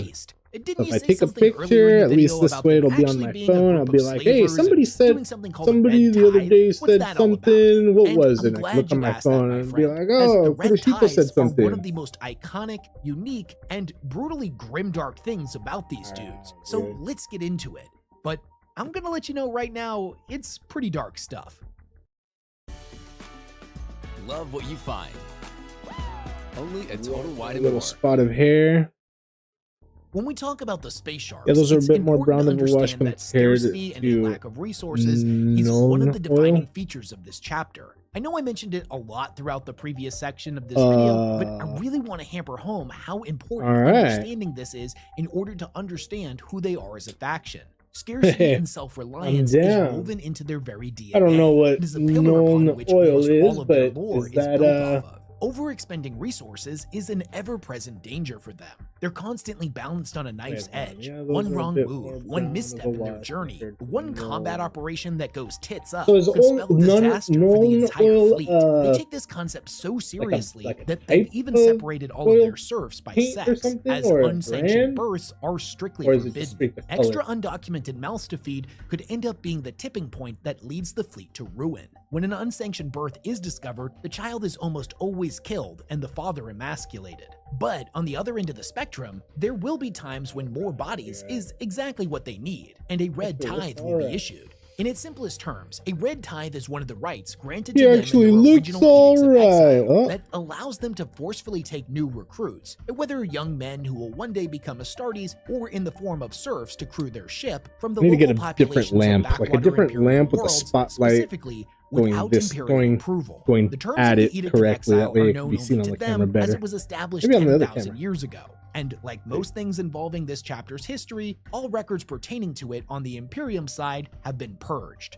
If I take a picture, at least this way it'll be on my phone. I'll be like, hey, somebody the other day said something. What was it? I look on my phone and be like, oh, other people said something. One of the most iconic, unique, and brutally grimdark things about these dudes. So let's get into it. But I'm going to let you know right now, it's pretty dark stuff. Love what you find. Only a Total Wide a little spot of hair. When we talk about the space sharks, yeah, those are a bit more brown than wash compared scarcity and a lack of resources is one of the defining features of this chapter. I know I mentioned it a lot throughout the previous section of this video, but I really want to hammer home how important understanding this is in order to understand who they are as a faction. Scarcity and self-reliance is woven into their very DNA. I don't know what known oil is, but is that overexpending resources is an ever-present danger for them. They're constantly balanced on a knife's edge. One wrong move, one misstep in their journey, one combat operation that goes tits up could spell disaster for the entire fleet. They take this concept so seriously that they've even separated all of their serfs by sex, as unsanctioned births are strictly forbidden. Extra undocumented mouths to feed could end up being the tipping point that leads the fleet to ruin. When an unsanctioned birth is discovered, the child is almost always killed and the father emasculated. But on the other end of the spectrum, there will be times when more bodies is exactly what they need, and a red tithe will be issued. In its simplest terms, a red tithe is one of the rights granted to them in their original Edicts of Exile that allows them to forcefully take new recruits, whether young men who will one day become Astartes or in the form of serfs to crew their ship from the local populations of backwater a different lamp with a worlds, spotlight specifically without imperial approval. The terms of the Edict of Exile are known only to them as it was established 10,000 years ago. And like most things involving this chapter's history, all records pertaining to it on the Imperium side have been purged.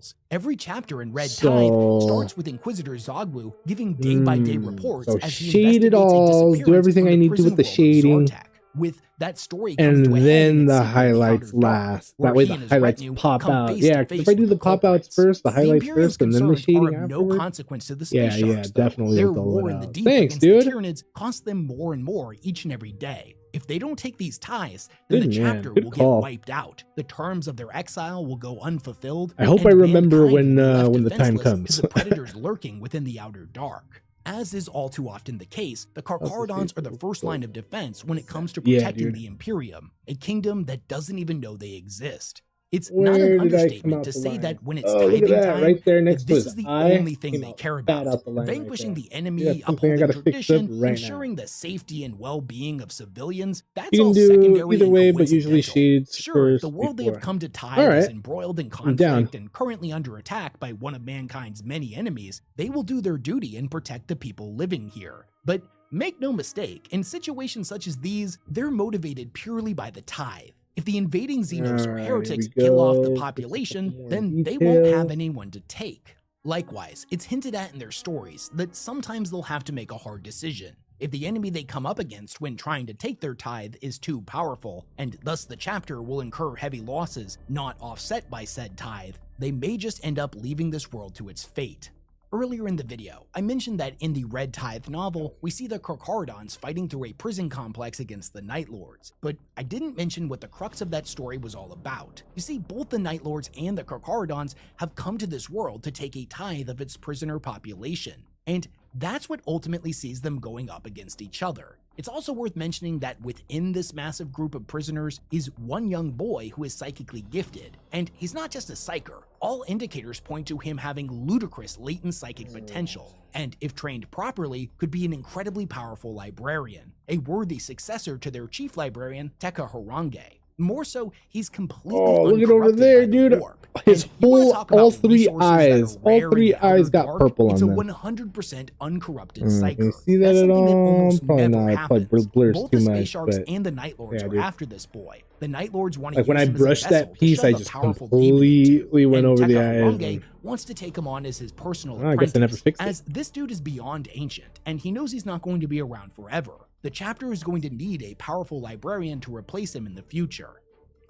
details. Every chapter in Red Tide starts with Inquisitor Zogwu giving day-by-day reports so as he shade it investigates a all, do disappearance everything from I the need to prison with the world of shading. Zortak. with that story coming And to a head then in its the secret in highlights Outer Dark, last. where That way he the and his highlights retinue pop come out. face Yeah, to 'cause face if I do with the pop outs culprits. first, the The highlights Imperium's first, and then the concerns shading are of no afterwards. consequence to the Yeah, Space yeah, Sharks, though. definitely Their will dull war it in the out. deep Thanks, against dude. the Tyranids costs them more and more each and every day. If they don't take these tithes, then Good the man, chapter good will call. get wiped out. The terms of their exile will go unfulfilled. I hope and I remember mankind will be left when the time defenseless comes. to the predators lurking within the Outer Dark. As is all too often the case, the Carcharodons are the first line of defense when it comes to Yeah, protecting dude. the Imperium, a kingdom that doesn't even know they exist. It's Where not an did I come understatement out to the say line? that when it's Oh, look at tithing that, time, right there that next to this his is the eye. only thing Came they out care fat about. out the line right Vanquishing there. the Yeah, enemy, that's something I upholding gotta fix up tradition, right now. ensuring the safety and well-being of civilians, that's You all can do secondary either and way, but usually coincidental. shades Sure, the first world they have before. come to tithe All is right. embroiled in I'm down. conflict and currently under attack by one of mankind's many enemies. They will do their duty and protect the people living here. But make no mistake, in situations such as these, they're motivated purely by the tithe. If the invading Xenos or Alright, here heretics we kill off the go. Just a population, couple more then they won't have details. anyone to take. Likewise, it's hinted at in their stories that sometimes they'll have to make a hard decision. If the enemy they come up against when trying to take their tithe is too powerful, and thus the chapter will incur heavy losses not offset by said tithe, they may just end up leaving this world to its fate. Earlier in the video, I mentioned that in the Red Tithe novel, we see the Carcharodons fighting through a prison complex against the Night Lords, but I didn't mention what the crux of that story was all about. You see, both the Night Lords and the Carcharodons have come to this world to take a tithe of its prisoner population, and that's what ultimately sees them going up against each other. It's also worth mentioning that within this massive group of prisoners is one young boy who is psychically gifted, and he's not just a psyker. All indicators point to him having ludicrous latent psychic potential, and if trained properly, could be an incredibly powerful librarian, a worthy successor to their chief librarian, Tekka Harange. More so, he's completely Oh, look at over uncorrupted there, by the dude. warp. His And you wanna whole, talk about all three resources that are eyes, all rare in three the Outer eyes got Dark? purple It's on a them. 100% uncorrupted You psyker. see that That's at something that all? almost Probably never not. It probably happens. blurs Both too the Space much, Sharks but and the Night Lords yeah, are dude. after this boy. The Night Lords want to Like when use I him as a brushed vessel that to piece, show I the just powerful demon completely went and over the Tekka eyes. Harange wants to take him on as his personal Well, I guess I never apprentice, fixed it. as this dude is beyond ancient, and he knows he's not going to be around forever. The chapter is going to need a powerful librarian to replace him in the future.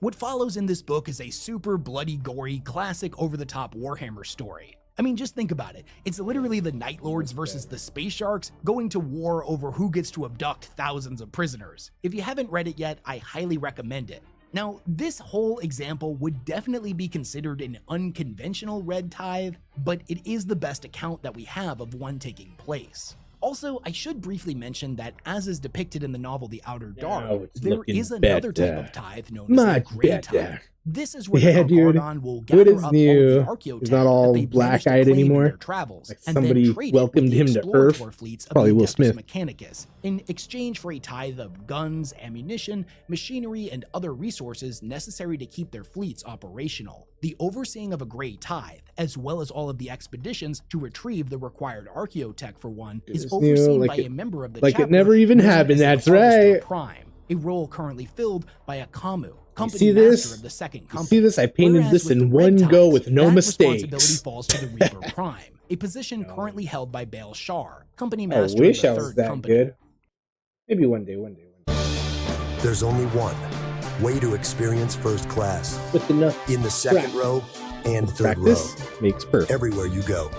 What follows in this book is a super bloody, gory, classic over-the-top Warhammer story. I mean, just think about it. It's literally the Night Lords versus the Space Sharks going to war over who gets to abduct thousands of prisoners. If you haven't read it yet, I highly recommend it. Now, this whole example would definitely be considered an unconventional Red Tithe, but it is the best account that we have of one taking place. Also, I should briefly mention that as is depicted in the novel The Outer Dark, Now it's there looking is another type better. of tithe known as a Much Grey better. Tithe. This is where Yeah, the dude. Carcharodon will Good gather is up new. all of the archaeotech He's not that all they've managed to black-eyed claim in anymore. their travels, Like and then somebody trade it with welcomed the him to Explorator Earth. fleets of Probably the Will Adeptus Smith. Mechanicus in exchange for a tithe of guns, ammunition, machinery, and other resources necessary to keep their fleets operational. The overseeing of a Grey Tithe, as well as all of the expeditions to retrieve the required archaeotech for one, is It's overseen new, by a member of the like it chapter never even known happened, as the that's Harvester right. Prime, a role currently filled by a Kamu, company see master this? of the second You company. see this? I painted Whereas this with the in Red one go Tithes, with no that mistakes. responsibility falls to the Reaper Prime, a position currently held by Baal Shar, company I master wish of I the was third that company. good. Maybe one day. There's only one way to experience first class. With enough in the second row and third practice row. makes perfect. Everywhere you go.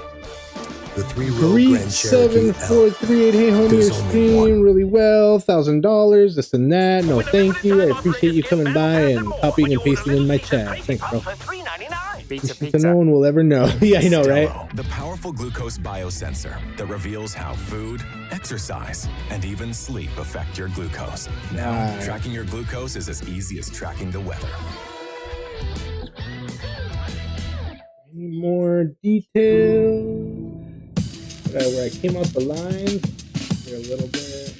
The 3-row Grand Cherokee L. 37438. Hey homie, There's you're only streaming really well. $1,000, this and that. No, thank you. I appreciate you coming by and copying and pasting in my chat. Thanks, bro. So no one will ever know. Yeah, I know, right? Stello, the powerful glucose biosensor that reveals how food, exercise, and even sleep affect your glucose. Now, tracking your glucose is as easy as tracking the weather. Any more details? Where I came out the lines here a little bit.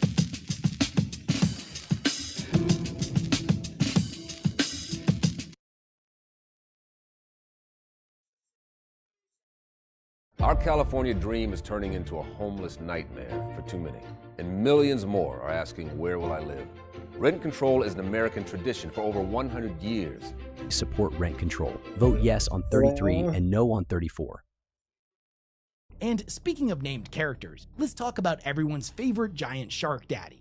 Our California dream is turning into a homeless nightmare for too many, and millions more are asking, where will I live? Rent control is an American tradition for over 100 years. Support rent control. Vote yes on 33 and no on 34. And speaking of named characters, let's talk about everyone's favorite giant shark daddy,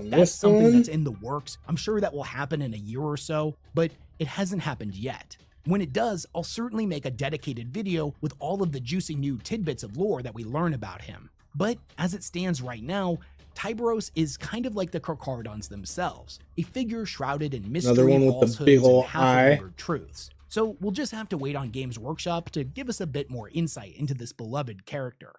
on that's this something one. that's in the works. I'm sure that will happen in a year or so, but it hasn't happened yet. When it does, I'll certainly make a dedicated video with all of the juicy new tidbits of lore that we learn about him. But as it stands right now, Tyberos is kind of like the Carcharodons themselves, a figure shrouded in Another mystery, one with the falsehoods, big and ol' eye. half-remembered truths. So we'll just have to wait on Games Workshop to give us a bit more insight into this beloved character.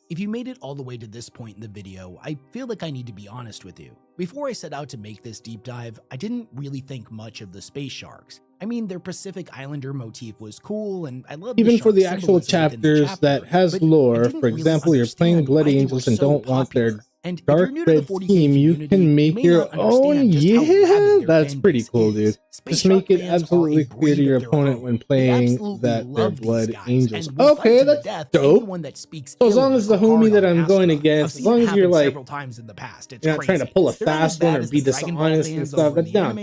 If you made it all the way to this point in the video, I feel like I need to be honest with you. Before I set out to make this deep dive, I didn't really think much of the space sharks. I mean, their Pacific Islander motif was cool, and I love even for the actual chapters that has lore. For example, you're playing Blood Angels and don't want their dark red theme, you can make your own. Yeah, that's pretty cool, dude. Just make it absolutely clear to your opponent when playing that they're Blood Angels. Okay, that's dope. So as long as the homie that I'm going against, as long as you're like, you're not trying to pull a fast one or be dishonest and stuff, that's down.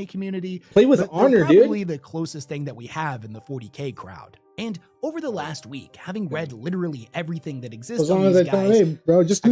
Play with honor, dude. Probably the closest thing that we have in the 40k crowd. And over the last week, having read literally everything that exists as long on as these I guys, hey, bro, just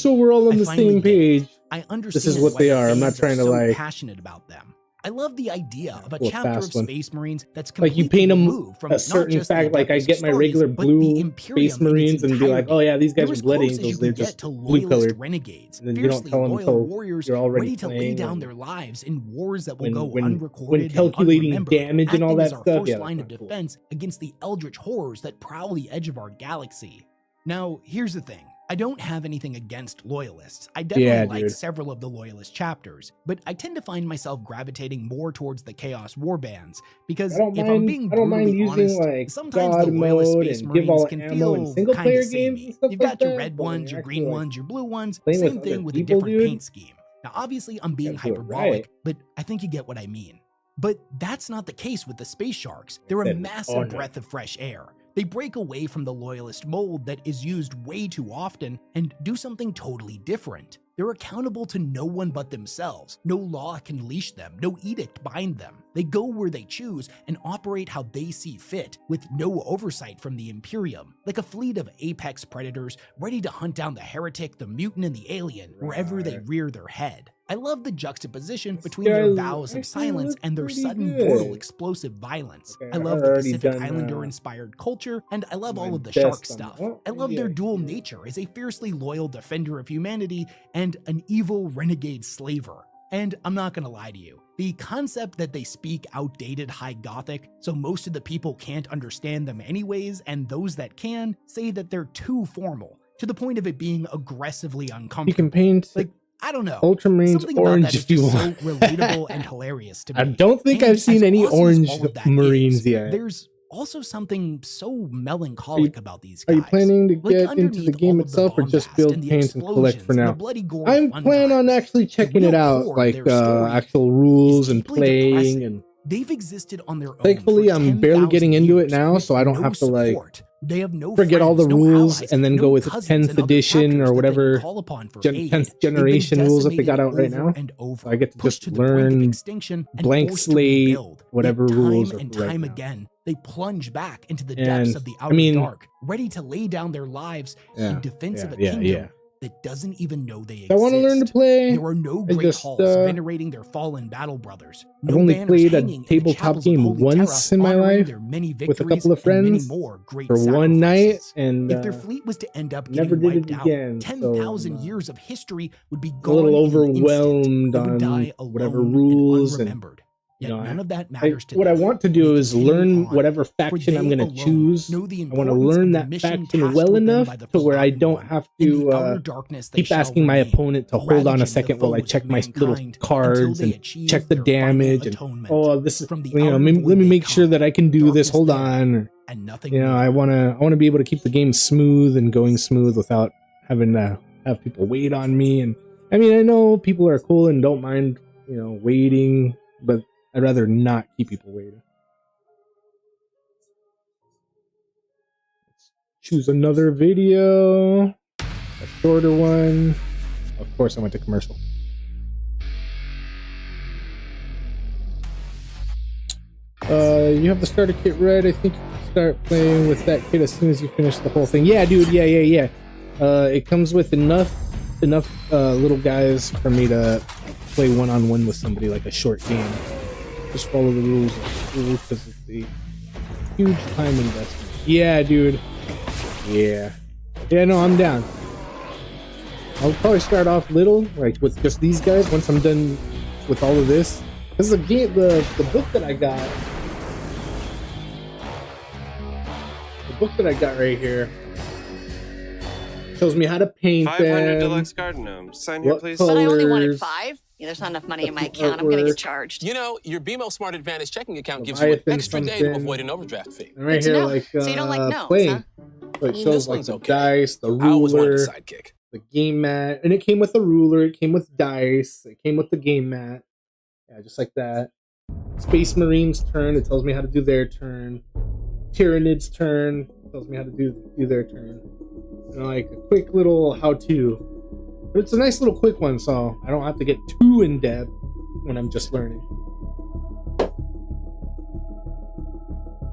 so we're all on the same page. I understand this is what they are. I'm not trying to like passionate about them. I love the idea of a chapter of Space Marines that's like you paint them a certain fact. Like I get my regular blue Space Marines and be like, oh yeah, these guys are Blood Angels. They're just blue colored renegades. And then you don't tell them until you're already ready to lay down their lives in wars that will go unrecorded. When calculating damage and all that stuff, yeah, line of defense against the eldritch horrors that prowl the edge of our galaxy. Now, here's the thing. I don't have anything against loyalists. I definitely like several of the loyalist chapters, but I tend to find myself gravitating more towards the Chaos Warbands because if I'm being brutally honest, like sometimes the loyalist Space Marines can feel kind of samey. You've got your red ones, your green ones, your blue ones, same thing with a different paint scheme. Now, obviously, I'm being hyperbolic, but I think you get what I mean. But that's not the case with the Space Sharks. They're a massive breath of fresh air. They break away from the loyalist mold that is used way too often and do something totally different. They're accountable to no one but themselves. No law can leash them, no edict bind them. They go where they choose and operate how they see fit, with no oversight from the Imperium, like a fleet of apex predators ready to hunt down the heretic, the mutant, and the alien wherever they rear their head. I love the juxtaposition between their vows of silence and their sudden, brutal, explosive violence. I love the Pacific Islander-inspired culture, and I love all of the shark stuff. I love their dual nature as a fiercely loyal defender of humanity and an evil renegade slaver. And I'm not gonna lie to you, the concept that they speak outdated High Gothic, so most of the people can't understand them anyways, and those that can say that they're too formal, to the point of it being aggressively uncomfortable. You can paint like, I don't know. Ultramarines orange if you want. So relatable and hilarious to me. I don't think I've seen any orange Marines yet. There's also something so melancholic about these guys. Are you planning to get into the game itself or just build, paint, and collect for now? I'm planning on actually checking it out, like actual rules and playing and they've existed on their own. Thankfully, I'm barely getting into it now, so I don't have to like they have no forget all the rules and then go with 10th edition or whatever 10th generation rules that they got out right now. So I get to just learn blank slate, whatever rules are and right time now. Again, they plunge back into the depths of the outer dark, ready to lay down their lives in defense of a kingdom that doesn't even know they exist. I want to learn to play. There are no great halls venerating their fallen battle brothers. I've only played a tabletop game once in my life with a couple of friends for one night, and if their fleet was to end up never getting did it wiped again. out, 10,000 years of history would be A gone. little overwhelmed on whatever rules and. Yet none of that matters to what them. I want to do is learn whatever faction I'm going to choose. I want to learn that faction well enough to where I don't have to keep asking my opponent to hold on a second while I check my little cards and check the damage and this is let me make sure that I can do this. Hold on. I want to be able to keep the game smooth and going smooth without having to have people wait on me. And I mean, I know people are cool and don't mind waiting, but I'd rather not keep people waiting. Let's choose another video, a shorter one. Of course, I went to commercial. You have the starter kit read. I think you can start playing with that kit as soon as you finish the whole thing. Yeah, dude. Yeah. It comes with enough little guys for me to play one-on-one with somebody, like a short game. Just follow the rules because it's a huge time investment. Yeah, dude. Yeah, no, I'm down. I'll probably start off little, like with just these guys. Once I'm done with all of this, this is a game. The book that I got. The book that I got right here shows me how to paint 500 them, deluxe garden gnomes. Sign here, please. But I only wanted colors, 5. Yeah, there's not enough money in my account. I'm going to get charged. You know, your BMO Smart Advantage checking account gives you an extra day to avoid an overdraft fee. And right here, like So you don't like gnomes, playing. huh? So it shows like one's the okay. dice, the I always wanted a ruler, sidekick. the game mat, and it came with a ruler. It came with dice. It came with the game mat. Yeah, just like that. Space Marine's turn. It tells me how to do their turn. Tyrannid's turn. It tells me how to do their turn. And like a quick little how-to. But it's a nice little quick one, so I don't have to get too in depth when I'm just learning.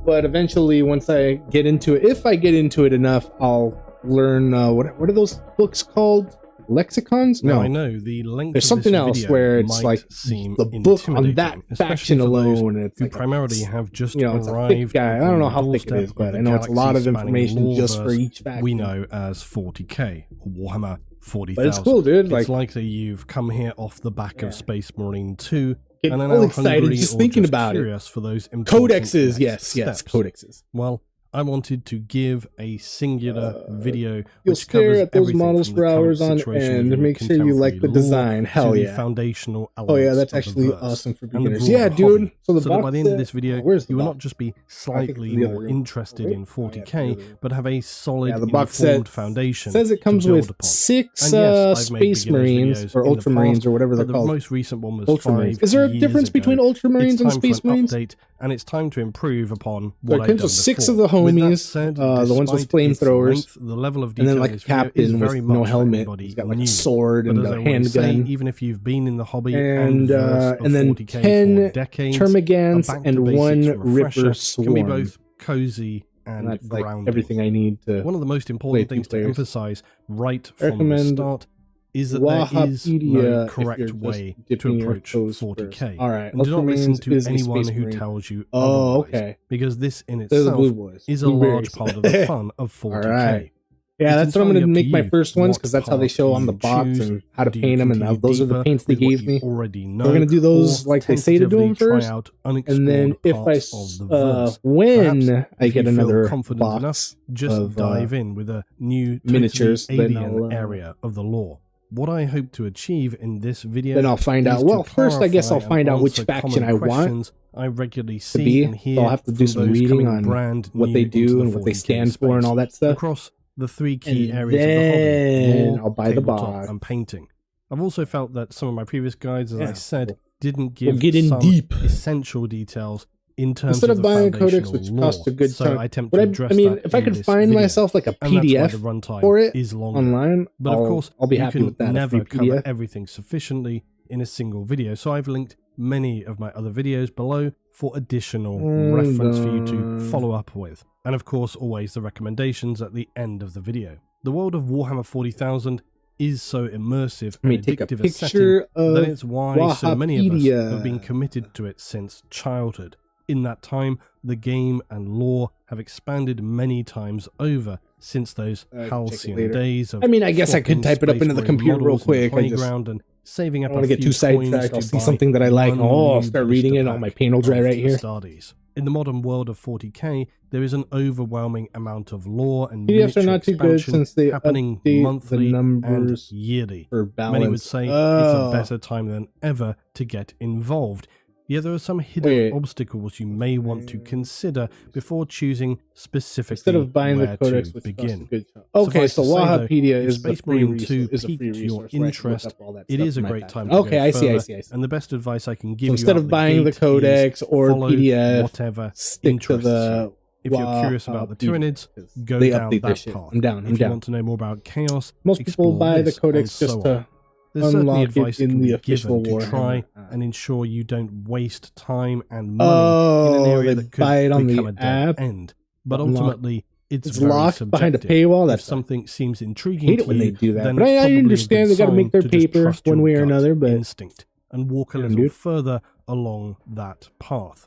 But eventually, once I get into it, if I get into it enough, I'll learn what are those books called? Lexicons? No, I know the length. There's of something this else video where it's might like seem the book on that intimidating, faction especially for those alone. It's who like primarily have just it's a thick arrived. guy. I don't know how thick it doorstep is, but of I the know it's a lot of galaxy-spanning information just for lore-verse each faction. we know as 40k, or Warhammer 40,000. But it's cool, dude. It's Like, likely you've come here off the back of Space Marine 2. Getting and are all now excited hungry just or thinking just about it. curious for those important Codexes, next yes, steps. codexes. Well, I wanted to give a singular video You'll which stare covers at those everything models from for the current hours on situation end. within Make sure you like the contemporary design. lore Hell to yeah. the foundational Oh yeah, elements that's of the actually verse awesome for and the beginners. broader Yeah, dude. hobby. So the So that by box the end of set- this video, where's the you will box? not just be I think it's slightly in the other more room. interested Right? in Oh, 40k, yeah, the other but have a solid, Yeah, the box set informed foundation. says it comes to build with upon. 6 And yes, I've made Space beginners Marines videos or in the Ultramarines past, or whatever they're but called. The most recent one was Ultramarines. 5 Is there a years difference ago. between Ultramarines It's and time Space for an Marines? update, and it's time to improve upon So what it I've comes done with 6 before. of the With that homies, said, the ones with despite its flamethrowers, length, the level of and detail then like in a this video is captain very with no much for helmet. anybody He's got like new. a sword But and as a I always say, handgun. even if you've been in the hobby And verse of then 40k 10 for decades, Termagants a back to and basics 1 refresher Ripper can be Swarm. both cozy and that's like grounding. everything I need to. One of the most play important 2 things to players. emphasize right from the Recommend start is that there is Wahapedia no if correct you're just way to dipping your approach toes 40k. first. All right, And do not listen Ultramarines to is a anyone Space who Marine. tells you Oh, otherwise, okay. because this in They're the itself blue boys. is a Blueberries. large part of the fun of 40k. All right. Yeah, It's that's what I'm entirely going to up make my you first ones what because that's how they path show on you the box choose. and how to Do you paint them, and continue those are the deeper paints they with what gave you me. already know, We're going to do those or like they say to do them tentatively try first, out and then unexplored if parts of the verse. when Perhaps I if get you feel another confident box enough, just of dive in with a new miniatures, totally then alien I'll, area of the lore. What I hope to achieve in this video then I'll find is out. to Well, first I guess I'll clarify find and out which answer faction common I want questions I regularly to see be. and hear So I'll have to do from some those reading coming on brand what new they into do the and what they 40k stand for and space. all that stuff. Across the 3 key And areas of the hobby: then lore, I'll buy the tabletop, box. and painting. I've also felt that some of my previous guides, as Yeah, I said, we'll didn't give get in some deep. essential details in terms Instead of of the buying a foundational codex, which lore. costs a good So chunk, I attempt but to address I mean, that if I in could this find video. myself like a And that's why PDF the runtime for it is longer. online, But of course, I'll be you happy can with that. never a free cover PDF. everything sufficiently in a single video. So I've linked many of my other videos below for additional reference for you to follow up with. And of course, always the recommendations at the end of the video. The world of Warhammer 40,000 is so immersive and take a addictive a picture setting of that it's why so many of us Wahapedia. have been committed to it since childhood. In that time, the game and lore have expanded many times over since those check it halcyon later. days of I mean, I guess I could swapping type it up Space into the Marine computer real models in the quick. I just playground and saving up don't want a to get few too coins sidetracked. I'll to see buy something that I like. one Oh, I'll new start reading blister it on my pack panel drive of right here. Astartes. In the modern world of 40k, there is an overwhelming amount of lore and PDFs are miniature not too good expansion since they happening update monthly the numbers and yearly. for balance. Many would say it's a better time than ever to get involved. Yet there are some hidden obstacles you may want to consider before choosing specifically Instead of buying where the codex, to which begin. costs a good chunk. Okay, Suffice so to say, though, Wahapedia if is the Space free Marine 2 resource. Is a free piqued your resource where I can look interest, up all that it stuff is a in my great pack. time to Okay, go I see. further, and the best advice I can give So you instead out of the buying the gate codex is or follow PDF, whatever stick to interests the you. If you're curious about the Tyranids, go they down update their that shit. path. I'm down. If you down. want to know more about Chaos, Most people explore buy the this codex and just so to on. There's certainly unlock advice it that can in the be official given to Warhammer. try and ensure you don't waste time and money in an area they that could buy it on become the a dead app. end. But Unlock. ultimately, it's It's very locked behind a subjective. paywall. If That's something seems I intriguing hate it to when you, they do that. then But it's I probably a understand good they got to sign make their to just paper trust one your way or gut another. But instinct and walk a Yeah, little dude. further along that path.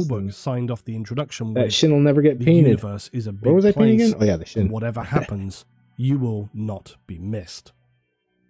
Spielberg signed off the introduction That with, shin will never get the painted. universe is a big Where was I painting place, again? Oh yeah, the shin. and whatever happens, you will not be missed.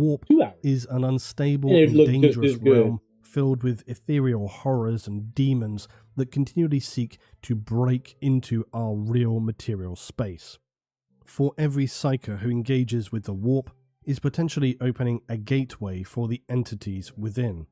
Warp is an unstable And it and looked dangerous good. realm filled with ethereal horrors and demons that continually seek to break into our real material space. For every psyker who engages with the warp is potentially opening a gateway for the entities within.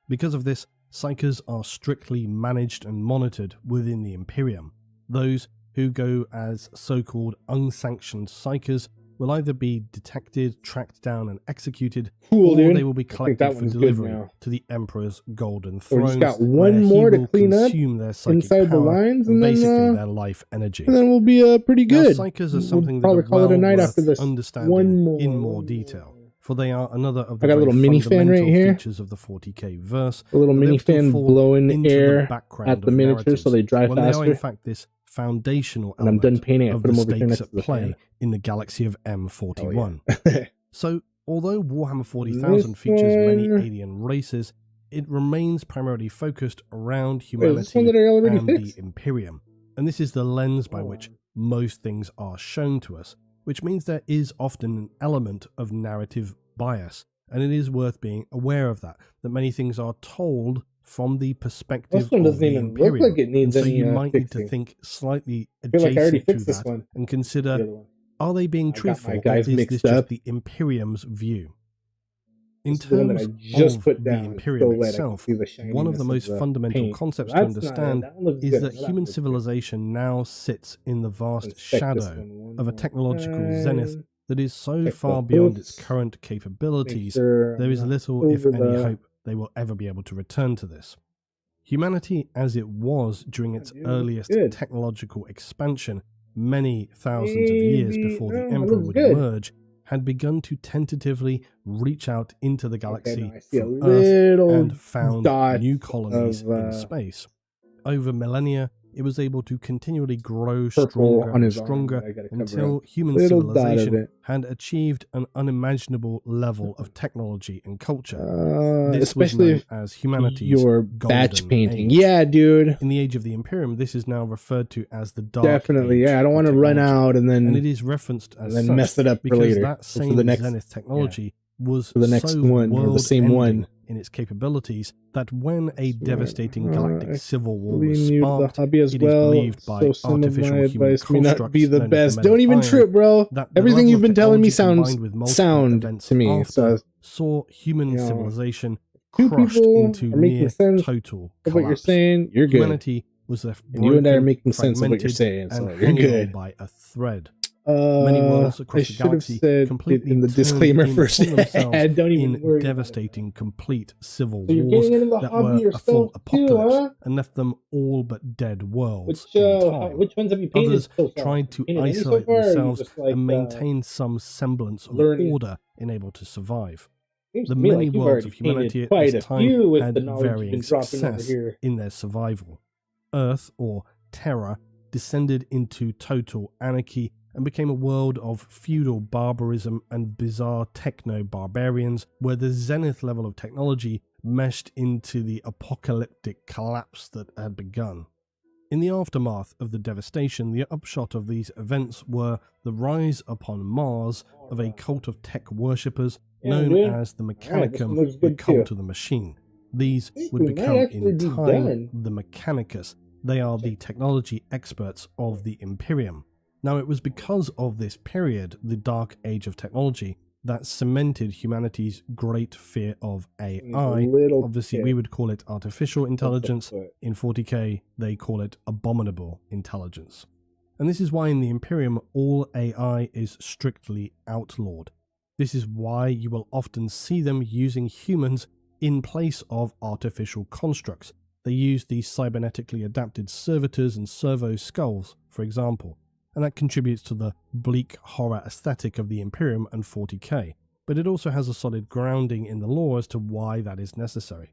Because of this, psykers are strictly managed and monitored within the Imperium. Those who go as so-called unsanctioned psykers will either be detected, tracked down, and executed, or they will be collected for delivery to the Emperor's Golden Throne. We've got one more to clean up inside the lines, and basically their life energy. And then we'll be pretty good. Now, psykers are something we'll that probably call it a night worth after this. understanding in more detail, for they are another of the I got a little mini fan right here. features of the 40k verse. A little mini fan blowing air background at the miniatures so they dry when faster. They are in fact this foundational and I'm done painting. I of put the them over here stakes next at to the play fan. in the galaxy of M41. Yeah. So, although Warhammer 40,000 features many alien races, it remains primarily focused around humanity and the Imperium. And this is the lens by which most things are shown to us, which means there is often an element of narrative bias, and it is worth being aware of that many things are told from the perspective of the Imperium. Look like it needs so any, you might need fixing. to think slightly I feel like I already adjacent to fixed this that one. and consider, are they being truthful, or guys is mixed this just up. the Imperium's view? In This is the one that terms I just of put the down. It's Imperium still wet. I can itself, see the one of the shininess most of the fundamental paint. concepts That's to not it. understand That one looks is good. that That human looks good. civilization now sits in the vast Inspect this shadow one of a more technological zenith time. that is so Check far the beyond its hooks. current capabilities, sure there I'm is not little, if over any, the- hope they will ever be able to return to this. Humanity, as it was during its earliest good. technological expansion, many thousands of years before the Maybe- Emperor looks would good. emerge, had begun to tentatively reach out into the galaxy now I see a from little Earth and found dot new colonies of, in space. Over millennia, it was able to continually grow Purple stronger on and his arm stronger that I gotta cover until up. human Little dot of civilization it. had achieved an unimaginable level of technology and culture. This especially was known as humanity's your batch golden painting. age. Yeah, dude. In the age of the Imperium, this is now referred to as the Dark Definitely. Age Yeah, I don't of want to run technology. out and then And it is referenced as then such mess it up for because later. that Or same for the next Zenith technology was for the next so one, or the same world-ending one. in its capabilities that when a devastating galactic I civil war really was knew the sparked, hobby as it is well, believed by so some of artificial my human advice may not constructs be the known as best. Men Don't of even Iron, trip, bro. that the Everything level you've of been telling me technology sounds combined with multiple sound events to me. after So saw human you know, civilization two crushed people into are making near sense total of what you're collapse. saying. You're good. Humanity was left And you and I are broken, making sense of what you're fragmented, saying, so and you're hanging on good. by a thread. Many worlds I across the should have galaxy said it completely in the turned disclaimer in first. upon themselves Don't even in worry about it. devastating, complete civil So you're wars getting into the that hobby were a full yourself too, apocalypse huh? and left them all but dead worlds. Which which ones have you painted Others so far? tried to Painted any so isolate far, or are you themselves just like, and maintain some semblance of learning? order and able to survive. Seems The to me many like you've worlds already of humanity painted at quite this a time few with had the knowledge you've varying been dropping over success here. in their survival. Earth, or Terra, descended into total anarchy and became a world of feudal barbarism and bizarre techno-barbarians, where the zenith level of technology meshed into the apocalyptic collapse that had begun. In the aftermath of the devastation, the upshot of these events were the rise upon Mars of a cult of tech worshippers known as the Mechanicum, the cult of the machine. These would might become actually in be time done. the Mechanicus. They are the technology experts of the Imperium. Now, it was because of this period, the Dark Age of Technology, that cemented humanity's great fear of AI. little Obviously, tip. we would call it artificial intelligence. In 40k, they call it abominable intelligence. And this is why in the Imperium, all AI is strictly outlawed. This is why you will often see them using humans in place of artificial constructs. They use these cybernetically adapted servitors and servo skulls, for example, and that contributes to the bleak horror aesthetic of the Imperium and 40k, but it also has a solid grounding in the lore as to why that is necessary.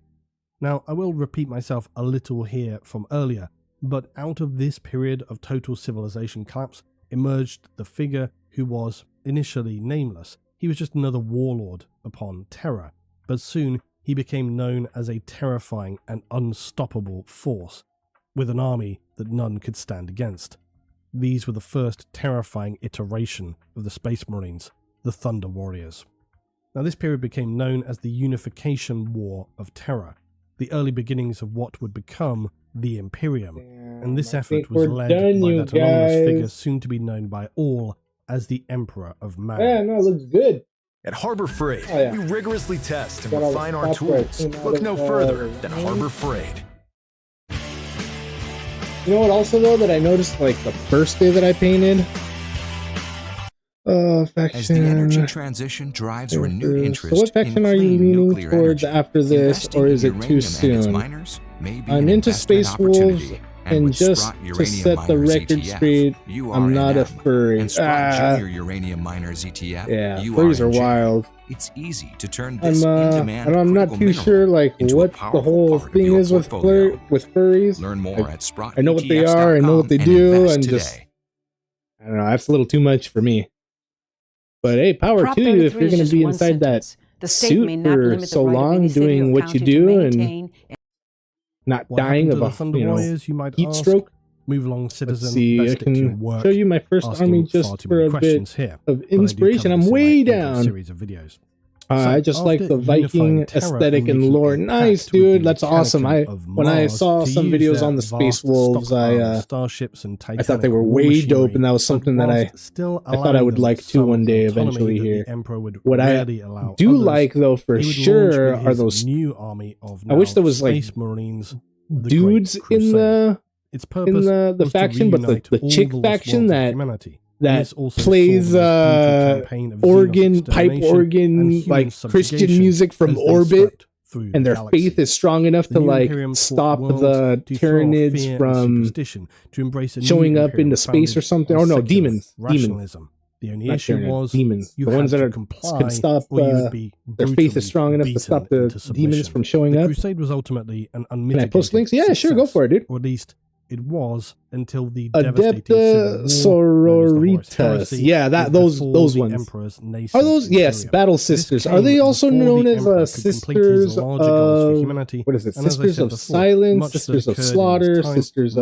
Now, I will repeat myself a little here from earlier, but out of this period of total civilization collapse emerged the figure who was initially nameless. He was just another warlord upon Terra, but soon he became known as a terrifying and unstoppable force, with an army that none could stand against. These were the first terrifying iteration of the Space Marines, the Thunder Warriors. Now, this period became known as the Unification War of Terra. the early beginnings of what would become the Imperium. And this I effort think was we're led done, by you that anonymous guys. figure soon to be known by all as the Emperor of Man. Yeah, no, it looks good. At Harbor Freight, Oh, yeah. we rigorously test and Got all the refine our software tools. came out Look of, no further than right? Harbor Freight. You know what also though that I noticed like the first day that I painted? Faction. As the energy transition drives renewed interest So what faction in are you clean leaning nuclear towards energy, after this, investing or in is it too uranium and its soon? miners may be I'm an into investment Space Wolves, opportunity, and with just Sprott to Uranium set the Miners record ETF, straight, you are I'm not a NM. furry. And Sprott Junior Uranium Miners ETF, Yeah, you furries are RNG. wild. It's easy to turn this I'm in-demand I'm not critical too mineral sure like into a what the powerful whole part of thing your is with portfolio. furries. Learn more at Sprott I know what they are, I know what they and do, invest and today. just I don't know. That's a little too much for me. But hey, power Prop to you if 33 you're is going to just be one inside that sentence. The state may suit not for limit so the right of long, any city doing or what you county to do and maintain not What dying happened of to a the Thunder Warriors, you might heat ask? stroke. Move along, citizen. Let's see, Best I stick to your can work. show you my first Asking army far just too for many a bit questions here, of but I do inspiration. cover I'm this in my way endless down. series of videos. I just like the Viking aesthetic and lore. Nice, dude. That's awesome. When I saw some videos on the Space Wolves, starships and I thought they were way dope, and that was something that I thought I would like to one day eventually here. What I do like though for sure are those new army of I wish there was like Space Marines, dudes in the faction, but the chick faction that plays pipe organ, like Christian music from orbit, and their faith is strong enough to like stop the Tyranids from showing up into space or something. Oh no, demons. The only issue was demons. You The ones had that to are comply, can stop. or you would be Their faith is strong enough to stop the demons from showing the up. Crusade was ultimately an Can I unmitigated post links? Yeah, sure, go for it, dude. Or at least it was until the Adepta Sororitas. Yeah, those ones. Are those? Yes, Battle Sisters. Are they also known as Sisters of what is it? Sisters of Silence, Sisters of Slaughter, Sisters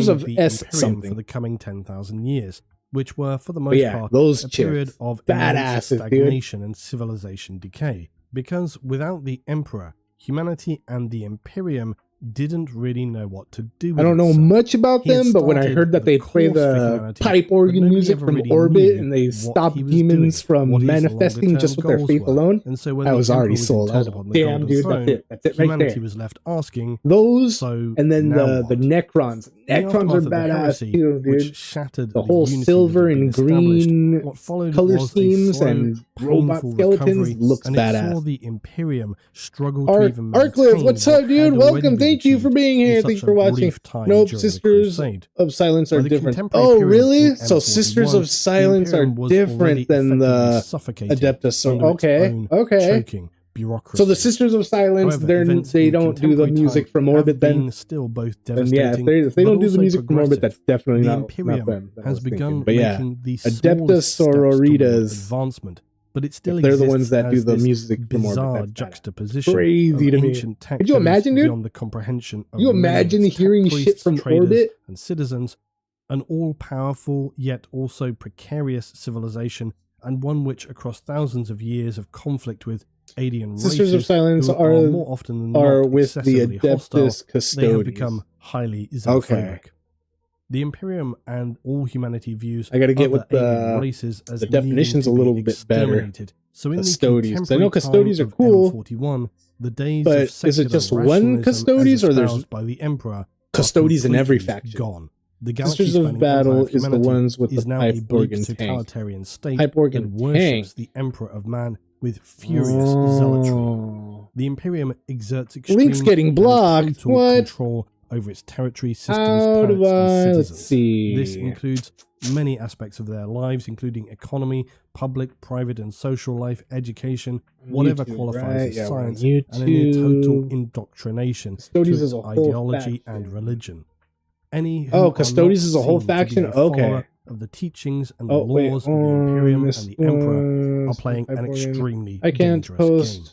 of S something for the coming 10,000 years, which were for the most part those a period chicks. of Badasses, immense dude. stagnation and civilization decay. Because without the Emperor, humanity and the Imperium didn't really know what to do with I don't know itself. much about He had them, but when I started heard that they play course for the humanity, pipe but organ nobody music ever from really orbit knew and they what stop he was demons doing, from what his manifesting just with their longer-term faith goals were. alone, And so when I the was Emperor already was sold. I was entered like, upon the damn, Golden dude, Throne, that's it right humanity there. was left asking, Those, so and then now the Necrons. The Necrons aftermath are of the badass heresy, too, which dude. shattered The whole unity silver that had been and established. green What followed color was a schemes slow, and robot painful skeletons recovery, looks and it saw badass. the Imperium struggle to even Arcliff, maintain what's what up, dude? had Welcome. already been Thank you for achieved being in here. such Thanks a for watching. brief time Nope, during the Sisters Crusade. of Silence By are the different. contemporary Oh, period really? of So Sisters M41, of Silence the are Imperium was different already than the effectively suffocated Adeptus. So under its own okay. choking bureaucracy. So the Sisters of Silence, However, they don't do the music from orbit. Then still both then yeah, if they don't do the music from orbit, that's definitely the not Imperium them. that I has was begun thinking. But yeah, making the Adeptus smallest steps toward Sororitas. advancement, but it still They're the exists ones that do as the this music from bizarre orbit. That's juxtaposition crazy of to me. ancient tech Could you that is imagine, dude? beyond the comprehension of You imagine millions, tech hearing priests, shit from traders, orbit? and citizens, an all-powerful yet also precarious civilization, and one which, across thousands of years of conflict with alien Sisters of races, Silence who are more often than are not with the excessively hostile, Adeptus Custodes. they have become highly xenophobic. Okay. The Imperium and all humanity views I gotta get other with the- alien races as the definitions needing to a little be bit better. exterminated. So in Custodes. the 'Cause I know contemporary Custodes time are cool, of M41, the days but of is it secular just one rationalism Custodes, as or there's espoused by the Emperor Custodes in every completely faction? gone. The Sisters galaxy-spanning of Battle empire of is the humanity ones with is the now pipe a bleak organ tank. totalitarian state Pipe organ that worships tank. the Emperor of Man with furious zealotry. The Imperium exerts extreme Link's getting and blocked. total What? control over its territory, systems, How do planets, and I? citizens. Let's see. This includes many aspects of their lives, including economy, public, private, and social life, education, whatever YouTube, qualifies right? as Yeah, we're on science, and in their total YouTube. indoctrination Custodes to is its a whole ideology faction. and religion. Any who Oh, are Custodes not is a whole seen to be faction? a follower Okay. of the teachings and the Oh, wait, laws of the Imperium and this the Emperor are was playing pipe an organ. extremely I can't dangerous post. game.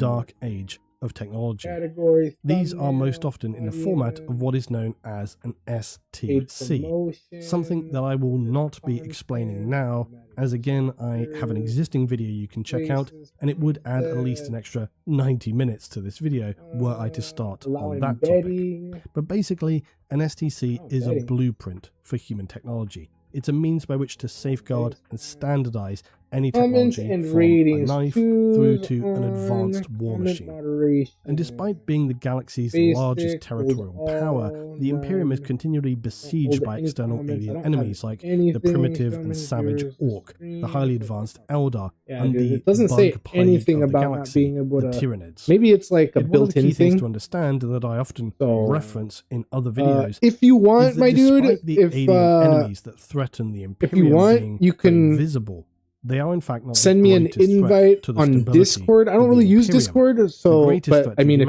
dark age of technology. Category, These are most often in the format of what is known as an STC, something that I will not be explaining now, as again I have an existing video you can check out, and it would add at least an extra 90 minutes to this video were I to start on that topic. But basically, an STC is a blueprint for human technology. It's a means by which to safeguard and standardize any technology from a knife through to an advanced war machine. And despite being the galaxy's largest territorial power, the Imperium is continually besieged by external alien enemies like the primitive and savage Orc, the highly advanced Eldar, and the it doesn't say anything about not being able to. Tyranids. Maybe it's like a built-in key thing to understand, and that I often reference in other videos. If you want, my dude, the alien enemies that threaten the Imperium, if you want, being you can invisible. They are in fact not send me an invite on Discord. I don't really use Discord, so but I mean,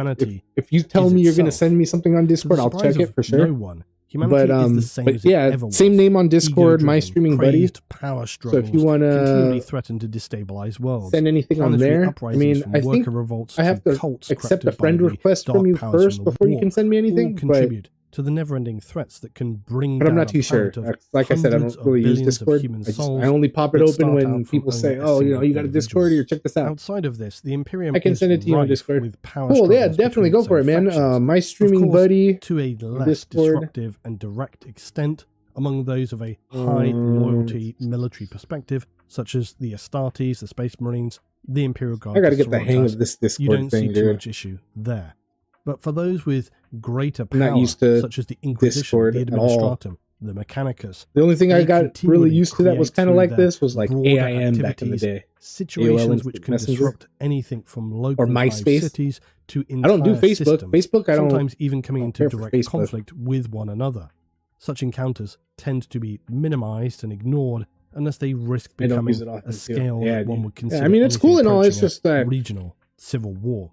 if you tell me you're going to send me something on Discord, I'll check it for sure. No one. Humanity is the same as yeah, it ever was. Same name on Discord, my streaming buddy. Power so if you want to threaten to destabilize worlds, send anything on there. I mean, I think I have to accept a friend request from you first before you can send me anything. Contribute to the never-ending threats that can bring. But I'm not too sure. Like I said, I don't really use Discord. I only pop it open when people say, "Oh, you know, you got a Discord, or check this out." Outside of this, the Imperium I can send it to you on Discord. With power cool, yeah, definitely go for it, man. My streaming buddy to a less disruptive and direct extent among those of a high loyalty military perspective, such as the Astartes, the Space Marines, the Imperial Guard. I got to get the hang of this Discord you don't thing, see dude. too much issue there. But for those with greater power, not used to such as the Inquisition, Discord the at all. Administratum, the Mechanicus, The only thing I got really used to that was kind of like this was like AIM back in the day. Situations which can disrupt anything from local or MySpace cities to I don't do Facebook. systems, Facebook, I don't. sometimes even coming into care for direct Facebook. conflict with one another. Such encounters tend to be minimized and ignored unless they risk I don't becoming use it often, a too. scale Yeah, that one dude. would consider. Yeah, I mean, it's anything cool and all. It's approaching just that regional civil war.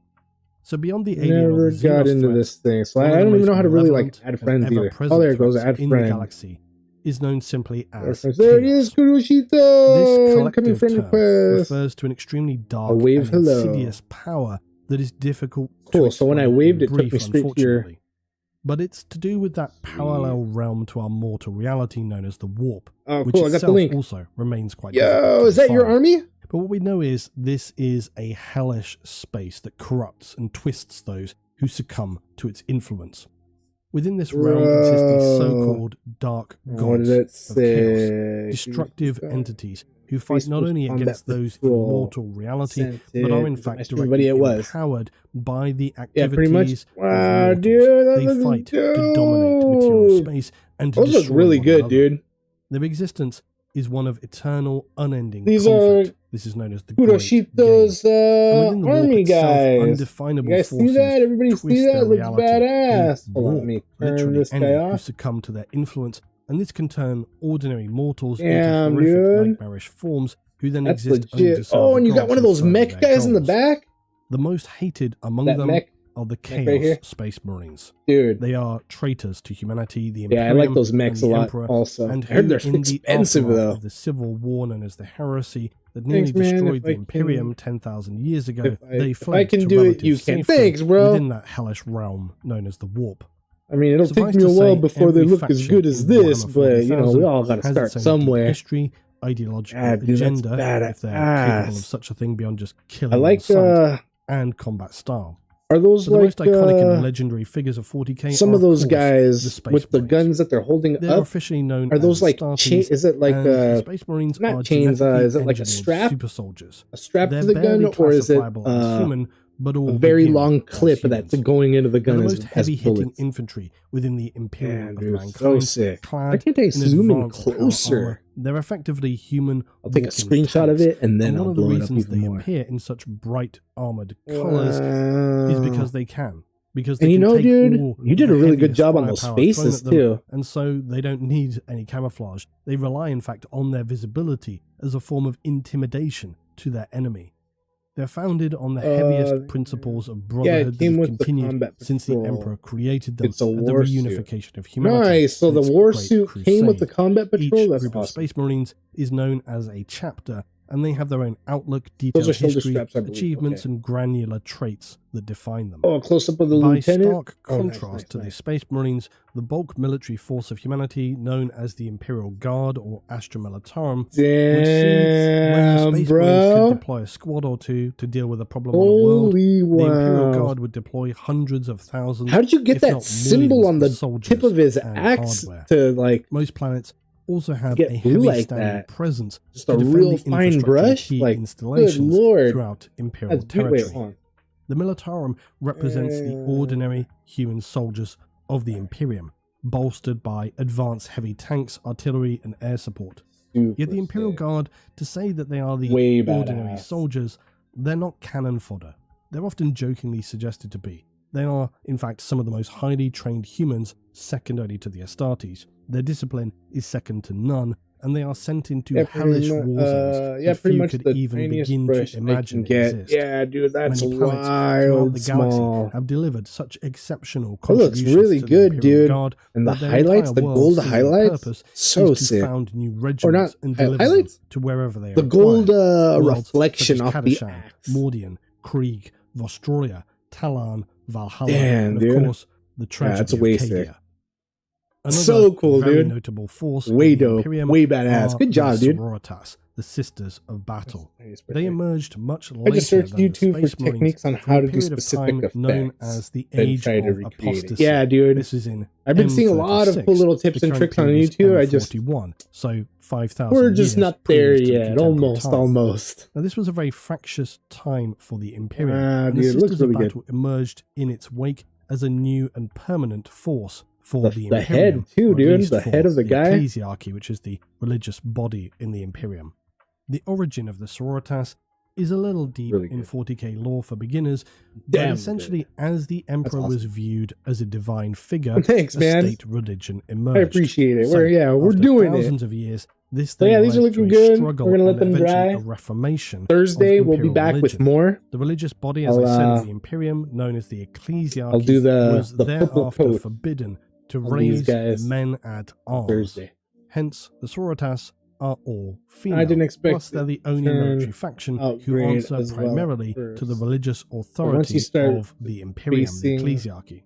So beyond the alien or never the got Xenos into threat, this thing, so I one of the don't even most know how to really like malevolent add and friends either. ever-present Oh, there it goes, threats add in the friend. galaxy is known simply as There it is, Kuroshito! This Incoming collective friend term request. refers to an extremely dark wave and hello. insidious power that is difficult Cool, to so when I explain waved, in it took brief, me straight to your- unfortunately. But it's to do with that parallel realm to our mortal reality known as the warp, Oh, which cool, I got the itself link. also remains quite Yo, difficult to is that your define. army? But what we know is this is a hellish space that corrupts and twists those who succumb to its influence. Within this realm exist these so-called dark What gods did it of say? chaos, destructive entities who fight not Facebook's only combat against those in patrol mortal reality, sent but are in it. fact That's directly everybody it was. empowered by the Yeah, pretty much. activities of Wow, mortals. dude, that They looks fight to dominate material dope. space and to Those look destroy really one good, another. dude. Their existence is one of eternal, unending These conflict. are This is known as the Great Kuroshito's Game. And within the warp army itself, guys. undefinable You guys see forces that? Everybody twist see their that? Looks reality. badass. They Hold on, let warp me turn literally this any guy who off. succumb to their influence, and this can turn ordinary mortals Damn, into horrific, dude. nightmarish forms who then That's exist only to legit. serve Oh, the and you got gods one of and those further mech their guys in the goals. back? The most hated among That them mech? are the Mech right Chaos here? Space Marines. Dude. They are traitors to humanity, the Yeah, I Imperium, like those mechs and a the lot Emperor, also. and I heard who, they're in the expensive, aftermath though. of the Civil War known as the Heresy that nearly Thanks, man, destroyed if the I Imperium can- 10,000 years ago, if they I fled can to do it, relative you can. safety Thanks, bro. within that hellish realm known as the Warp. I mean, it'll Suffice take me a to while say, before they every look as faction good as in this, Warhammer but, you know, we 40,000 all got to has start its own deep somewhere. history, ideological Ah, dude, that's agenda, if they're capable of badass. such a thing beyond just killing I like, on sight, and combat style. Are those So the like most iconic and legendary figures of 40k some are, of those course, guys the Space with the Marines. guns that they're holding They're up? officially known Are those as like Astartes, chain? Is it like and the Space Marines not are chains? Is it like a genetically strap? engineered super soldiers. A strap They're to the gun, barely or is it classifiable as human, but all a very begin long as clip humans. that's going into the They're gun the as, most as heavy-hitting bullets? infantry within the Imperium Damn, of dude, mankind. so sick. clad Why can't I in zoom in advanced power closer? armor. They're effectively human. I'll take a walking screenshot of tanks. it and then one I'll of the blow it up reasons even they more. appear in such bright armored colors is because they can. Because And they you can know, take dude, all you did the a really good heaviest job on those firepower thrown faces, at them, too. and so they don't need any camouflage. They rely, in fact, on their visibility as a form of intimidation to their enemy. They're founded on the heaviest principles of brotherhood that came have with the continued combat since the patrol. Emperor created them It's a at the war suit. reunification of humanity. Nice. So in the its war Great suit came with the Crusade. combat patrol. Each That's group of awesome. Space Marines is known as a chapter, and they have their own outlook, detailed shoulder history, straps, I believe. achievements, Okay. and granular traits that define them. Oh, a close-up of the By lieutenant? stark Oh, nice, contrast nice, to the nice. Space Marines, the bulk military force of humanity known as the Imperial Guard or Astra Militarum would see when the Space Marines could deploy a squad or two to deal with a problem on a world. Holy The Imperial wow. Guard would deploy hundreds of thousands. How did you get if that not symbol on millions the of tip of his soldiers and axe hardware? to like Most planets also have get a blue heavy like standing that? presence Just to a defend real the fine infrastructure and brush? key Like, good installations lord. throughout Imperial That's beautiful. territory. Hold on. The Militarum represents the ordinary human soldiers of the Imperium, bolstered by advanced heavy tanks, artillery, and air support. Yet the Imperial Guard, to say that they are the Way ordinary badass. soldiers, they're not cannon fodder. They're often jokingly suggested to be. They are, in fact, some of the most highly trained humans, second only to the Astartes. Their discipline is second to none, and they are sent into hellish war zones yeah, that pretty few much could the even tiniest begin brush to I imagine can get. exist. Yeah, dude, that's Many planets throughout wild the galaxy small. have delivered such exceptional It looks contributions really to the good, Imperial dude. Guard And the that their highlights, entire the world's gold single highlights, purpose so is to sick. found new Or regiments not and deliver highlights? them to wherever they are The gold required. Worlds reflection such as off the Kadashan, axe. Mordian, Krieg, Vostroya, Talon, Valhalla, Damn, and of dude. course the tragedy that's of way Cadia. sick. Another So cool, very dude. notable force Way of the dope. Imperium Way badass. are Good job, the dude. Sororitas, the Sisters of Battle. Nice, They right? emerged much I later just searched than the YouTube for Space Marines techniques on from how a to do period of specific time known effects as the and Age try to of recreate it. Apostasy. Yeah, dude. This is in I've been seeing a lot of cool M36. little tips The and current tricks on period is YouTube. I just M41, so 5,000 we're just years not there previous to the yet. contemporary Almost, time. almost. Now, this was a very fractious time for the Imperium, Ah, and dude, the it looks Sisters of really Battle emerged in its wake as a new and permanent force for the The Imperium. head too, or at dude. least The for head of the guy. Ecclesiarchy, which is the religious body in the Imperium. The origin of the Sororitas is a little deep Really in good. 40k lore for beginners, Damn but essentially as the Emperor awesome. was viewed as a divine figure, Thanks, a man. state religion emerged. I appreciate it. So, We're after doing it. thousands of years, this So thing yeah, these are led to looking a good. struggle We're gonna let and them eventually dry. a reformation of Thursday we'll be imperial back with religion. more. The religious body, as I'll, I said, of the Imperium, known as the Ecclesiarchy, I'll do was the purple thereafter coat forbidden to on these raise guys men at arms. Thursday. Hence, the Sororitas are all female. I didn't expect Plus, they're the only turn military faction who upgrade answer as well primarily to the first. religious But once authority you start of the Imperium, the facing Ecclesiarchy.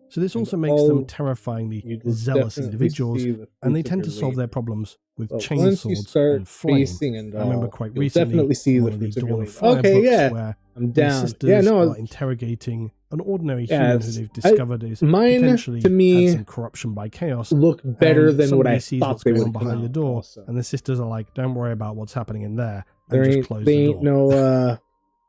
So this and also makes them all, terrifyingly you will zealous definitely individuals, see the and they fruits of tend to your solve their labor. problems with But once you chainswords start and flame. facing and I remember all, quite you'll recently definitely see one the of the fruits of Dawn your of labor. Fire Okay, books yeah. where I'm the down. sisters Yeah, no, are interrogating an ordinary yeah, human who it's- they've discovered is mine, potentially to me, had some corruption by chaos. look better and than what somebody I sees thought what's they going would on come behind the out door, also. and the sisters are like, "Don't worry about what's happening in there, There and just ain't, close they the ain't door." no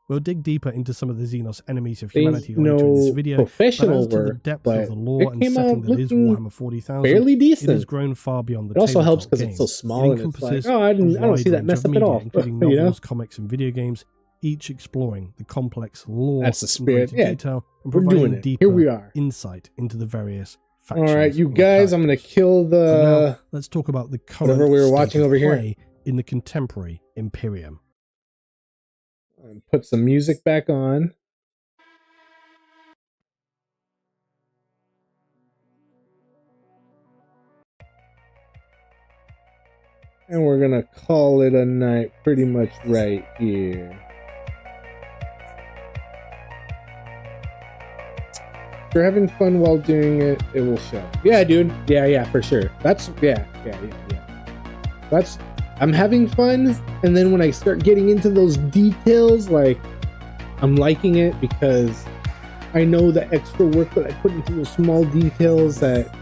We'll dig deeper into some of the Xenos enemies of they humanity ain't later in this no video, but professional as to the work, depth but of the lore it and came setting out that is looking Warhammer 40,000, fairly it has decent. grown far beyond the It also helps tabletop because it's so game. small It and it's like, encompasses oh, I a don't wide see that range mess of up at media, all. including You know? novels, comics, and video games, each exploring the complex lore That's the in spirit. greater Yeah, detail and we're providing doing it. deeper Here we are. insight into the various All factions. right, you and guys, I'm gonna characters. kill But now, the let's talk about the current whatever we were state watching of over here. play in the contemporary Imperium. and put some music back on. And we're gonna call it a night pretty much right here. If you're having fun while doing it, it will show. Yeah, dude. Yeah, for sure. That's, yeah. That's, I'm having fun, and then when I start getting into those details, like, I'm liking it because I know the extra work that I put into those small details that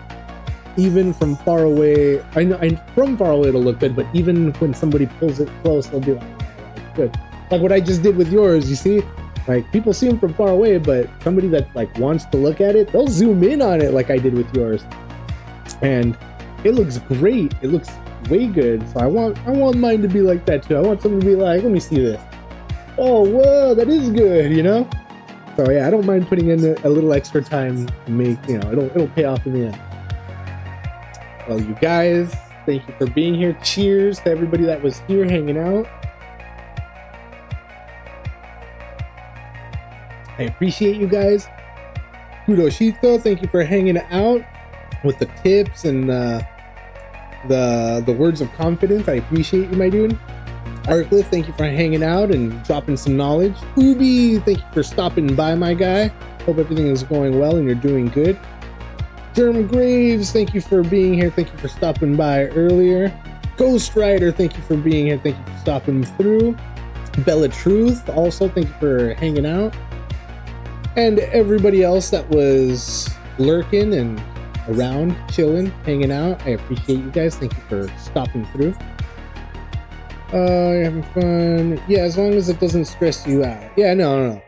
even from far away, I know from far away it'll look good, but even when somebody pulls it close, they'll be like, oh, it's good. Like what I just did with yours, you see? Like people see them from far away, but somebody that like wants to look at it, they'll zoom in on it like I did with yours. And it looks great. It looks way good. So I want mine to be like that too. I want someone to be like, let me see this. Oh, whoa, that is good, you know? So yeah, I don't mind putting in a little extra time to make, you know, it'll pay off in the end. Well, you guys, thank you for being here. Cheers to everybody that was here hanging out. I appreciate you guys. Kudoshito, thank you for hanging out with the tips and the words of confidence. I appreciate you, my dude. Arcliffe, thank you for hanging out and dropping some knowledge. Ubi, thank you for stopping by, my guy. Hope everything is going well and you're doing good. Germ Graves, thank you for being here. Thank you for stopping by earlier. Ghost Rider, thank you for being here. Thank you for stopping through. Bella Truth, also thank you for hanging out. And everybody else that was lurking and around, chilling, hanging out. I appreciate you guys. Thank you for stopping through. You're having fun. Yeah, as long as it doesn't stress you out. Yeah, no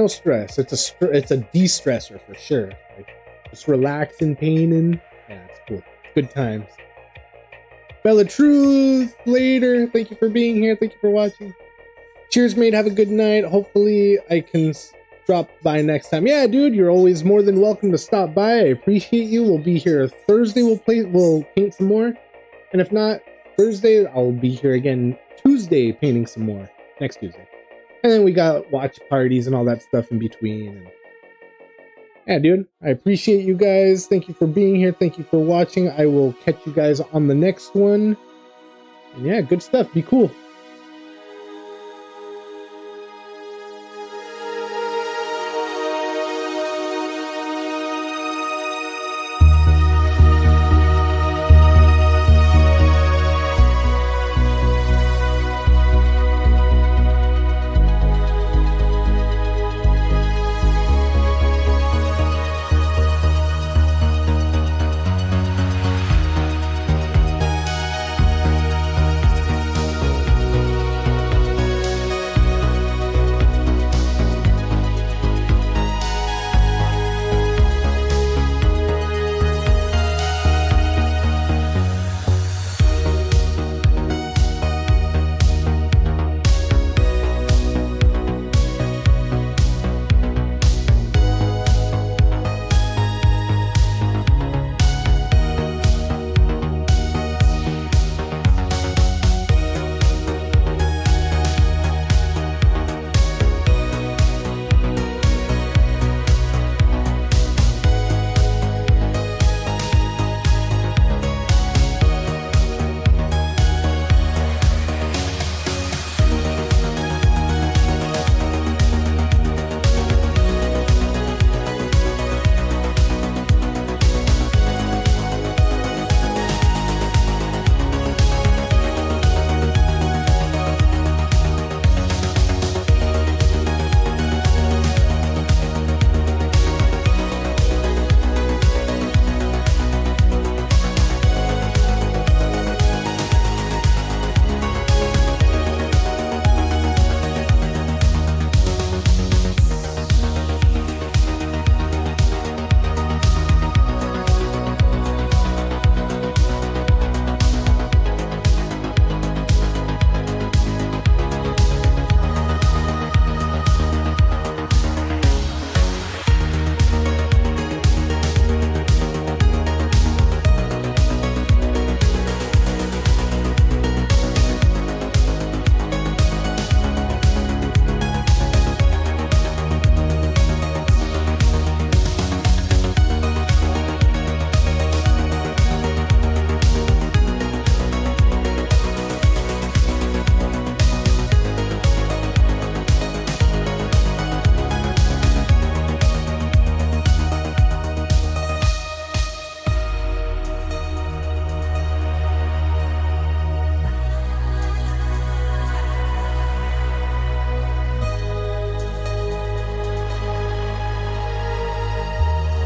stress. It's a de-stressor for sure. Like, just relax and pain and yeah, it's cool. Good times. Bella Truth, later. Thank you for being here. Thank you for watching. Cheers, mate. Have a good night. Hopefully I can drop by next time. Yeah, dude, you're always more than welcome to stop by. I appreciate you. We'll be here Thursday. We'll paint some more. And if not Thursday, I'll be here again Tuesday painting some more. Next Tuesday. And then we got watch parties and all that stuff in between. And yeah, dude, I appreciate you guys. Thank you for being here. Thank you for watching. I will catch you guys on the next one. And yeah, good stuff. Be cool.